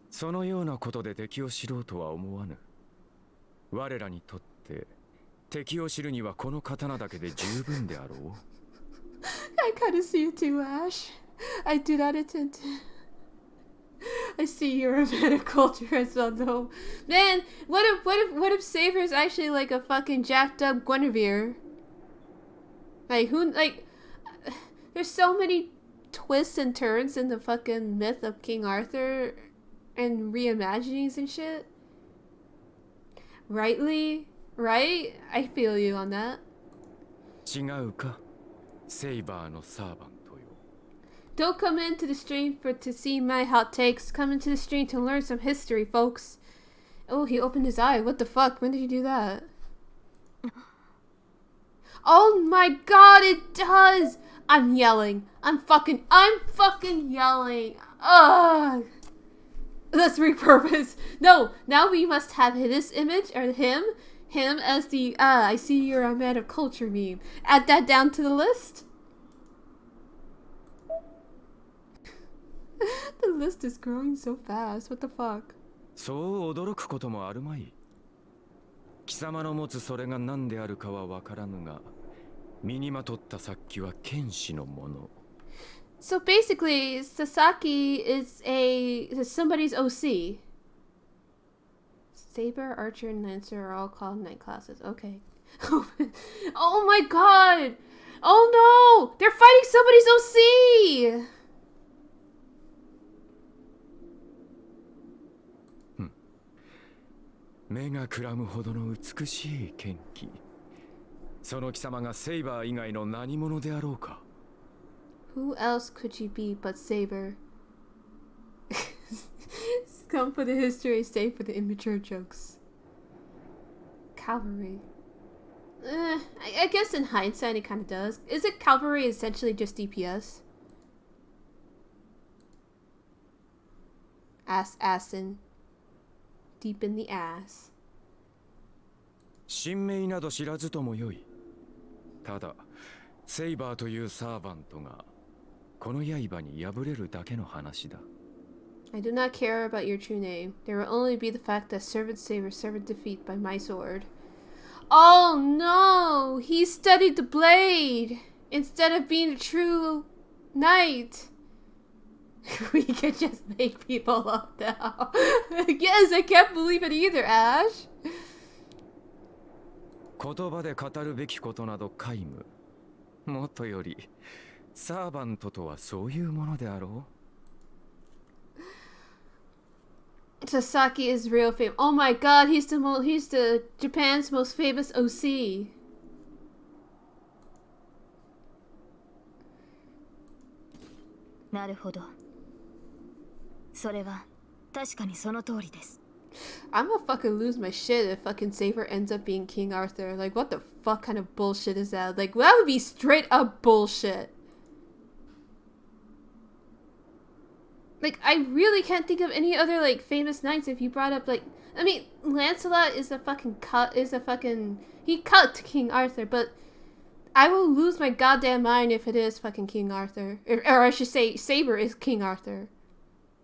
そのようなことで敵を知ろうとは思わぬ。我らにとって敵を知るにはこの刀だけで十分であろう。I kind of see it too, Ash. I do not intend to. I see you're a man of culture as well, though. Man, what if Saber's actually like a fucking jacked up Guinevere? There's so many twists and turns in the fucking myth of King Arthur and reimaginings and shit. Rightly? Right? I feel you on that. 違うか、セイバーのサーバントよ。Don't come into the stream to see my hot takes. Come into the stream to learn some history, folks. Oh, he opened his eye. What the fuck? When did he do that? Oh my god, it does! I'm yelling. I'm fucking yelling. Ugh. Let's repurpose. No, now we must have this image, or him as the, I see you're a man of culture meme. Add that down to the list. The list is growing so fast. What the fuck? そう驚くこともあるまい。貴様の持つそれが何であるかは分からぬが、身にまとった殺気は剣士のもの。So basically, Sasaki is somebody's OC. Saber, Archer, and Lancer are all called knight classes. Okay. Oh my god! Oh no! They're fighting somebody's OC! 目がくらむほどの美しい剣気。その貴様がセイバー以外の何者であろうか。Who else could she be but Saber? Come for the history, stay for the immature jokes. Cavalry. I guess in hindsight it kind of does. Isn't cavalry essentially just DPS? Assassin. Deep in the ass. 神名など知らずともよい。ただ、セイバーというサーバントがこの刃に敗れるだけの話だ。I do not care about your true name. There will only be the fact that servant savor, servant defeat by my sword. Oh no! He studied the blade instead of being a true knight. We can just make people up now. Yes, I can't believe it either, Ash. 言葉で語るべきことなど皆無。もとより、サーバントとはそういうものであろう。Sasaki is real famous. Oh my god, he's the Japan's most famous OC. なるほど。それは確かにその通りです。I'm gonna fucking lose my shit if fucking Saber ends up being King Arthur. Like, what the fuck kind of bullshit is that? Like, that would be straight up bullshit. Like, I really can't think of any other, like, famous knights if you brought up, like... I mean, Lancelot is a fucking he cut King Arthur, but... I will lose my goddamn mind if it is fucking King Arthur. Or I should say, Saber is King Arthur.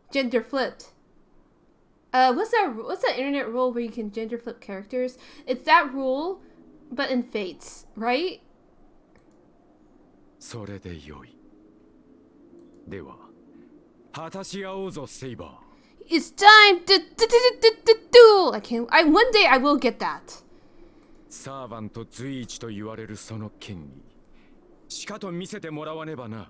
Gender flipped. What's that internet rule where you can gender flip characters? It's that rule, but in Fates, right? それでよい。では、果たし合おうぞ、セイバー。It's time to duel! One day I will get that. サーバント随一と言われるその権利、しかと見せてもらわねばな。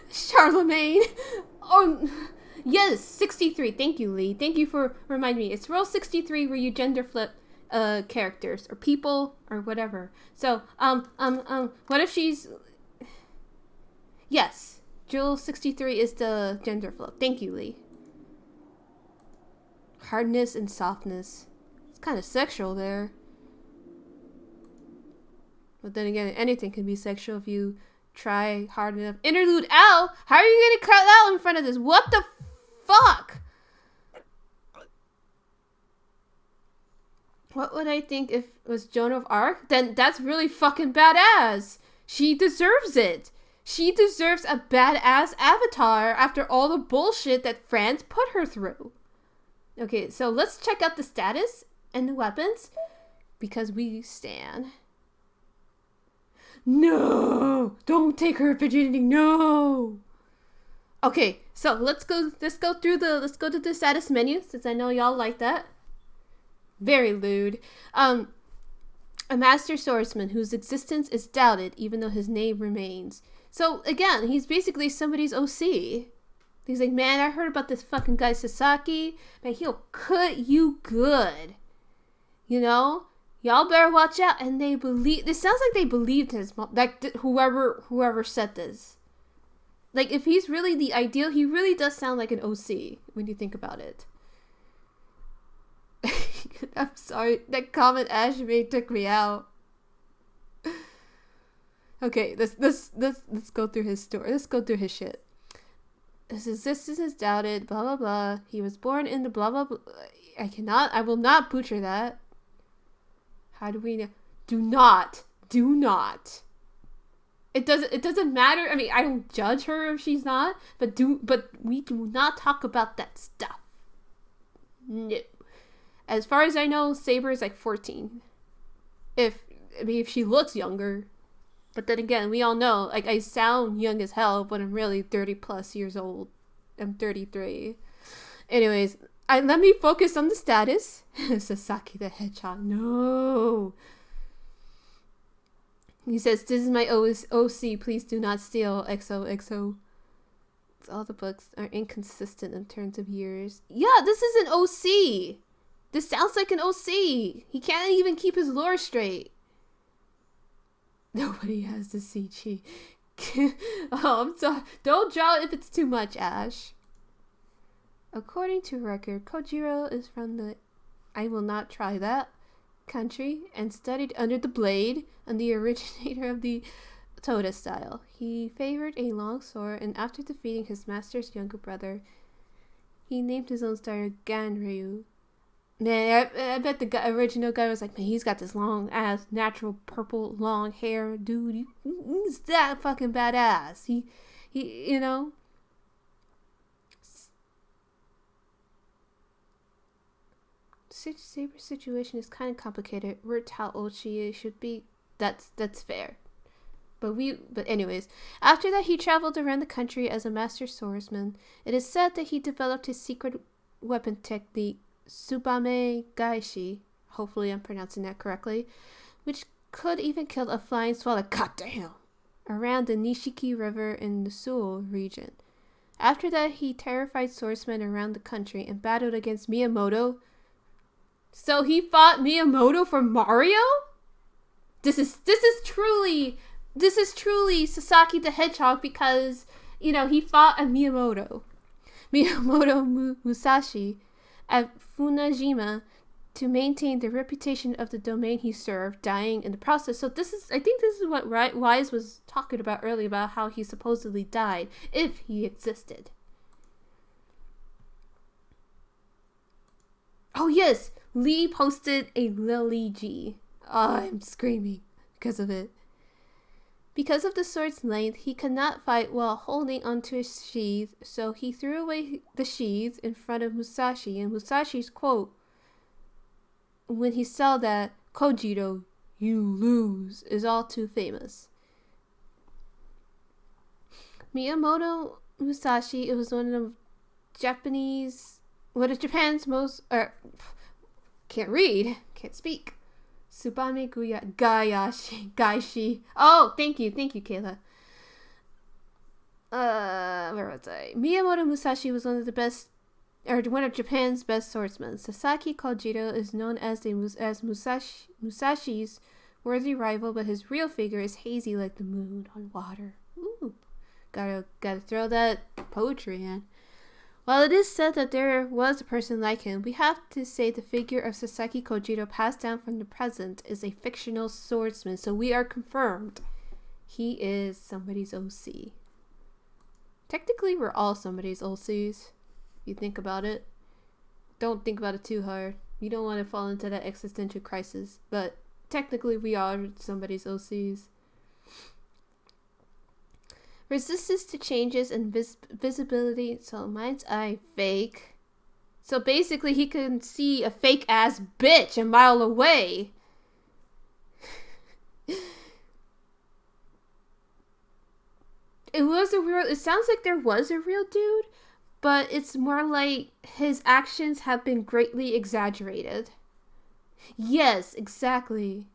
Charlemagne! Oh, yes, 63. Thank you, Lee. Thank you for reminding me. It's rule 63 where you gender flip characters or people or whatever. So, what if she's... Yes, rule 63 is the gender flip. Thank you, Lee. Hardness and softness. It's kind of sexual there. But then again, anything can be sexual if you try hard enough. Interlude L? How are you gonna cut out in front of this? What the fuck? What would I think if it was Joan of Arc? Then that's really fucking badass. She deserves it. She deserves a badass avatar after all the bullshit that France put her through. Okay, so let's check out the status and the weapons because we stand. No! Don't take her virginity. No! Okay, so let's go to the status menu since I know y'all like that. Very lewd. A master swordsman whose existence is doubted even though his name remains. So again, he's basically somebody's OC. He's like, man, I heard about this fucking guy Sasaki. Man, he'll cut you good. You know? Y'all better watch out. And they believe... This sounds like they believed his mom. Like, whoever said this. Like, if he's really the ideal, he really does sound like an OC when you think about it. I'm sorry. That comment Ash made took me out. Okay, let's go through his story. Let's go through his shit. His existence is doubted, blah blah blah. He was born in the blah blah blah. I will not butcher that. How do we know? Do not. It doesn't matter. I mean, I don't judge her if she's not, but we do not talk about that stuff. No. As far as I know, Saber is like 14. If she looks younger. But then again, we all know, like, I sound young as hell, but I'm really 30 plus years old. I'm 33. Anyways, let me focus on the status. Sasaki the Hedgehog. No. He says, this is my OC. Please do not steal. XOXO. All the books are inconsistent in terms of years. Yeah, this is an OC. This sounds like an OC. He can't even keep his lore straight. Nobody has the CG. Oh, I'm sorry. Don't draw if it's too much, Ash. According to record, Kojiro is from the I will not try that country and studied under the blade and the originator of the Toda style. He favored a long sword, and after defeating his master's younger brother, he named his own style Ganryu. Man, I bet the original guy was like, man, he's got this long ass, natural purple long hair, dude. He's that fucking badass. He, you know. Saber's situation is kind of complicated. We're how old she is should be. That's fair. But anyways, after that he traveled around the country as a master swordsman. It is said that he developed his secret weapon technique, Tsubame Gaishi. Hopefully I'm pronouncing that correctly, which could even kill a flying swallow. Goddamn! Around the Nishiki River in the Suo region. After that, he terrified swordsmen around the country and battled against Miyamoto. So he fought Miyamoto for Mario? This is truly Sasaki the Hedgehog because, you know, he fought a Miyamoto Musashi at Funajima to maintain the reputation of the domain he served, dying in the process. So I think this is what Wise was talking about earlier, about how he supposedly died, if he existed. Oh yes, Lee posted a Lily G. Oh, I'm screaming because of it. Because of the sword's length, he could not fight while holding onto his sheath, so he threw away the sheath in front of Musashi, and Musashi's quote when he saw that, "Kojiro, you lose," is all too famous. Miyamoto Musashi, it was one of Japan's most, can't speak. Tsubame Gaishi. Oh, thank you, Kayla. Where was I? Miyamoto Musashi was one of Japan's best swordsmen. Sasaki Kojiro is known as Musashi's worthy rival, but his real figure is hazy like the moon on water. Ooh, gotta throw that poetry in. While it is said that there was a person like him, we have to say the figure of Sasaki Kojiro passed down from the present is a fictional swordsman, so we are confirmed he is somebody's OC. Technically, we're all somebody's OCs. If you think about it. Don't think about it too hard. You don't want to fall into that existential crisis, but technically we are somebody's OCs. Resistance to changes and visibility. So mind's eye fake. So basically he can see a fake ass bitch a mile away. It sounds like there was a real dude, but it's more like his actions have been greatly exaggerated. Yes, exactly.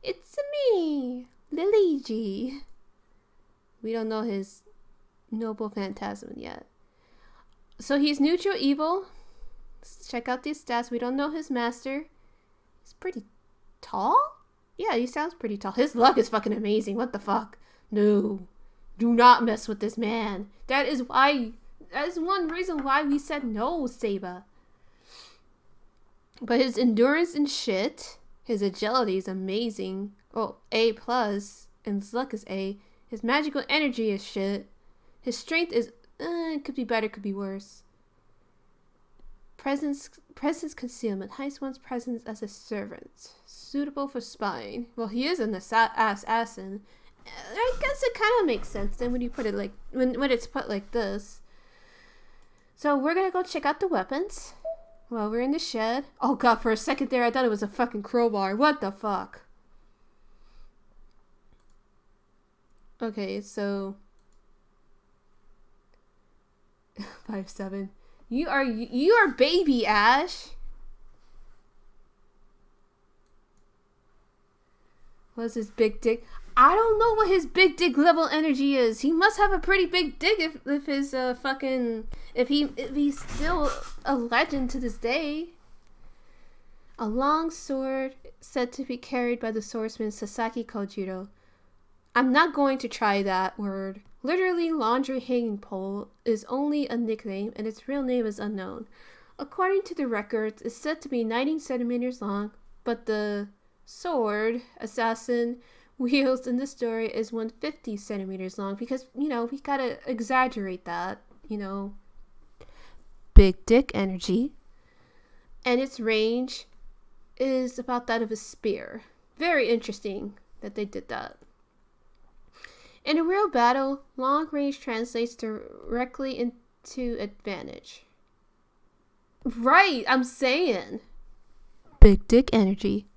It's me, Lily G. We don't know his noble phantasm yet. So he's neutral evil. Let's check out these stats. We don't know his master. He's pretty tall? Yeah, he sounds pretty tall. His luck is fucking amazing. What the fuck? No. Do not mess with this man. That is one reason why we said no, Seba. But his endurance and shit. His agility is amazing. Oh, A+. And his luck is A. His magical energy is shit. His strength is, it could be better, could be worse. Presence concealment. Hides one's presence as a servant. Suitable for spying. Well, he is an assassin. I guess it kind of makes sense then when you put it like, when it's put like this. So we're gonna go check out the weapons while we're in the shed. Oh god, for a second there I thought it was a fucking crowbar. What the fuck? Okay, so 5'7". You are baby Ash. What's his big dick? I don't know what his big dick level energy is. He must have a pretty big dick if his if he's still a legend to this day. A long sword said to be carried by the swordsman Sasaki Kojiro. I'm not going to try that word. Literally, laundry hanging pole is only a nickname and its real name is unknown. According to the records, it's said to be 90 centimeters long, but the sword assassin wields in the story is 150 centimeters long because, you know, we gotta exaggerate that, you know. Big dick energy. and its range is about that of a spear. Very interesting that they did that. In a real battle, long range translates directly into advantage. Right, I'm saying. Big dick energy.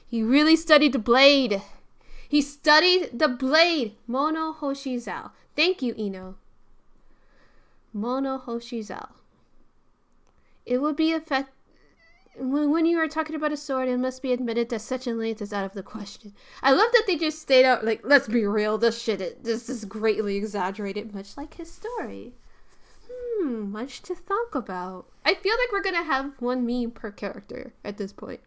He really studied the blade. He studied the blade. Mono Hoshizao. Thank you, Ino. Mono Hoshizao. It would be effect. When you are talking about a sword, it must be admitted that such a length is out of the question. I love that they just stayed out like, let's be real, this is greatly exaggerated, much like his story. Much to think about. I feel like we're gonna have one meme per character at this point.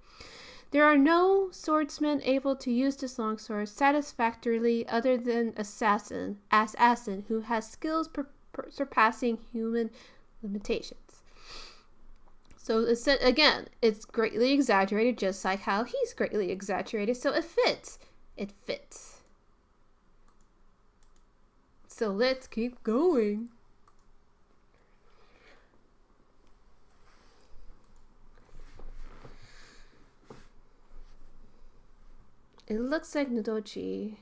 There are no swordsmen able to use this longsword satisfactorily other than Assassin, who has skills surpassing human limitations. So again, it's greatly exaggerated, just like how he's greatly exaggerated. So it fits. It fits. So let's keep going. It looks like Nodochi,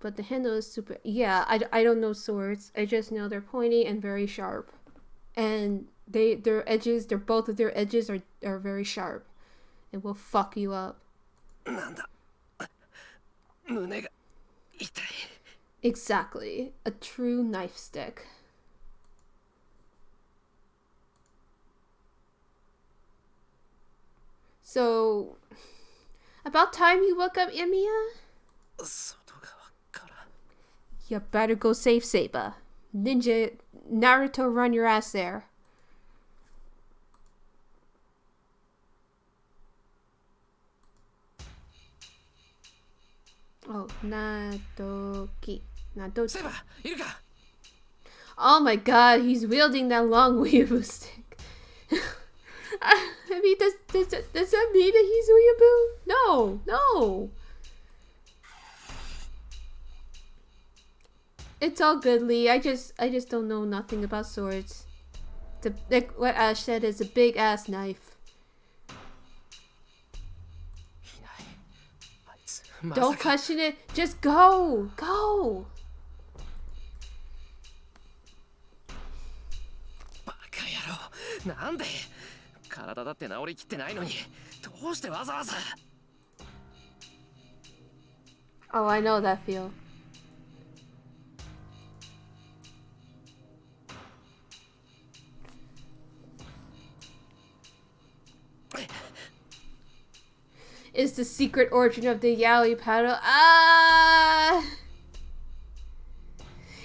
but the handle is super. Yeah, I don't know swords. I just know they're pointy and very sharp, and both of their edges are very sharp, and will fuck you up. Exactly, a true knife stick. So, about time you woke up, Emiya? You better go save Saba. Ninja Naruto run your ass there. Oh, Nadoki. Saba, oh my god, he's wielding that long weeaboo stick. I mean, does that mean that he's weeaboo? No. It's all good, Lee. I just don't know nothing about swords. Like what Ash said, is a big ass knife. Don't question it. Just go. Go. バカ野郎。なんで体だって治りきってないのにどうしてわざわざ Oh, I know that feel. Is the secret origin of the yaoi paddle.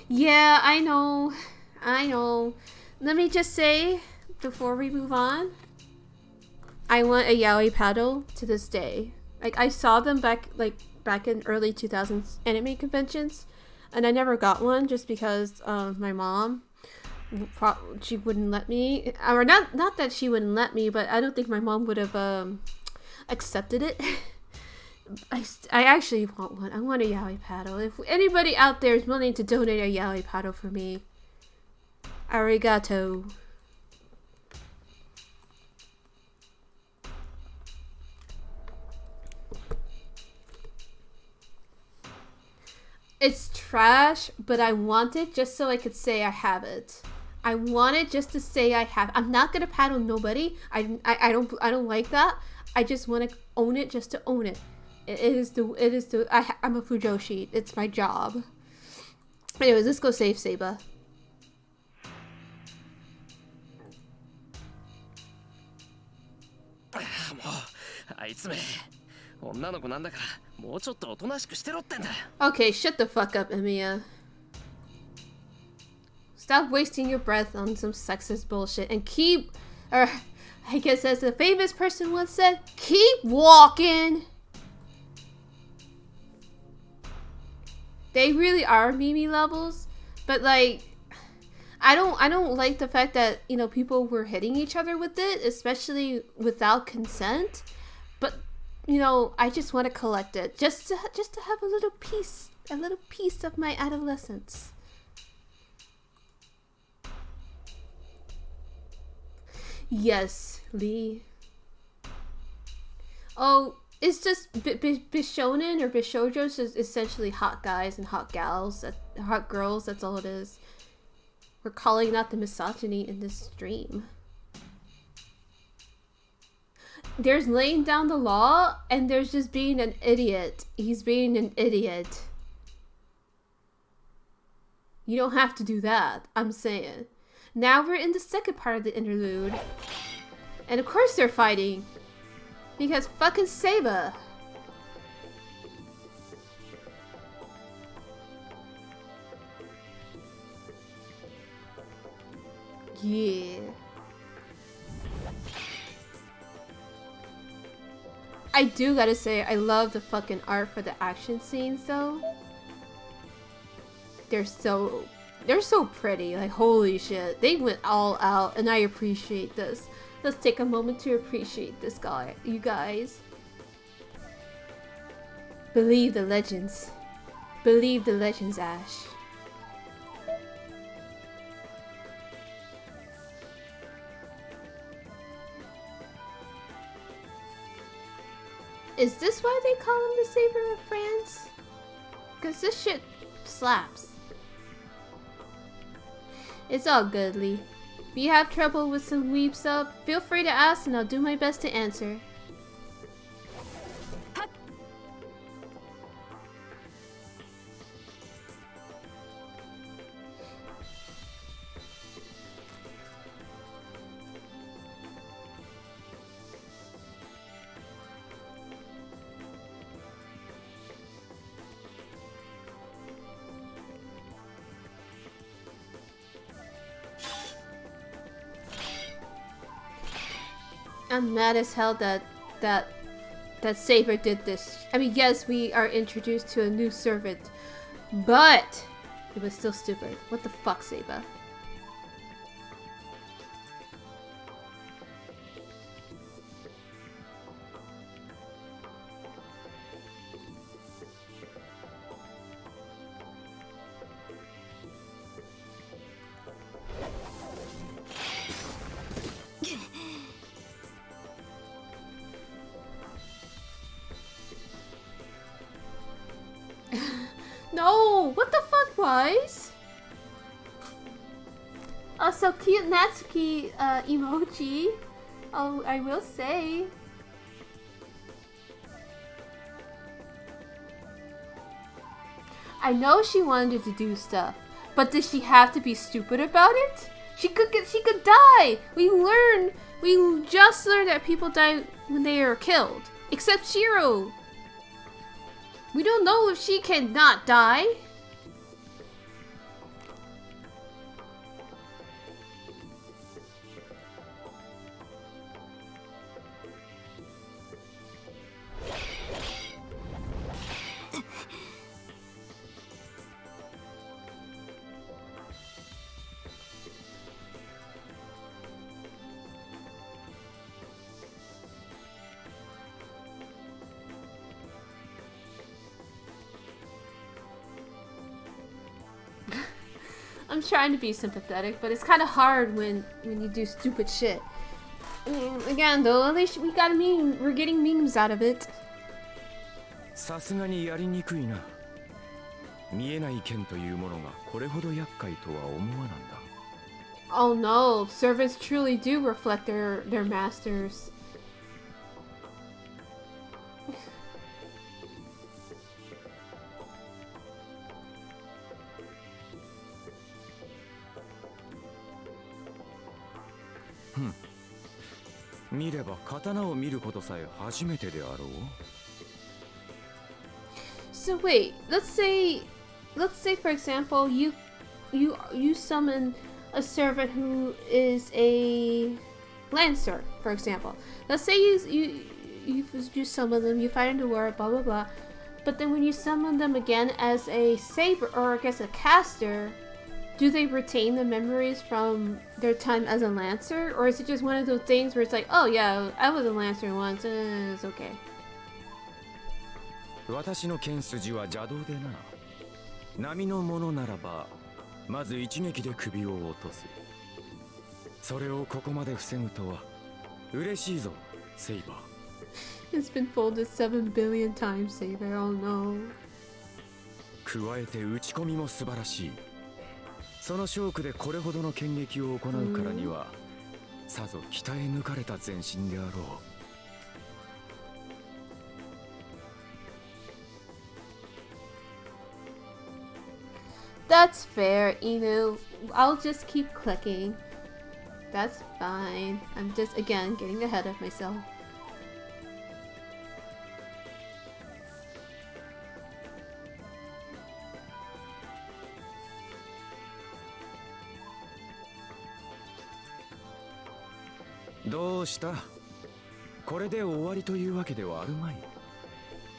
Yeah, I know. Let me just say, before we move on, I want a yaoi paddle to this day. Like, I saw them back in early 2000s anime conventions, and I never got one just because my mom, she wouldn't let me, or not that she wouldn't let me, but I don't think my mom would have accepted it. I actually want one. I want a yaoi paddle. If anybody out there is willing to donate a yaoi paddle for me, arigato. It's trash, but I want it just so I could say I have it. I want it just to say I have. I'm not gonna paddle nobody. I don't like that. I just want to own it just to own it. I'm a Fujoshi. It's my job. Anyways, let's go save Saba. あいつめ女の子なんだからもうちょっとおとなしくしてろってんだ Okay, shut the fuck up, Emiya. Stop wasting your breath on some sexist bullshit and keep, or I guess as the famous person once said, keep walking. They really are Mimi levels, but like, I don't like the fact that, you know, people were hitting each other with it, especially without consent. But, you know, I just want to collect it just to have a little piece of my adolescence. Yes, Lee. Oh, it's just Bishonen or Bishoujo is essentially hot guys and hot gals, hot girls. That's all it is. We're calling out the misogyny in this stream. There's laying down the law, and there's just being an idiot. He's being an idiot. You don't have to do that, I'm saying. Now we're in the second part of the interlude. And of course they're fighting. Because fucking Saba. Yeah. I do gotta say, I love the fucking art for the action scenes though. They're so pretty, like holy shit. They went all out and I appreciate this. Let's take a moment to appreciate this guy, you guys. Believe the legends. Believe the legends, Ash. Is this why they call him the Saber of France? Cause this shit slaps. It's all good, Lee. If you have trouble with some weeb stuff, feel free to ask and I'll do my best to answer. I'm mad as hell that Saber did this. I mean, yes, we are introduced to a new servant, but it was still stupid. What the fuck, Saber? No! What the fuck, Wise? Also, cute Natsuki emoji. Oh, I will say. I know she wanted to do stuff, but did she have to be stupid about it? She could die! We just learned that people die when they are killed. Except Shiro! We don't know if she can not die. I'm trying to be sympathetic, but it's kind of hard when you do stupid shit. I mean, again, though, at least we got a meme. We're getting memes out of it. さすがにやりにくいな。見えない剣というものがこれほど厄介とは思わなんだ。Oh no, servants truly do reflect their masters. Hmm. 見れば刀を見ることさえ初めてであろう。So wait, let's say for example you summon a servant who is a lancer, for example. Let's say you summon them, you fight into war, blah blah blah. But then when you summon them again as a saber, or I guess a caster, do they retain the memories from their time as a lancer? Or is it just one of those things where it's like, oh yeah, I was a lancer once, it's okay. 私の剣筋は邪道でな。波のものならばまず一撃で首を落とす。それをここまで防ぐとは嬉しいぞ、セイバー。 It's been folded 7 billion times, Saber. Oh no. 加えて打ち込みも素晴らしい。そのショークでこれほどの剣撃を行うからには、さぞ鍛え抜かれた全身であろう。That's fair, Inu. I'll just keep clicking. That's fine. I'm just, again, getting ahead of myself. What? どうした？これで終わりというわけではあるまい。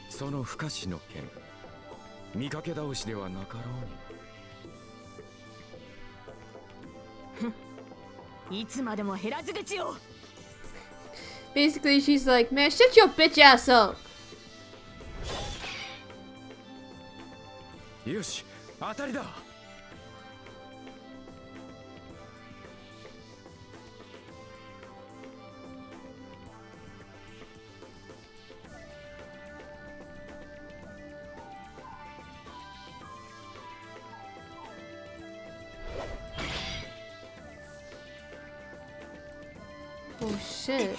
その不可視の剣、見かけ倒しではなかろうに。いつまでも減らず口を。 Basically, she's like, man, shut your bitch ass up. よし、当たりだ。Oh shit.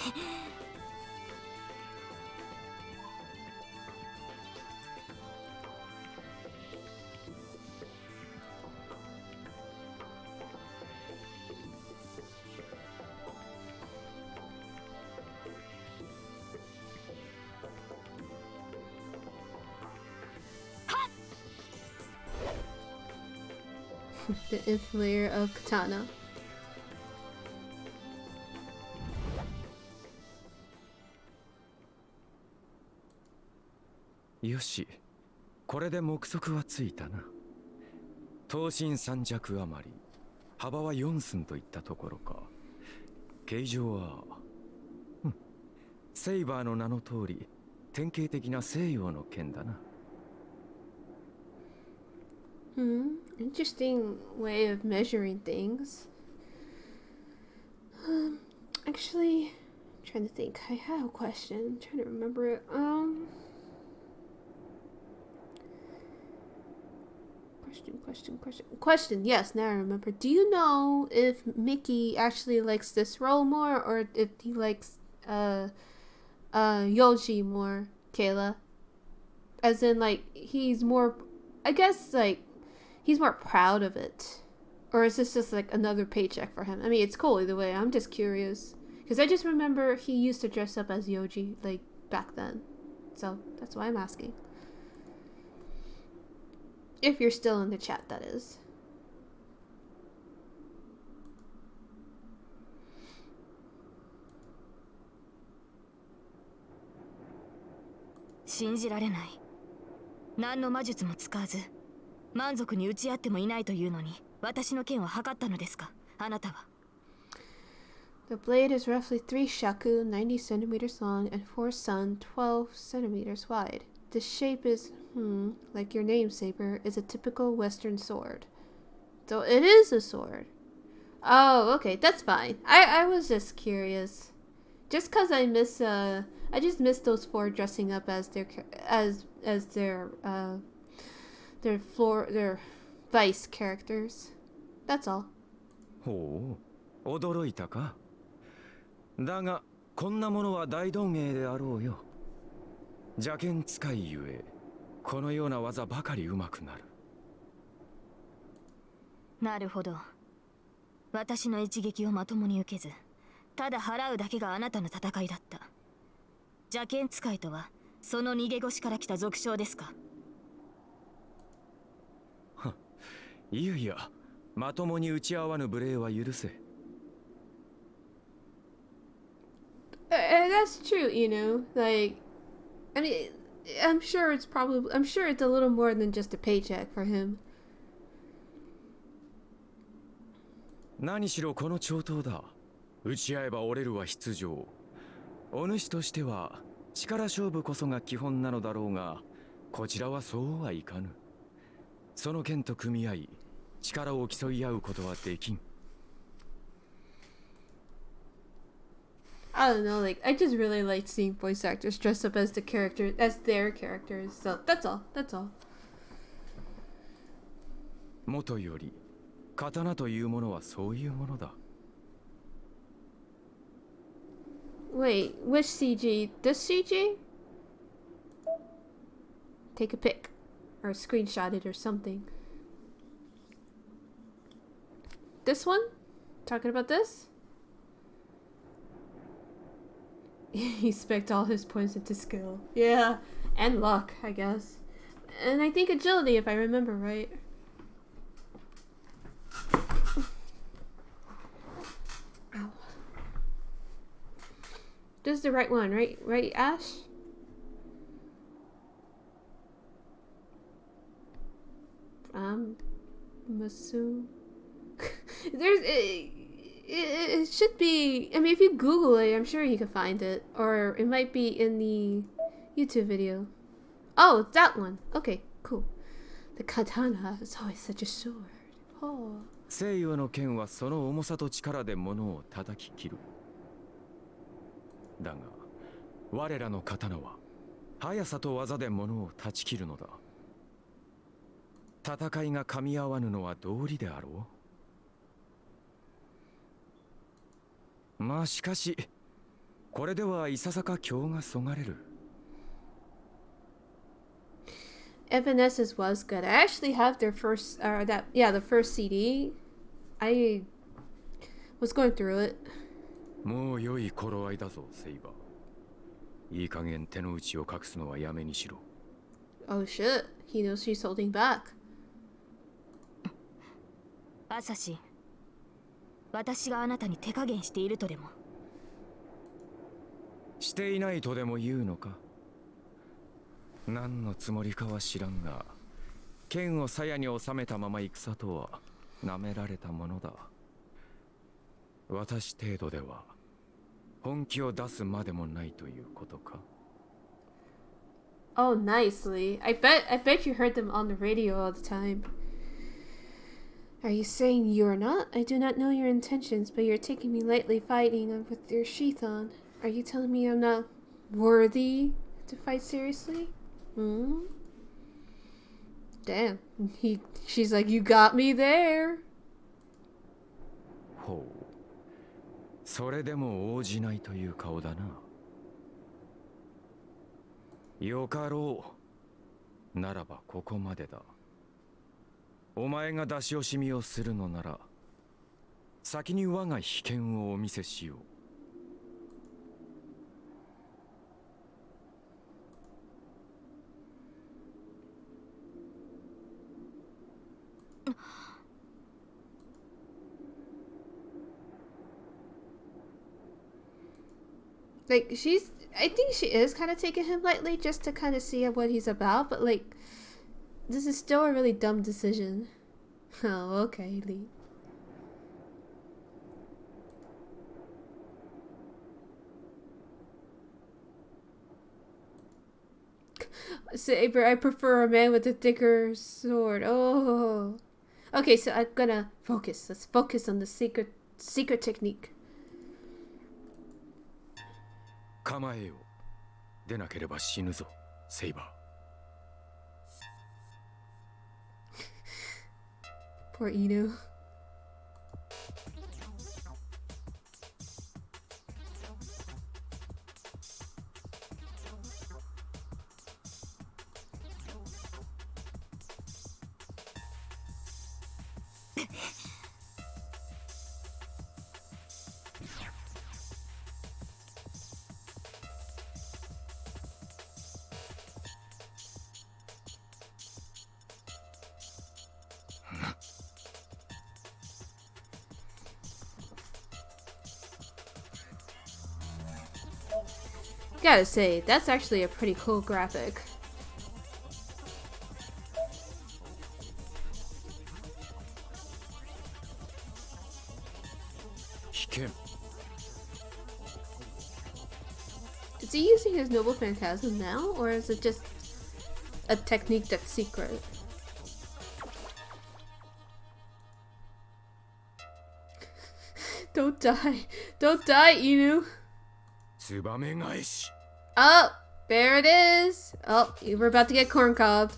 The nth layer of katana. よし、これで目測はついたな。刀身3尺余り、幅は4寸といったところか。形状は、セイバーの名の通り、典型的な西洋の剣だな。Interesting way of measuring things. Actually, I'm trying to think. I have a question. I'm trying to remember it. Question. Yes, now I remember. Do you know if Mickey actually likes this role more, or if he likes Yoji more, Kayla? As in, like, he's more, I guess, like, he's more proud of it. Or is this just, like, another paycheck for him? I mean, it's cool either way. I'm just curious. Because I just remember he used to dress up as Yoji, like, back then. So, that's why I'm asking. If you're still in the chat, that is. 信じられない。何の魔術も使わず、満足に打ち合ってもいないというのに、私の剣を測ったのですか、あなたは。The blade is roughly 3 shaku, 90 centimeters long, and 4 sun, 12 centimeters wide. The shape is, like your name, Saber, is a typical Western sword. So it is a sword. Oh, okay, that's fine. I was just curious. Just cause I just miss those 4 dressing up as their vice characters. That's all. ほう、驚いたか。だが、こんなものは大道芸であろうよ。邪剣使いゆえ、このような技ばかり上手くなる。なるほど。私の一撃をまともに受けず、ただ払うだけがあなたの戦いだった。邪剣使いとは、その逃げ腰から来た俗称ですか。いやいや、まともに打ち合わぬ無礼は許せ。That's true, you know. Like, I mean, I'm sure it's a little more than just a paycheck for him. 何しろこの長刀だ。打ち合えば折れるは必定。お主としては力勝負こそが基本なのだろうが、こちらはそうはいかぬ。その剣と組み合い、力を競い合うことはできん。I don't know, like, I just really like seeing voice actors dress up as their characters. So that's all. That's all. もとより刀というものはそういうものだ。 Wait, which CG? This CG? Take a pic. Or screenshot it or something. This one? Talking about this? He spec'd all his points into skill. Yeah, and luck, I guess. And I think agility, if I remember right. Ow. This is the right one, right? Right, Ash? Masoom. It should be. I mean, if you Google it, I'm sure you can find it, or it might be in the YouTube video. Oh, it's that one. Okay, cool. The katana is always such a sword. Oh. 西洋の剣はその重さと力で物を叩き切る。だが、我らの刀は速さと技で物を断ち切るのだ。戦いが噛み合わぬのは道理であろう。まあしかし、これではいささか興がそがれる。Evanescence was good. I actually have their first, the first CD. I was going through it. もう良い頃合いだぞ、セイバー。いい加減手の内を隠すのはやめにしろ。Oh shit, he knows she's holding back. アサシン、私があなたに手加減しているとでも？していないとでも言うのか。何のつもりかは知らんが、剣を鞘に収めたまま戦とは舐められたものだ。私程度では本気を出すまでもないということか。Oh, nicely. I bet you heard them on the radio all the time. Are you saying you're not? I do not know your intentions, but you're taking me lightly fighting with your sheath on. Are you telling me I'm not worthy to fight seriously? Hmm? Damn. She's like, you got me there. ほう。それでも応じないという顔だな。よかろう。ならばここまでだ。お前が出し惜しみをするのなら、先に我が秘剣をお見せしよう。Like, I think she is kind of taking him lightly just to kind of see what he's about, but like, this is still a really dumb decision. Oh, okay, Lee. Saber, I prefer a man with a thicker sword. Oh. Okay, so I'm gonna focus. Let's focus on the secret technique. 構えよう。でなければ死ぬぞ、セイバー。Poor Inu. Gotta say, that's actually a pretty cool graphic. Is he using his Noble Phantasm now, or is it just a technique that's secret? Don't die. Don't die, Inu. ツバメ返し。 Oh, there it is. Oh, you were about to get corn cobbed.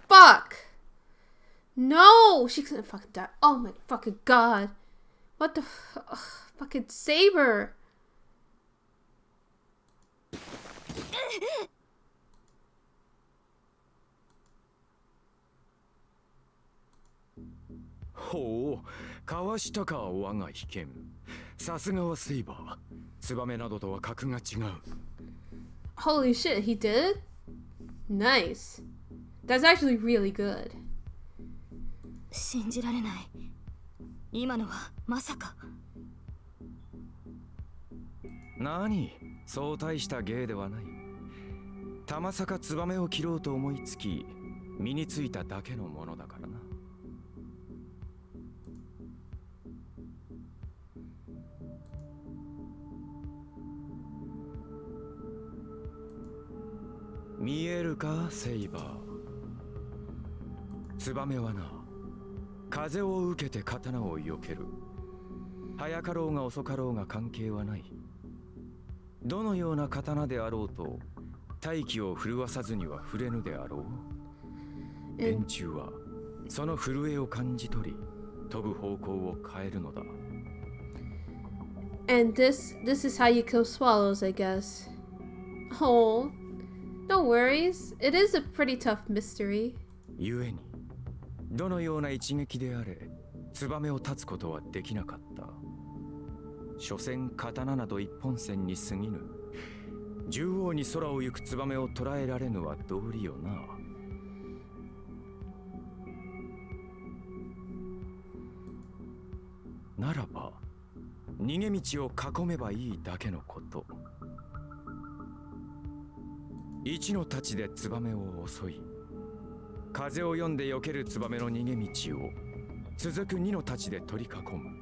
Fuck! No! She's gonna fucking die. Oh my fucking god. What the fucking saber?ほう、かわしたか我が被験。さすがはセイバー。ツバメなどとは格が違う。Holy shit, he did? Nice. That's actually really good. 信じられない。今のはまさか。何、そう大した芸ではない。たまさかツバメを切ろうと思いつき、身についただけのものだからな。見えるか、セイバー。ツバメはな、風を受けて刀を避ける。早かろうが遅かろうが関係はない。どのような刀であろうと、大気を震わさずには触れぬであろう。連中はその震えを感じ取り、飛ぶ方向を変えるのだ。And this is how you kill swallows, I guess. Oh, no worries. It is a pretty tough mystery. 故に、どのような一撃であれ、ツバメを断つことはできなかった。所詮刀など一本線に過ぎぬ。縦横に空を行くツバメを捕らえられぬは道理よな。ならば、逃げ道を囲めばいいだけのこと。一の太刀でツバメを襲い、風を読んで避けるツバメの逃げ道を続く二の太刀で取り囲む。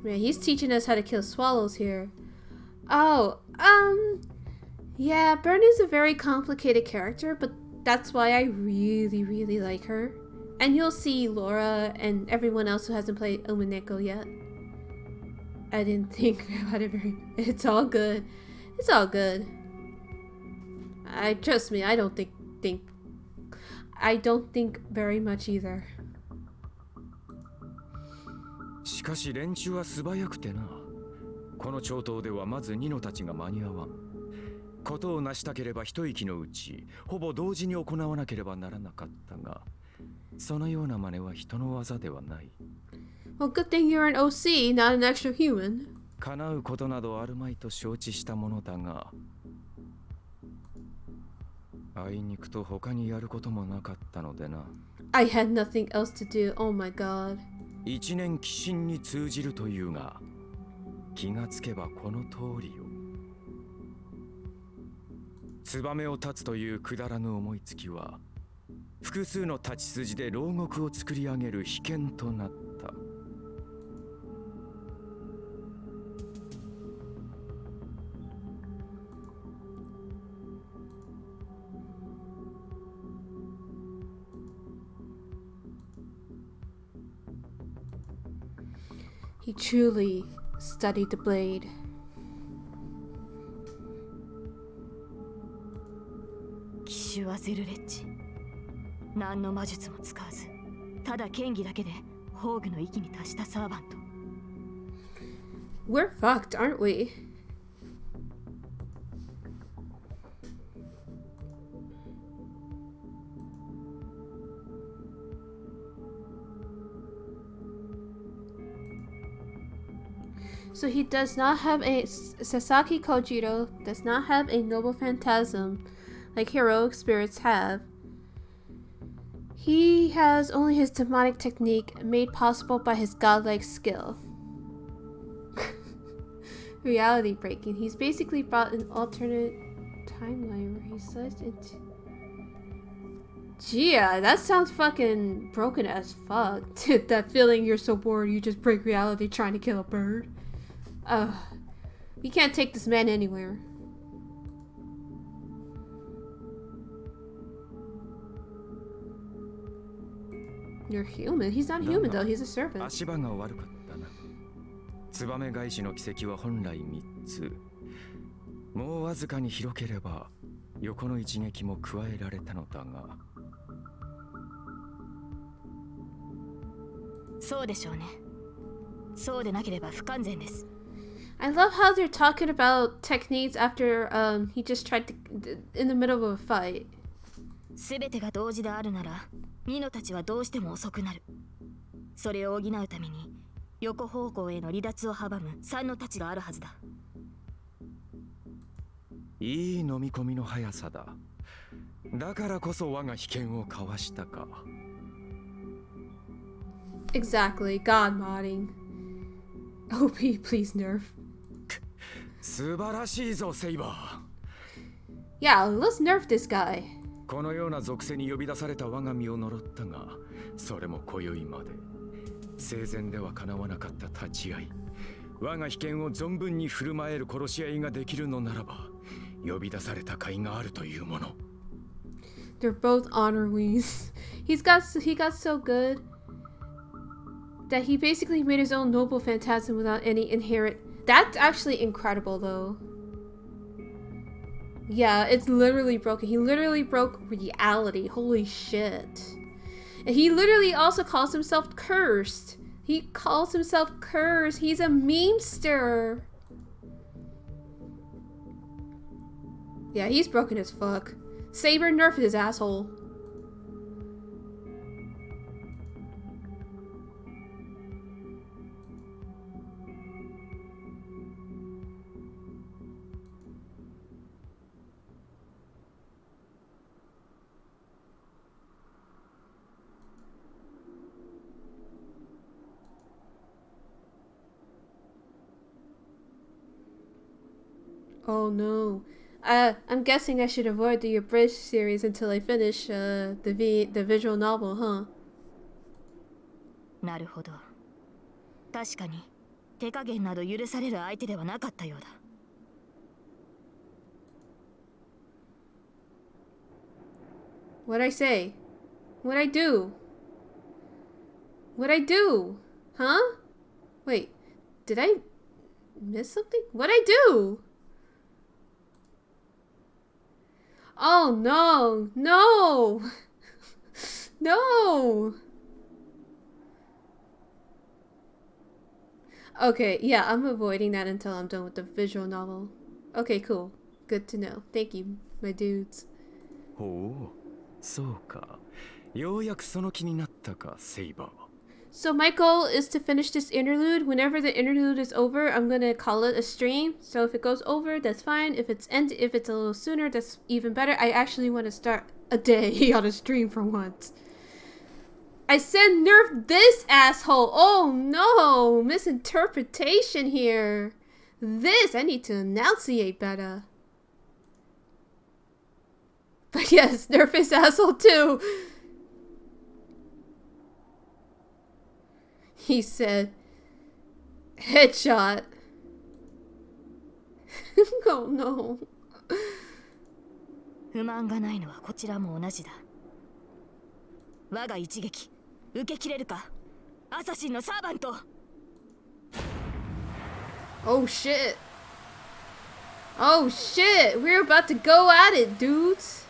Man, he's teaching us how to kill swallows here. Oh, yeah, Burn is a very complicated character, but that's why I really, really like her. And you'll see Laura and everyone else who hasn't played Umineko yet. I didn't think about it very... It's all good. It's all good. Trust me, I don't think very much either. しかし連中は素早くてな。この町頭ではまず二のたちが間に合わん。ことを成したければ一息のうち、ほぼ同時に行わなければならなかったが、そのような真似は人の技ではない。Well, good thing you're an OC, not an extra human. 叶うことなどあるまいと承知したものだが、あいにくと他にやることもなかったのでな。I had nothing else to do. Oh my god. 一年寄進に通じるというが、気がつけばこの通りよ。ツバメを断つというくだらぬ思いつきは、複数の太刀筋で牢獄を作り上げる秘剣となった。He truly studied the blade. 奇襲はゼルレッジ。何の魔術も使わず、ただ剣技だけでホーグの域に達したサーバント。We're fucked, aren't we? So he does not have a Sasaki Kojiro does not have a noble phantasm like heroic spirits have. He has only his demonic technique made possible by his godlike skill. Reality breaking. He's basically brought an alternate timeline where he sliced into. Gia, that sounds fucking broken as fuck. That feeling you're so bored you just break reality trying to kill a bird. Ugh. You can't take this man anywhere. You're human. He's not human though. He's a servant. 足場が悪かったな。ツバメ返しの奇跡は本来3つ。もうわずかに広ければ横の一撃も加えられたのだが。そうでしょうね。そうでなければ不完全です。I love how they're talking about techniques after he just tried to in the middle of a fight. すべてが同時であるなら、ニノたちはどうしても遅くなる。それを補うために横方向への離脱を阻む3の太刀があるはずだ。いい飲み込みの速さだ。だからこそ我が被験をかわしたか。Exactly, God modding. OP, please nerf. 素晴らしいぞ、セイバー。Yeah, let's nerf this guy. このような属性に呼び出された我が身を呪ったが、それも今宵まで。生前ではかなわなかった立ち会い。我が被験を存分に振る舞える殺し合いができるのならば、呼び出された甲斐があるというもの。They're both honor wings. He got so good that he basically made his own noble phantasm without any inherent. That's actually incredible, though. Yeah, it's literally broken. He literally broke reality. Holy shit. And he literally also calls himself cursed. He calls himself cursed. He's a memester. Yeah, he's broken as fuck. Saber nerfed his asshole. Oh no. I'm guessing I should avoid the abridged series until I finish the visual novel, huh? なるほど。確かに手加減など許される相手ではなかったようだ。What'd I say? What'd I do? What'd I do? Huh? Wait, did I miss something? What'd I do? Oh no! No! No! Okay, yeah, I'm avoiding that until I'm done with the visual novel. Okay, cool. Good to know. Thank you, my dudes. ほう、そうか。ようやくその気になったか、セイバー。So my goal is to finish this interlude. Whenever the interlude is over, I'm gonna call it a stream. So if it goes over, that's fine. If it's a little sooner, that's even better. I actually want to start a day on a stream for once. I said nerf this asshole. Oh no, misinterpretation here. I need to enunciate better. But yes, nerf his asshole too. He said, headshot. Oh no. 不満がないのはこちらも同じだ。我が一撃受け切れるか、アサシンのサーバント。Oh shit. Oh shit. We're about to go at it, dudes.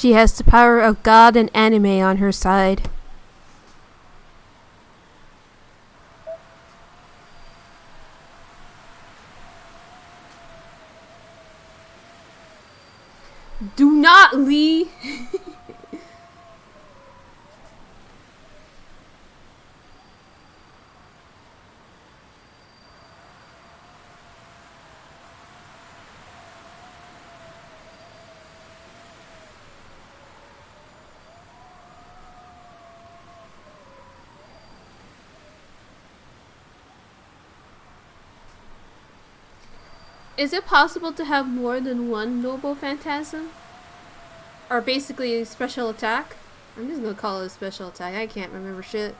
She has the power of God and anime on her side. Do not, Lee! Is it possible to have more than one noble phantasm? Or basically a special attack? I'm just gonna call it a special attack. I can't remember shit.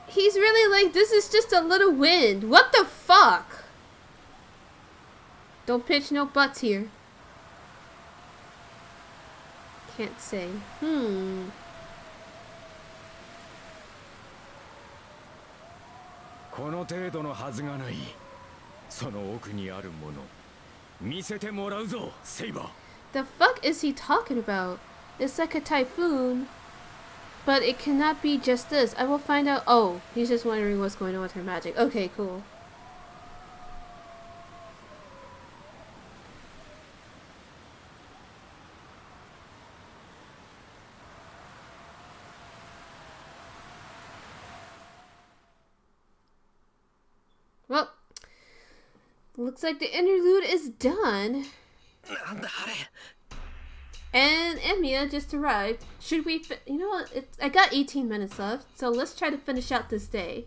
He's really like, this is just a little wind. What the fuck? Don't pitch no butts here. Can't say. この程度のはずがない。その奥にあるもの見せてもらうぞ、セイバー。 The fuck is he talking about? It's like a typhoon, but it cannot be just this. I will find out. Oh, he's just wondering what's going on with her magic. Okay, cool. Well, looks like the interlude is done. And Emiya just arrived. Should we you know what? I got 18 minutes left, so let's try to finish out this day.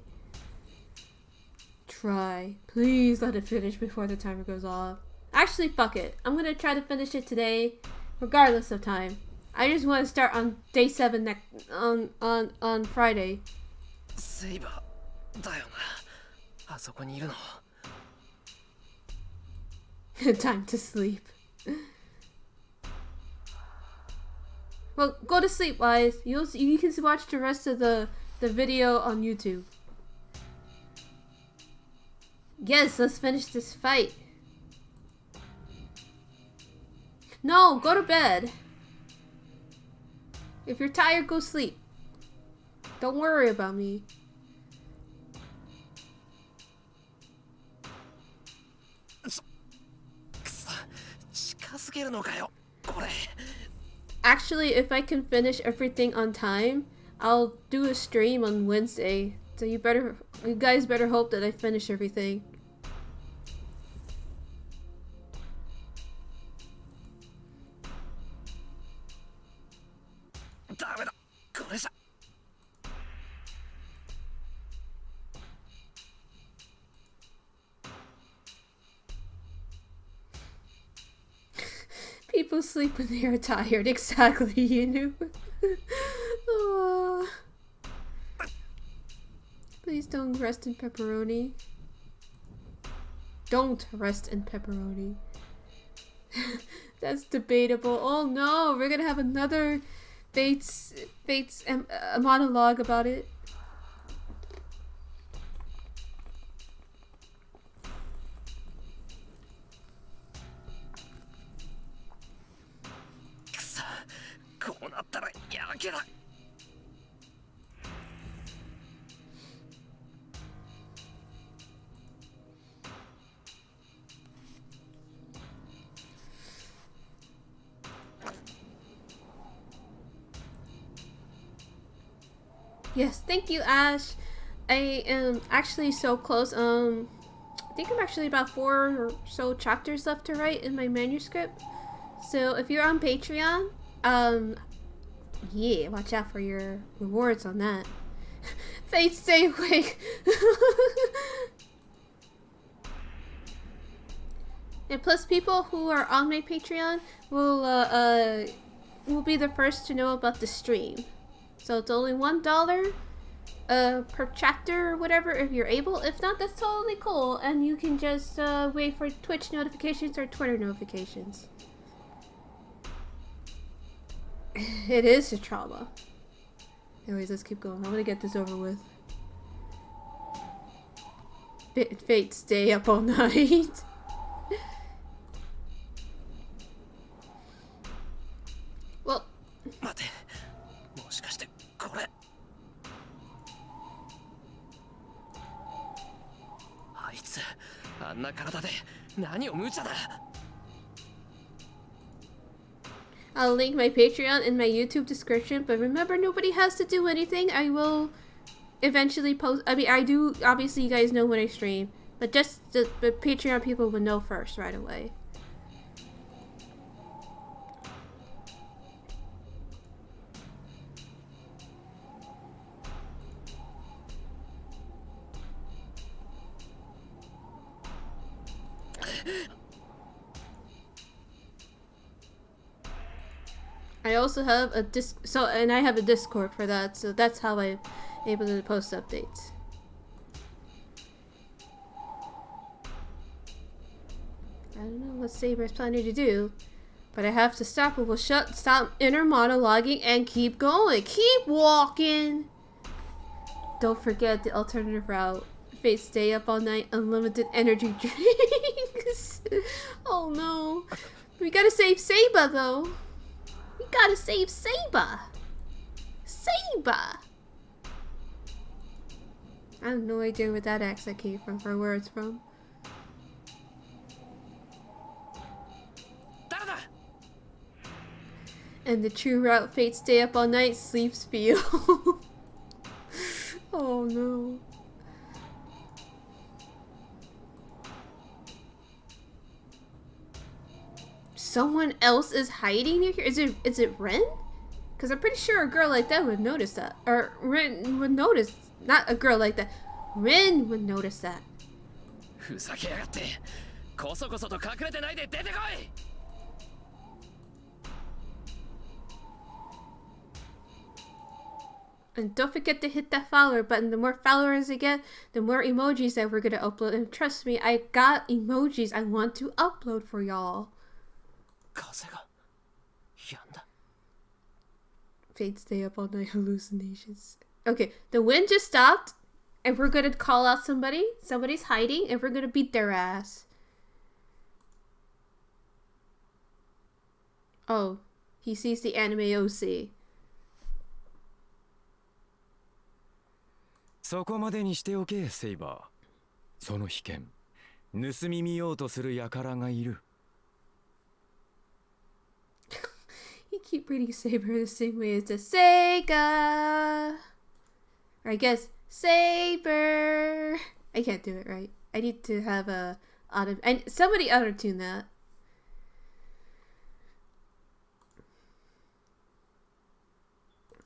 Try. Please let it finish before the timer goes off. Actually, fuck it. I'm gonna try to finish it today, regardless of time. I just want to start on day 7 on Friday. Saber, だよな。あそこにいるの。Time to sleep. Well, go to sleep, Wise. You can watch the rest of the video on YouTube. Yes, let's finish this fight. No, go to bed. If you're tired, go sleep. Don't worry about me. Actually, if I can finish everything on time, I'll do a stream on Wednesday. So you guys better hope that I finish everything. People sleep when they are tired. Exactly, you know. Oh. Please don't rest in pepperoni. Don't rest in pepperoni. That's debatable. Oh no, we're gonna have another Fates monologue about it. Yes, thank you, Ash. I am actually so close. I think I'm actually about 4 or so chapters left to write in my manuscript. So if you're on Patreon, yeah, watch out for your rewards on that. Fate, stay awake. And plus, people who are on my Patreon will be the first to know about the stream. So it's only $1 per chapter or whatever if you're able. If not, that's totally cool. And you can just wait for Twitch notifications or Twitter notifications. It is a trauma. Anyways, let's keep going. I want to get this over with. Fate stay up all night. Well, 待て、もしかしてこれ。あいつ、あんな体で何を無茶だ。I'll link my Patreon in my YouTube description, but remember, nobody has to do anything. I will eventually post. I mean, I do. Obviously, you guys know when I stream, but just the Patreon people would know first right away. I also have a and I have a Discord for that, so that's how I'm able to post updates. I don't know what Saber's planning to do, but I have to stop. We'll stop inner monologuing and keep going. Keep walking. Don't forget the alternative route. Fate stay up all night, unlimited energy drinks. Oh no. We gotta save Saba though. We gotta save Saba! Saba! I have no idea where that accent came from, or where it's from. And the true route, Fate stay up all night, sleeps feel. Oh no. Someone else is hiding near here? Is it Ren? Because I'm pretty sure a girl like that would notice that. Or Ren would notice. Not a girl like that. Ren would notice that. ふざけやがって。こそこそと隠れてないで出てこい。And don't forget to hit that follower button. The more followers I get, the more emojis that we're gonna upload. And trust me, I got emojis I want to upload for y'all. 風が止んだ。Fate stay up all night hallucinations. Okay, the wind just stopped, and we're gonna call out somebody. Somebody's hiding, and we're gonna beat their ass. Oh, he sees the anime OC. そこまでにしておけ、セイバー。その危険、盗み見ようとする輩がいる。You keep reading Saber the same way as the Sega. Or I guess Saber. I can't do it right. I need to have a somebody auto-tune that.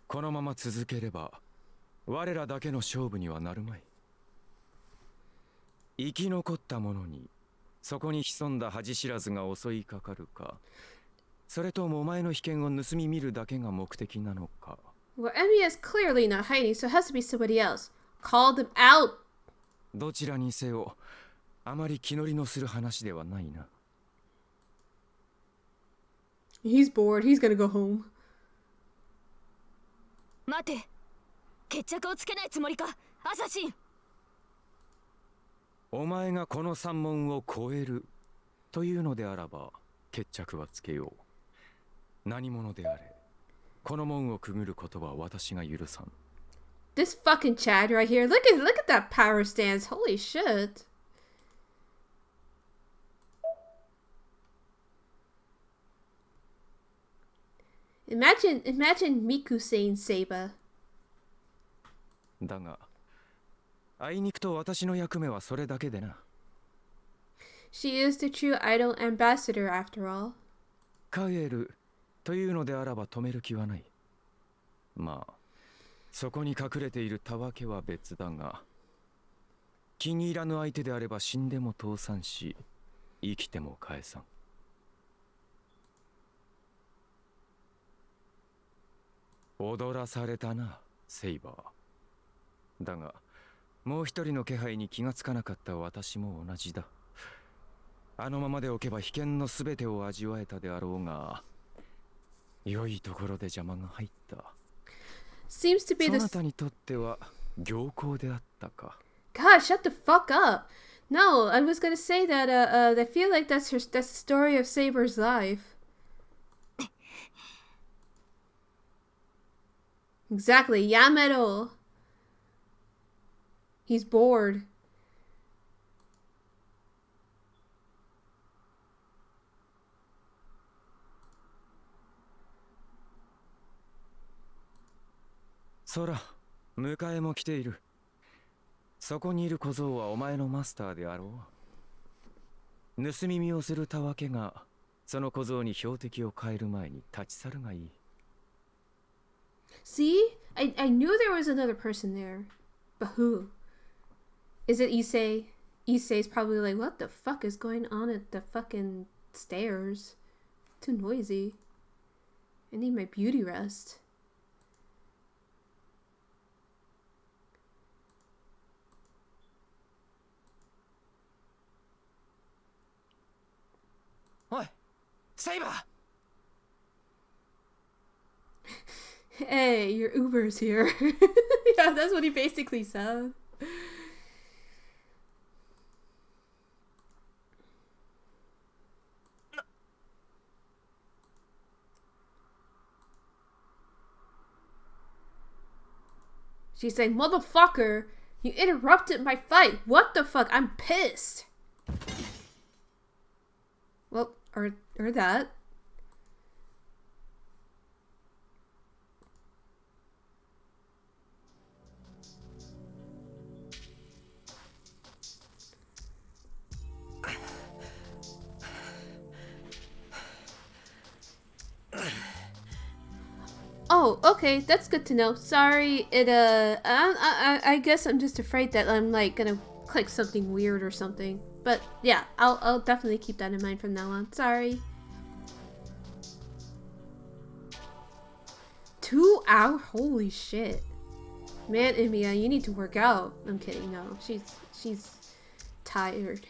このまま続ければ、我らだけの勝負にはなるまい。生き残った者に、そこに潜んだ恥知らずが襲いかかるか。それともお前の被験を盗み見るだけが目的なのか。Well, Emmy is clearly not hiding, so it has to be somebody else. Call them out! どちらにせよ、あまり気乗りのする話ではないな。He's bored. He's gonna go home. 待て、決着をつけないつもりか、アサシン。お前がこの三門を越えるというのであらば、決着はつけよう。何者であれ、この門をくぐることは私が許さん。This fucking Chad right here. Look at that power stance. Holy shit. Imagine Miku saying Saba. だが、あいにくと私の役目はそれだけでな。She is the true idol ambassador after all. 帰るというのであらば止める気はない。まあ、そこに隠れているたわけは別だが、気に入らぬ相手であれば死んでも倒産し、生きても返さん。踊らされたな、セイバー。だが、もう一人の気配に気がつかなかった私も同じだ。あのままでおけば被験のすべてを味わえたであろうが、良いところで邪魔が入った。 Seems to be そ the... なたにとっては良好であったか。 God, shut the fuck up. No, I was gonna say that, I feel like that's the story of Saber's life. Exactly, Yamero. He's bored. そら、迎えも来ている。そこにいる小僧はお前のマスターであろう。盗み見をするたわけが、その小僧に標的を変える前に立ち去るがいい。See? I knew there was another person there. But who? Is it Issei? Issei's probably like, what the fuck is going on at the fucking stairs? Too noisy. I need my beauty rest. Oi, Saber! Hey, your Uber's here. Yeah, that's what he basically said. She's saying, motherfucker, you interrupted my fight. What the fuck? I'm pissed. Well, or that. Oh, okay, that's good to know. Sorry, I guess I'm just afraid that I'm like gonna click something weird or something. But yeah, I'll definitely keep that in mind from now on. Sorry. 2 hours? Holy shit. Man, Emiya, you need to work out. I'm kidding, no. She's tired.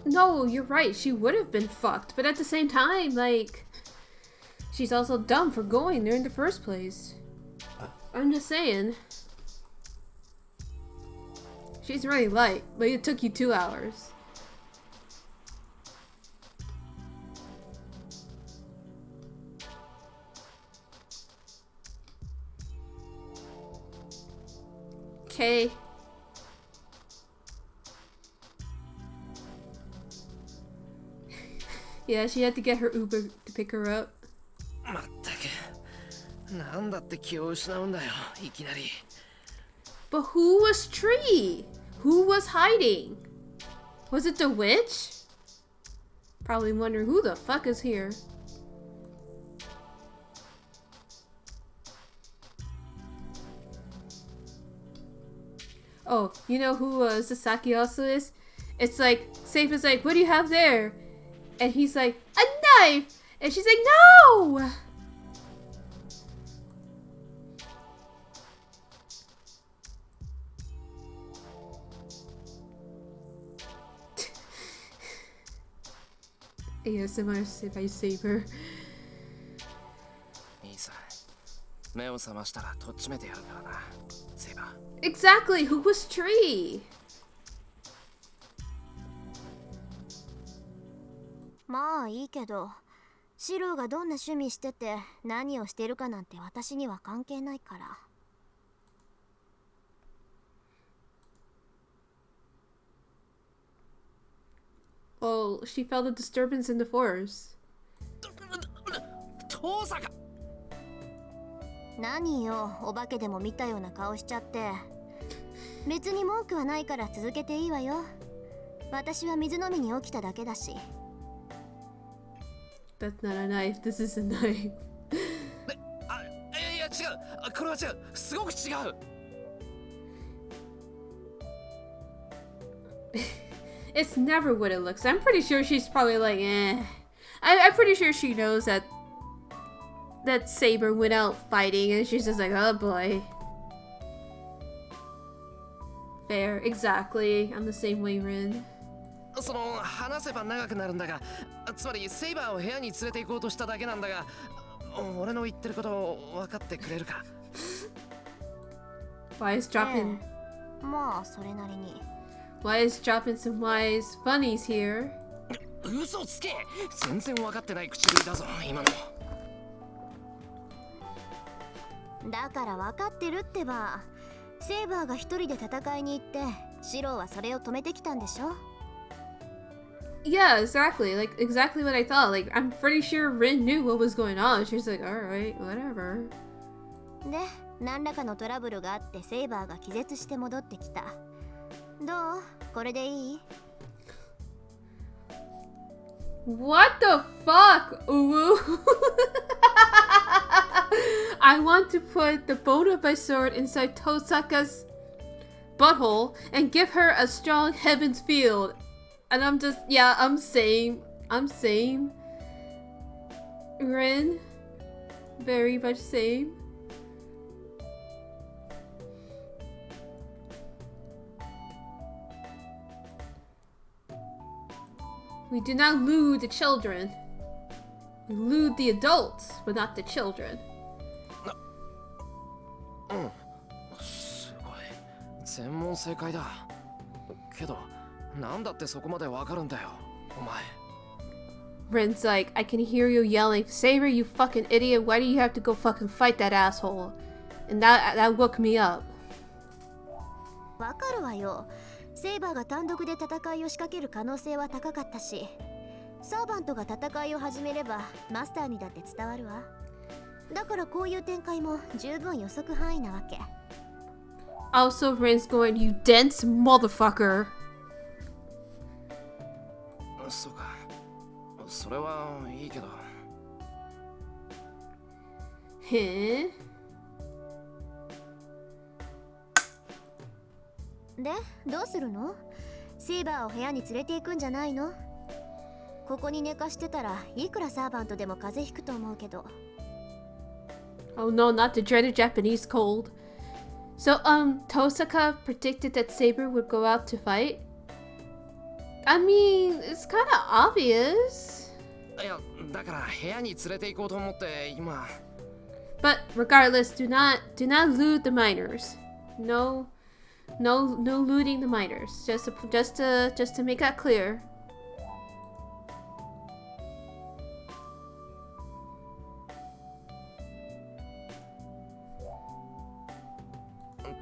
No, you're right. She would have been fucked, but at the same time, like, she's also dumb for going there in the first place. I'm just saying. She's really light, but it took you 2 hours. Okay. Yeah, she had to get her Uber to pick her up. まったく、なんだって気を失うんだよ、いきなり。But who was Tree? Who was hiding? Was it the witch? Probably wondering who the fuck is here. Oh, you know who Sasaki also is? It's like, Safe is like, what do you have there? And he's like, a knife! And she's like, no! ASMR by Saber. いいさ、目を覚ましたらとっちめてやるからな、セイバー。Exactly, who was Tree? まあいいけど、シローがどんな趣味してて何をしてるかなんて私には関係ないから。Oh, she felt a disturbance in the forest. 父さんが。何よ、お化けでも見たような顔しちゃって。別に文句はないから続けていいわよ。私は水飲みに起きただけだし。That's not a knife, this is a knife. あ、いや違う。これは違う。すごく違う。It's never what it looks. I'm pretty sure she's probably like, eh. I'm pretty sure she knows that Saber went out fighting and she's just like, oh boy. Fair, exactly. I'm the same way, Rin. その話せば長くなるんだが、つまりセイバーを部屋に連れて行こうとしただけなんだが、俺の言ってることを分かってくれるか？ Why is dropping? まあそれなりに。 Why is dropping some wise funnies here? 嘘つけ！全然分かってない口ぶりだぞ今の。だから分かってるってば。セイバーが一人で戦いに行ってシローはそれを止めてきたんでしょ。 Yeah, exactly. Like, exactly what I thought. Like, I'm pretty sure Rin knew what was going on. She's like, alright, whatever. で、何らかのトラブルがあってセイバーが気絶して戻ってきた。どう？これでいい？ What the fuck, Uwu? I want to put the bone of my sword inside Tosaka's butthole and give her a strong heaven's field. And I'm just, yeah, I'm same. Rin, very much same. We do not lewd the children. We lewd the adults, but not the children. すごい。全問正解だ。けど、なんだってそこまでわかるんだよ、お前。 Rin's like, I can hear you yelling, Saber, you fucking idiot, why do you have to go fucking fight that asshole? And that woke me up. わかるわよ。セイバーが単独で戦いを仕掛ける可能性は高かったし、サーバントが戦いを始めればマスターにだって伝わるわ。だからこういう展開も十分予測範囲なわけ。 Also, Rin's going, you dense motherfucker. そうか。それはいいけど。Huh? で、どうするの？セイバーを部屋に連れて行くんじゃないの？ここに寝かしてたらいくらサーバントでも風邪ひくと思うけど。 Oh no, not the dreaded Japanese cold. So, Tosaka predicted that Saber would go out to fight? I mean, it's kind of obvious. いや、だから部屋に連れて行こうと思って今。But regardless, do not loot the miners. No looting the miners. Just to make that clear.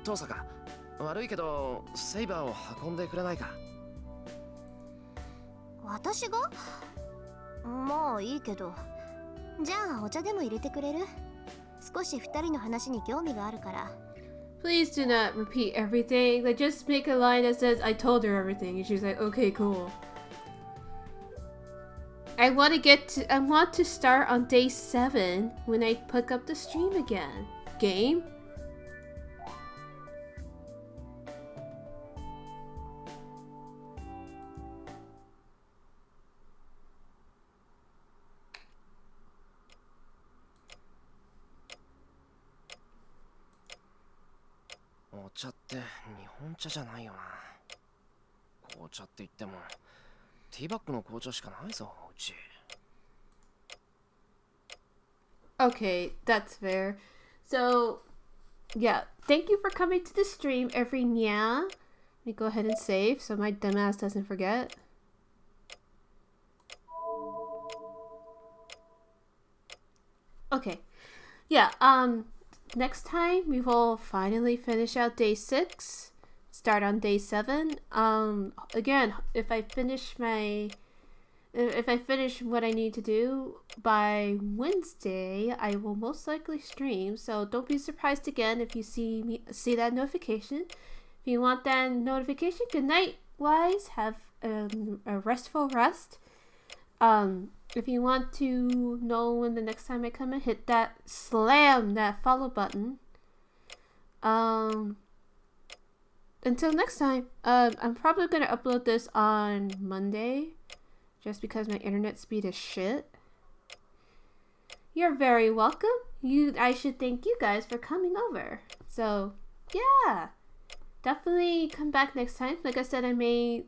父さか、悪いけどセイバーを運んでくれないか？私が？まあいいけど。じゃあお茶でも入れてくれる？少し二人の話に興味があるから。 Please do not repeat everything. Like, just make a line that says, I told her everything. And she's like, okay, cool. I want to start on day 7 when I pick up the stream again. Game? Oh, お茶って日本茶じゃないよな。紅茶って言ってもティーバッグの紅茶しかないぞ、うち。Okay, that's fair. So, yeah, thank you for coming to the stream every nya. Let me go ahead and save so my dumbass doesn't forget. Okay, yeah, next time we will finally finish out day 6, start on day 7. Again, if I finish what I need to do by Wednesday, I will most likely stream. So don't be surprised again if you see that notification. If you want that notification, good night, wise. Have a restful rest. If you want to know when the next time I come in, slam that follow button. Until next time, I'm probably gonna upload this on Monday. Just because my internet speed is shit. You're very welcome. I should thank you guys for coming over. So, yeah. definitely come back next time. Like I said, I may